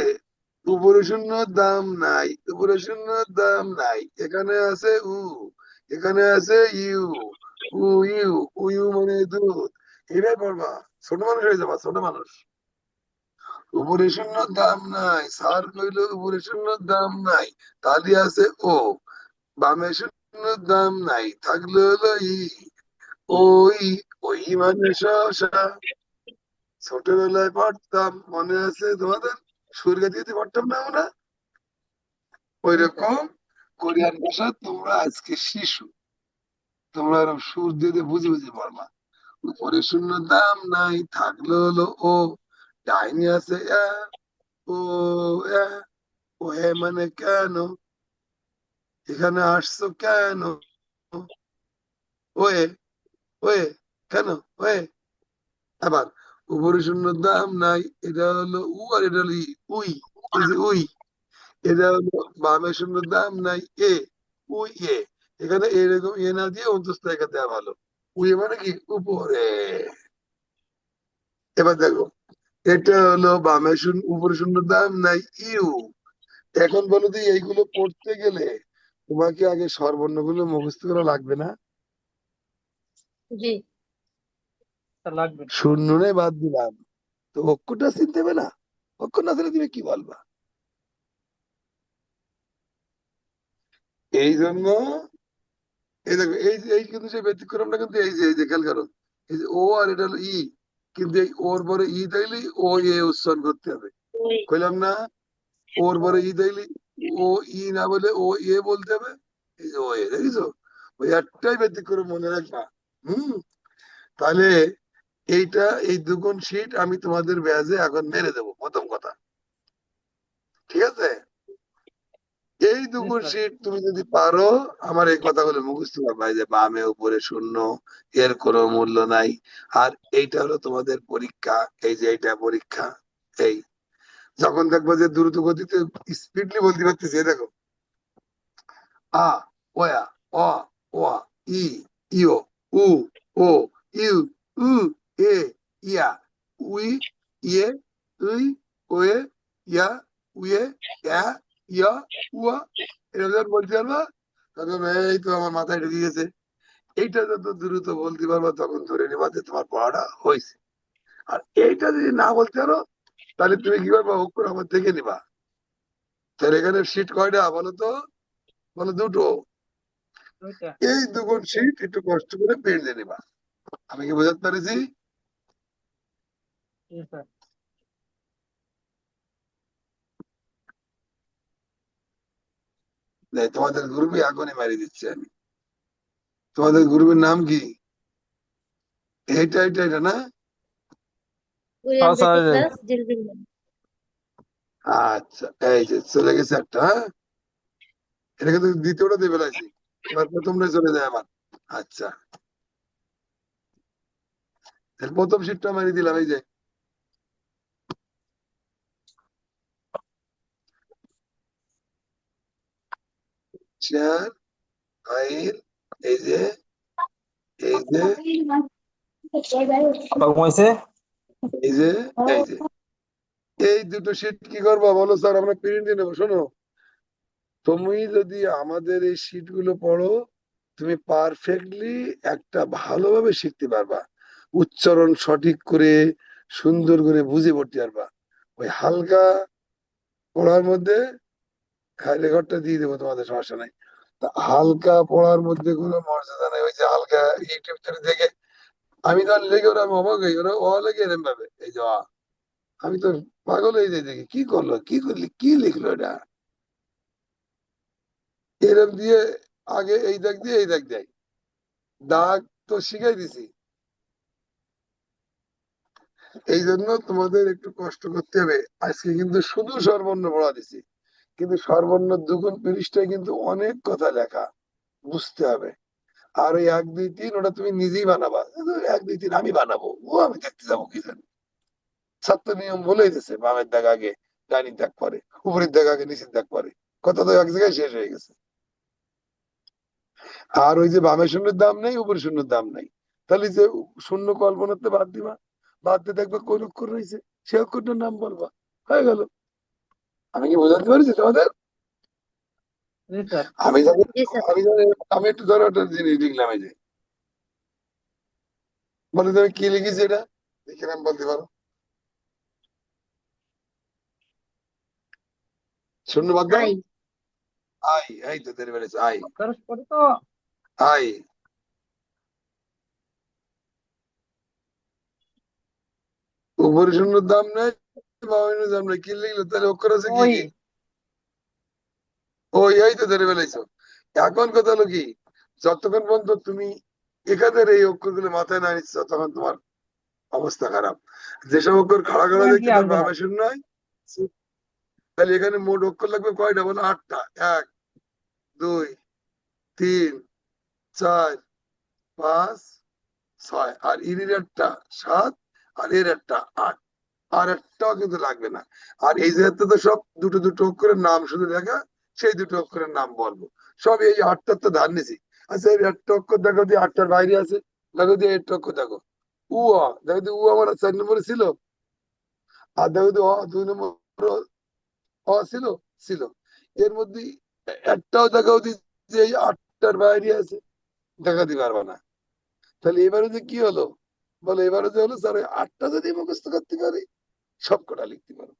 উপরে শূন্য দাম নাই, উপরে শূন্য দাম নাই, এখানে আছে উ, এখানে আছে ইউ। উ ইউ, উ ইউ মানে দুধ। এবার পড়বা, ছোট মানুষ হয়ে যাবা, ছোট মানুষ। উপরে শূন্য দাম নাই, স্যার কইল উপরে শূন্য দাম নাই, তাহলে আছে ও। বামে শূন্য দাম নাই, থাকলে হলো ই। ওই, ওই মানে শশা। ছোটবেলায় পড়তাম, মনে আছে তোমাদের? সুরগা দিতে পারতাম না আমরা? ওই রকম কোরিয়ান ভাষা তোমরা আজকে শিশু, তোমরা এরকম সুর দিয়ে বুঝে বুঝে পড়বা। উপরে শূন্য দাম নাই, থাকলো হলো ও। ডাইনি আছে এ, ও এ, ও এ মানে কেন, এখানে আসছো কেন, ওয়ে, ওয়ে, কেন, ওয়ে। আবার উপরে শূন্য দাম নাই, এটা হলো উ আর এটা হলো ই, উই। এই যে উই, এটা হলো বামে শূন্য দাম নাই এ, উই এ। এখানে এরকম এ না দিয়ে অন্তস্থ রেখা দেওয়া ভালো। উই মানে কি? উপরে। এবার দেখো, এটা হলো বামে শূন্য, উপরে শূন্য দাম নাই ইউ। এখন বলো তো, এইগুলো পড়তে গেলে তোমাকে আগে স্বরবর্ণ গুলো মুখস্থ করা লাগবে না?
জি।
তা লাগবে না।
শূন্য নেই বাদ দিলাম, তো অক্ষরটা চিনতে হবে না? অক্ষর না চিনলে তুমি কি বলবা? এই জন্য এই দেখো, এই কিন্তু সেই ব্যতিক্রমটা কিন্তু এই যে খেয়াল করো, এই যে ও আর এটা হলো ই, কিন্তু এই ওর পরে ই তাইলে ও এ উচ্চারণ করতে হবে।
ওই।
কইলাম না? ওর পরে ই তাইলে ও ই না বলে ও এ বলতে হবে। এই যে ও এ, দেখিছো? ওই একটাই ব্যতিক্রম মনে রাখবা। হুম। তাহলে এইটা, এই দুগুণ শীট আমি তোমাদের ব্যাজে এখন মেরে দেবো, প্রথম কথা। ঠিক আছে? এই
জি
দুগুণ
স্যার।
শীট তুমি যদি পারো, আমার এই কথাগুলো মুখস্থ করবা, এই যে বামে উপরে শূন্য, এর কোনো মূল্য নাই। আর এইটা হলো তোমাদের পরীক্ষা, এই যে এইটা পরীক্ষা। এই যখন দেখবো যে দ্রুত গতিতে স্পিডলি বলতে পারতেছি, এই দেখো আ, ওয়া, অ, ওয়া, ই, ইও, উ, ও, ইউ, উ, এ, ইয়া, উই, ইয়ে, উই, ওয়ে, ইয়া, উয়ে, ইয়া, ইয়া, উয়া। এটা যখন বলতে পারবা, তখন এই তো আমার মাথায় ঢুকে গেছে। এইটা যত দ্রুত বলতে পারবা, তখন ধরে নেবা যে তোমার পড়াটা হয়েছে। আর এইটা যদি না বলতে পারো, তাহলে তুমি কি করবা? অক্ষর আমার থেকে নিবা। তাহলে এখানে সিট কয়টা বলো তো? বলো দুটো।
দুইটা।
এই দুগুণ সিট একটু কষ্ট করে পেরে নিবা। আমি কি বোঝাতে পেরেছি?
জি স্যার।
তোমাদের গ্রুপে এখনই মারি দিচ্ছি আমি। তোমাদের গ্রুপের নাম কি? এটা না?
কোরিয়ান
স্যার
বেসিক ক্লাস জিলবিল্লা।
আচ্ছা, এই যে চলে গেছে একটা। হ্যাঁ, এটা কিন্তু দ্বিতীয়টা দিয়ে ফেলাইছি, এবার প্রথমটা চলে যায় আমার। আচ্ছা, এর প্রথম শীটটা মারি দিলাম, এই যে চেয়ার, ফাইল, এই যে এই যে
আবার ঘুমাইছে।
এই যে এই যে এই দুটো শীট কি করবো বলো? স্যার আমরা প্রিন্ট নেবো। শোনো, তুমি যদি আমাদের এই শীট গুলো পড়ো, তুমি পারফেক্টলি একটা ভালোভাবে শিখতে পারবা, উচ্চারণ সঠিক করে সুন্দর করে বুঝে পড়তে পারবা। ওই হালকা পড়ার মধ্যে রেকর্ডটা দিয়ে দেবো, তোমাদের সমস্যা নাই। তা হালকা পড়ার মধ্যে কোনো মর্যাদা নাই। ওই যে হালকা ইউটিউব থেকে দেখে আমি তো লেগে ওরা আমি অবাক হই, ওরা লেগে এরম ভাবে এই যে আমি তো পাগল হয়ে যাই, দেখি কি করলো, কি করলি, কি লিখলো এটা, এরম দিয়ে আগে এই দাগ দিয়ে এই দাগ দেয়। দাগ তো শিখাই দিছি, এই জন্য তোমাদের একটু কষ্ট করতে হবে। আজকে কিন্তু শুধু স্বরবর্ণ পড়া দিছি, কিন্তু স্বরবর্ণ দুগুণ পৃষ্ঠায় কিন্তু অনেক কথা লেখা, বুঝতে হবে। আর ওই 1 2 3 ওটা তুমি নিজেই বানাবা। 1 2 3 আমি বানাবো, আমি দেখতে যাবো কি জানি। ছাত্র নিয়ম বলেই দিছে, বামের দাগ আগে, ডাইনির দাগ পরে, উপরের দাগ আগে, নিচের দাগ পরে। কথা তো এক জায়গায় শেষ হয়ে গেছে। আর ওই যে বামের শূন্যের দাম নেই, উপরের শূন্যের দাম নাই, তাহলে যে শূন্য কল্পনাতে বাদ দিবা, বাদ দিয়ে দেখবে কোন অক্ষর রয়েছে, সে অক্ষরটার নাম বলবা, হয়ে গেল। আমি কি বোঝাতে পারছি তোমাদের?
জি স্যার।
আমি জানি,
জি স্যার।
আমি একটু ধরো একটা জিনিস লিখলাম, এই যে বলে তুমি কি লিখেছি, এটা দেখে নাম বলতে পারো? শূন্য বাদ দাও।
আই।
আই, এই তো তেরে বেড়েছে, আই,
আপনার পরে তো
আই। উপরে শূন্যর দাম নেই, বামের দাম নেই, কি লিখলো তাহলে? অক্ষর আছে কি
ওই
কি? ওই, এই তো ধরে ফেলেছো। এখন কথা হলো কি, যতক্ষণ পর্যন্ত তুমি এখানের এই অক্ষরগুলো মাথায় না নিচ্ছ, তখন তোমার অবস্থা খারাপ। যেসব অক্ষর খাড়া খাড়া
ফ্লুয়েন্টলি
দেখছো তার
আসবে না।
বামে শূন্য নয়, তাহলে এখানে মোট অক্ষর লাগবে কয়টা বলো? 8টা। 1 2 3 4 5 6, আর ইনির একটা 7, আর এর একটা 8, আর একটাও কিন্তু লাগবে না। আর এই জায়গাতে তো সব দুটো দুটো অক্ষরের নাম শুধু লেখা, সেই দুটো অক্ষরের নাম বলবো। সব এই 8টার তো ধার নিছি। আচ্ছা, এই একটা অক্ষর দেখো দিয়ে 8টার বাইরে আছে, দেখো দিয়ে 1টা অক্ষর দেখো, উ আ, দেখো দিয়ে উ আমার 4 নম্বরে ছিল, আর দেখো দিয়ে 2 নম্বর ছিল, ছিল। এর মধ্যে একটাও দেখাও দি যে এই 8টার বাইরে আছে, দেখাতে পারবা না। তাহলে এবারে যে কি হলো বলো? এবারে যে হলো স্যার, ওই 8টা যদি মুখস্থ করতে পারি, সব কটা লিখতে পারবো।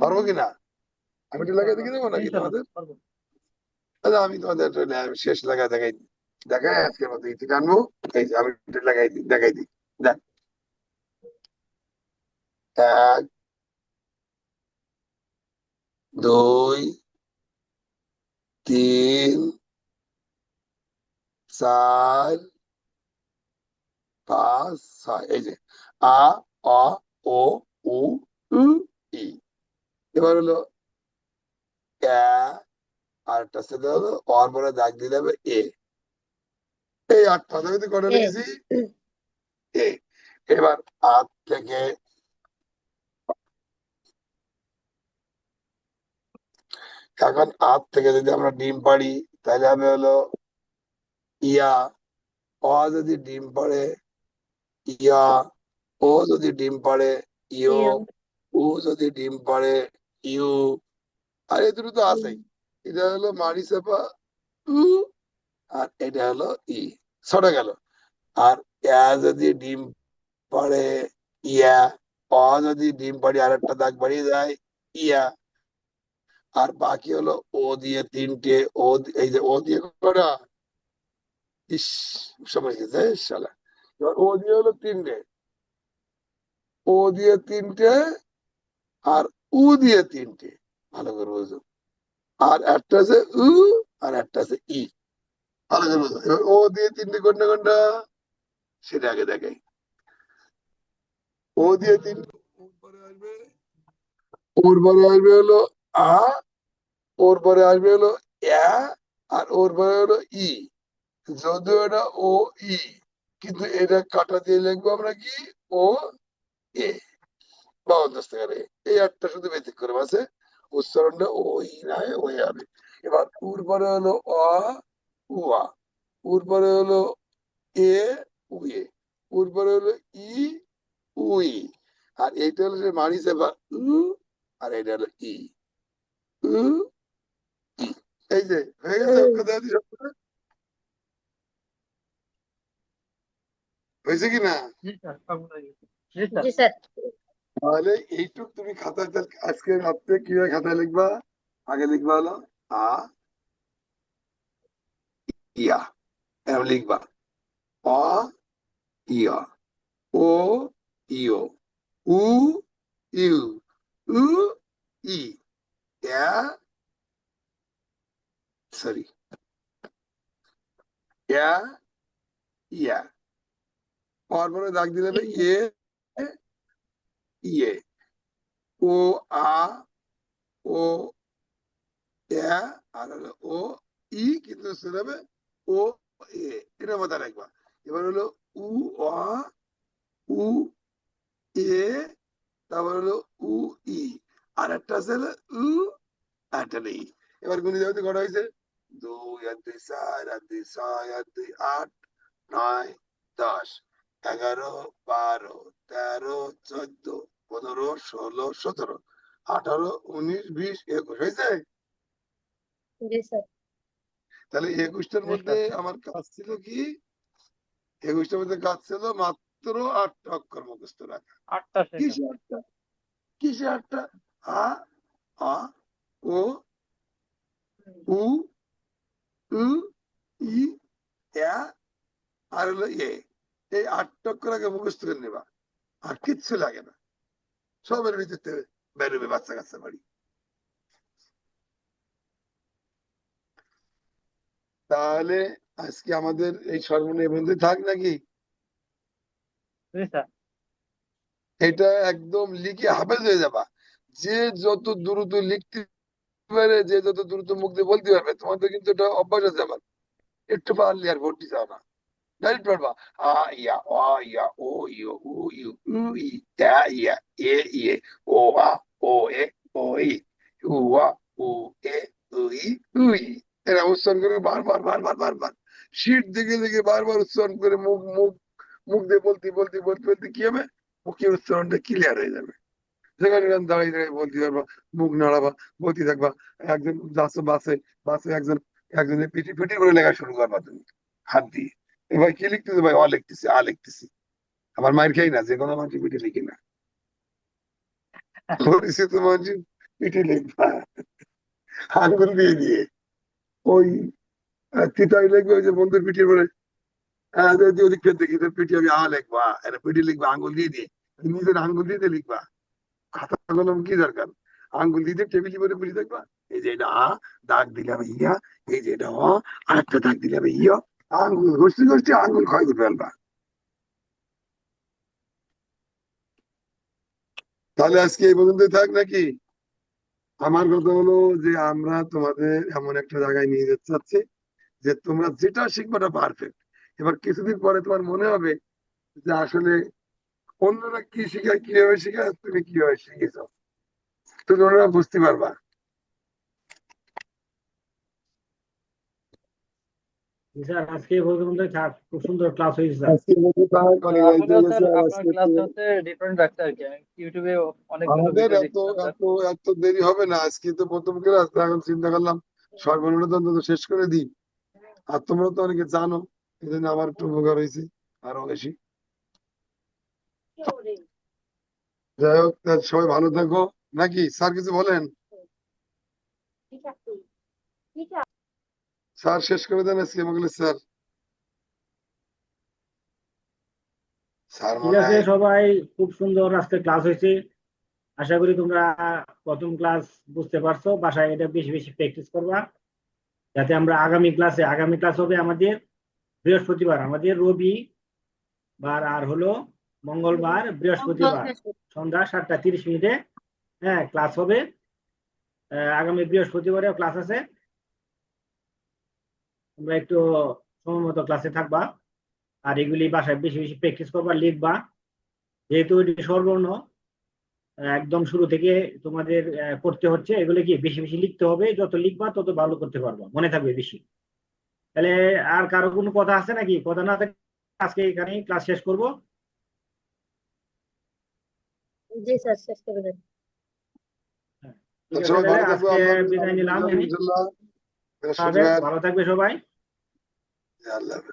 পারবো কিনা? আমি একটু লাগাই দেখে দেবো নাকি
ইনশাল্লাহ
তোমাদের?
পারবো।
আচ্ছা, আমি তোমাদের একটু শেষ লাগা দেখাই দিই। দেখাই আজকের মতো ইতি টানবো। এই যে আমি একটু লাগাই দিই, দেখাই দিই। দেখ, 1 2 3 4 5 6, এই যে আ, অ, ও, উ, উ, ই। এবার হলো আর একটা সাথে হলো অর পরে দাগ দিলে হবে এ। এই 8 পাতাতে কটা
এ।
লিখেছি? এ। এবার আট থেকে, এখন আট থেকে যদি আমরা ডিম পাড়ি, তাহলে হবে হলো ইয়া। অ যদি ডিম পাড়ে ইয়া, ও যদি ডিম পাড়ে ইউ,
ইয়া।
উ যদি ডিম পাড়ে ইউ। আর এই দুটো তো আছেই। এটা হলো মারি চাপা উ, আর এটা হলো ই, ছড়ে গেল। আর এ যদি ডিম পাড়ে ইয়া, অ যদি ডিম পাড়ি আর একটা দাগ বাড়িয়ে যায় ইয়া। আর বাকি হলো ও দিয়ে 3টে, এই যে ও দিয়ে কটা, ইস, সময় গেছে শালা। এবার ও দিয়ে হলো 3টে, ও দিয়ে 3টে, আর উ দিয়ে 3টে। ভালো করে বুঝো, আর একটা আছে উ, আর একটা আছে ই। আলাদা আলাদা। এবার ও দিয়ে তিনটে কোনটা কোনটা সেটা আগে দেখাই। ও দিয়ে তিন, ওর পরে আসবে, ওর পরে আসবে হলো আ, ওর পরে আসবে হলো এ, আর ওর পরে হলো ই। যদিও এটা ও ই, কিন্তু এটা কাটা দিয়ে লিখবো আমরা কি ও এ বা অন্তস্থকারে। এই একটা শুধু ব্যতিক্রম আছে, উচ্চারণটা ও ই না হয়ে ও হবে। এবার উর পরে হলো অ, উয়া। উর পরে হলো এ, উয়ে। উর পরে হলো ই, উই। আর এইটা হলো যে মারি চেপা উ, আর এটা হলো ই, উ, ই। এই যে হয়ে গেছে অঙ্ক দেওয়া দিয়ে সবগুলো? হয়েছে কি না?
জি স্যার, সবগুলো হয়ে গেছে। জি স্যার।
জি স্যার।
তাহলে এইটুক তুমি খাতায় আজকে রাত্রে কিভাবে খাতায় লিখবা? আগে লিখবা হলো আ, ইয়া, এরকম লিখবা অ, ইয়া, ও, ইও, উ, ইউ, উ, ই, এ, সরি, এ, ইয়া। পরে দাগ দিলে হবে এ, ইয়ে, ও, আ, ও, এ, আর হলো ও, ই, কিন্তু সেটা হবে ও, এ। এটা মাথায় রাখবা। এবার হলো উ, অ, উ, এ, তারপর হলো উ, ই। আর একটা আছে হলো উ, আর একটা নেই। এবার গুণিত হতে কটা হয়েছে? 2 আর 2 4 আর 2 6 আর 2 8 9 10 11 12 13 14 15 16 17 18 19 20 21 হয়েছে।
জি স্যার।
তাহলে 21টার
জি
মধ্যে
স্যার।
আমার কাজ ছিল কি? 21টার মধ্যে কাজ ছিল মাত্র 8টা অক্ষর মুখস্থ রাখা।
8টা শেখা।
কিসে 8টা? কিসে 8টা? আ, আ, ও, উ, উ, ই, এ, আর হলো এ। এই 8টা অক্ষর আগে মুখস্থ করে নেবা, আর কিচ্ছু লাগে না। সবের ভিতরে বেরোবে বাচ্চা কাচ্চা বাড়ি। তাহলে আজকে আমাদের এই সর্বনিম্ন বন্ধু থাক নাকি?
জি স্যার।
এটা একদম লিখে হাফেজ হয়ে যাবা। যে যত দ্রুত লিখতে পারে, যে যত দ্রুত মুখ দিয়ে বলতে পারবে, তোমাদের কিন্তু এটা অভ্যাস হয়ে যাবে। একটু পারলে আর ভর্তি যাও না, ডাইরেক্ট পারবা। আ, ইয়া, অ, ইয়া, ও, ইউ, উ, ইউ, উ, ই, এ, ইয়া, এ, ইয়ে, ও, আ, ও, এ, ও, ই, উ, আ, উ, এ, উ, ই, উ, ই। এরা উচ্চারণ করে বারবার বারবার বারবার শীত দিকে দিকে বারবার উচ্চারণ করে মুখ মুখ মুখ দিয়ে বলতে বলতে বলতে বলতে কি হবে? মুখের উচ্চারণটা ক্লিয়ার হয়ে যাবে। যেখানে দাঁড়িয়ে দাঁড়িয়ে বলতে পারবা, মুখ নাড়াবা, বলতে থাকবা। একজন যাচ্ছে বাসে, বাসে একজন একজনের পিটি পিটি করে লেখা শুরু করবা তুমি হাত দিয়ে। এ ভাই কি লিখতেছে? ভাই অ লিখতেছি, আ লিখতেছি। আমার মায়ের খাই না, যে কোনো মানুষ পিটি লিখি না, পরিচিত মানুষ পিটি লিখবা আঙ্গুল দিয়ে দিয়ে। ওই তিতাই লিখবে ওই যে বন্ধুর পিঠির পরে, যদি ওদিক ফের দেখি তোর পিটি, আমি আ লিখবা, এটা পিটি লিখবা আঙ্গুল দিয়ে দিয়ে। নিজের আঙ্গুল দিয়ে লিখবা, খাতা কলম কি দরকার? আঙ্গুল দিতে টেবিল করে বুঝে দেখবা। এই যে এটা আ, দাগ দিলাম ইয়া, এই যে এটা অ, আর একটা দাগ দিলাম ইয়া। আঙ্গুল ঘষতে ঘষতে আঙ্গুল ক্ষয় করে ফেলবা। তাহলে আজকে এই পর্যন্তই থাক নাকি? আমার কথা হলো যে আমরা তোমাদের এমন একটা জায়গায় নিয়ে যেতে চাচ্ছি যে তোমরা যেটা শিখবে ওটা পারফেক্ট। এবার কিছুদিন পরে তোমার মনে হবে যে আসলে অন্যরা কি শিখায়, কিভাবে শিখায়, তুমি কিভাবে শিখেছো, তুমি ওরা বুঝতে পারবা।
জি স্যার, আজকে এই পর্যন্ত থাক। খুব সুন্দর ক্লাস হয়েছে স্যার।
আজকের মধ্যে থাক, অনেক রাত
আসলে
হয়ে
স্যার
গেছে। আর
আপনার
আজকে তো
ক্লাসটা হচ্ছে ডিফারেন্ট রাখছে আর কি। আমি ইউটিউবে অনেকগুলো
আমাদের
ভিডিও
এত
দেখছিলাম স্যার।
এত এত দেরি হবে না, আজকে তো প্রথম ক্লাস। এখন চিন্তা করলাম সর্বনিম্ন তো অন্তত শেষ করে দিই। আর তোমরা তো অনেকে জানো, এই জন্য আমার একটু উপকার হয়েছে আরো বেশি। যাই হোক, তা সবাই ভালো থাকো নাকি? স্যার কিছু বলেন? স্যার শেষ করে দেন আজকে আমাকে। স্যার, স্যার
ঠিক
মনে
আছে
হয়
সবাই, খুব সুন্দর আজকে ক্লাস হয়েছে। আশা করি তোমরা প্রথম ক্লাস বুঝতে পারছো, বাসায় এটা বেশি বেশি প্র্যাকটিস করবা, যাতে আমরা আগামী ক্লাস হবে আমাদের বৃহস্পতিবার, আমাদের রবিবার আর হলো মঙ্গলবার, বৃহস্পতিবার সন্ধ্যা 7:30 হ্যাঁ ক্লাস হবে। আগামী বৃহস্পতিবারেও ক্লাস আছে, তোমরা একটু সময় মতো ক্লাসে থাকবা, আর এগুলি বাসায় বেশি বেশি প্র্যাকটিস করবা, লিখবা, যেহেতু এটি স্বরবর্ণ একদম শুরু থেকে তোমাদের করতে হচ্ছে, এগুলো কি বেশি বেশি লিখতে হবে, যত লিখবা তত ভালো করতে পারবা, মনে থাকবে বেশি। তাহলে আর কারো কোনো কথা আছে নাকি? কথা না থাকলে আজকে এখানেই ক্লাস শেষ করব।
জি স্যার, শেষ করে দেন।
ঠিক আছে,
সবাই
তাহলে
ভালো থাকবে,
আজকে
আল্লাহ হাফেজ,
বিদায় নিলাম।
ইনশাল্লাহ।
ভালো থাকবে সবাই।
আল্লাহ হাফেজ।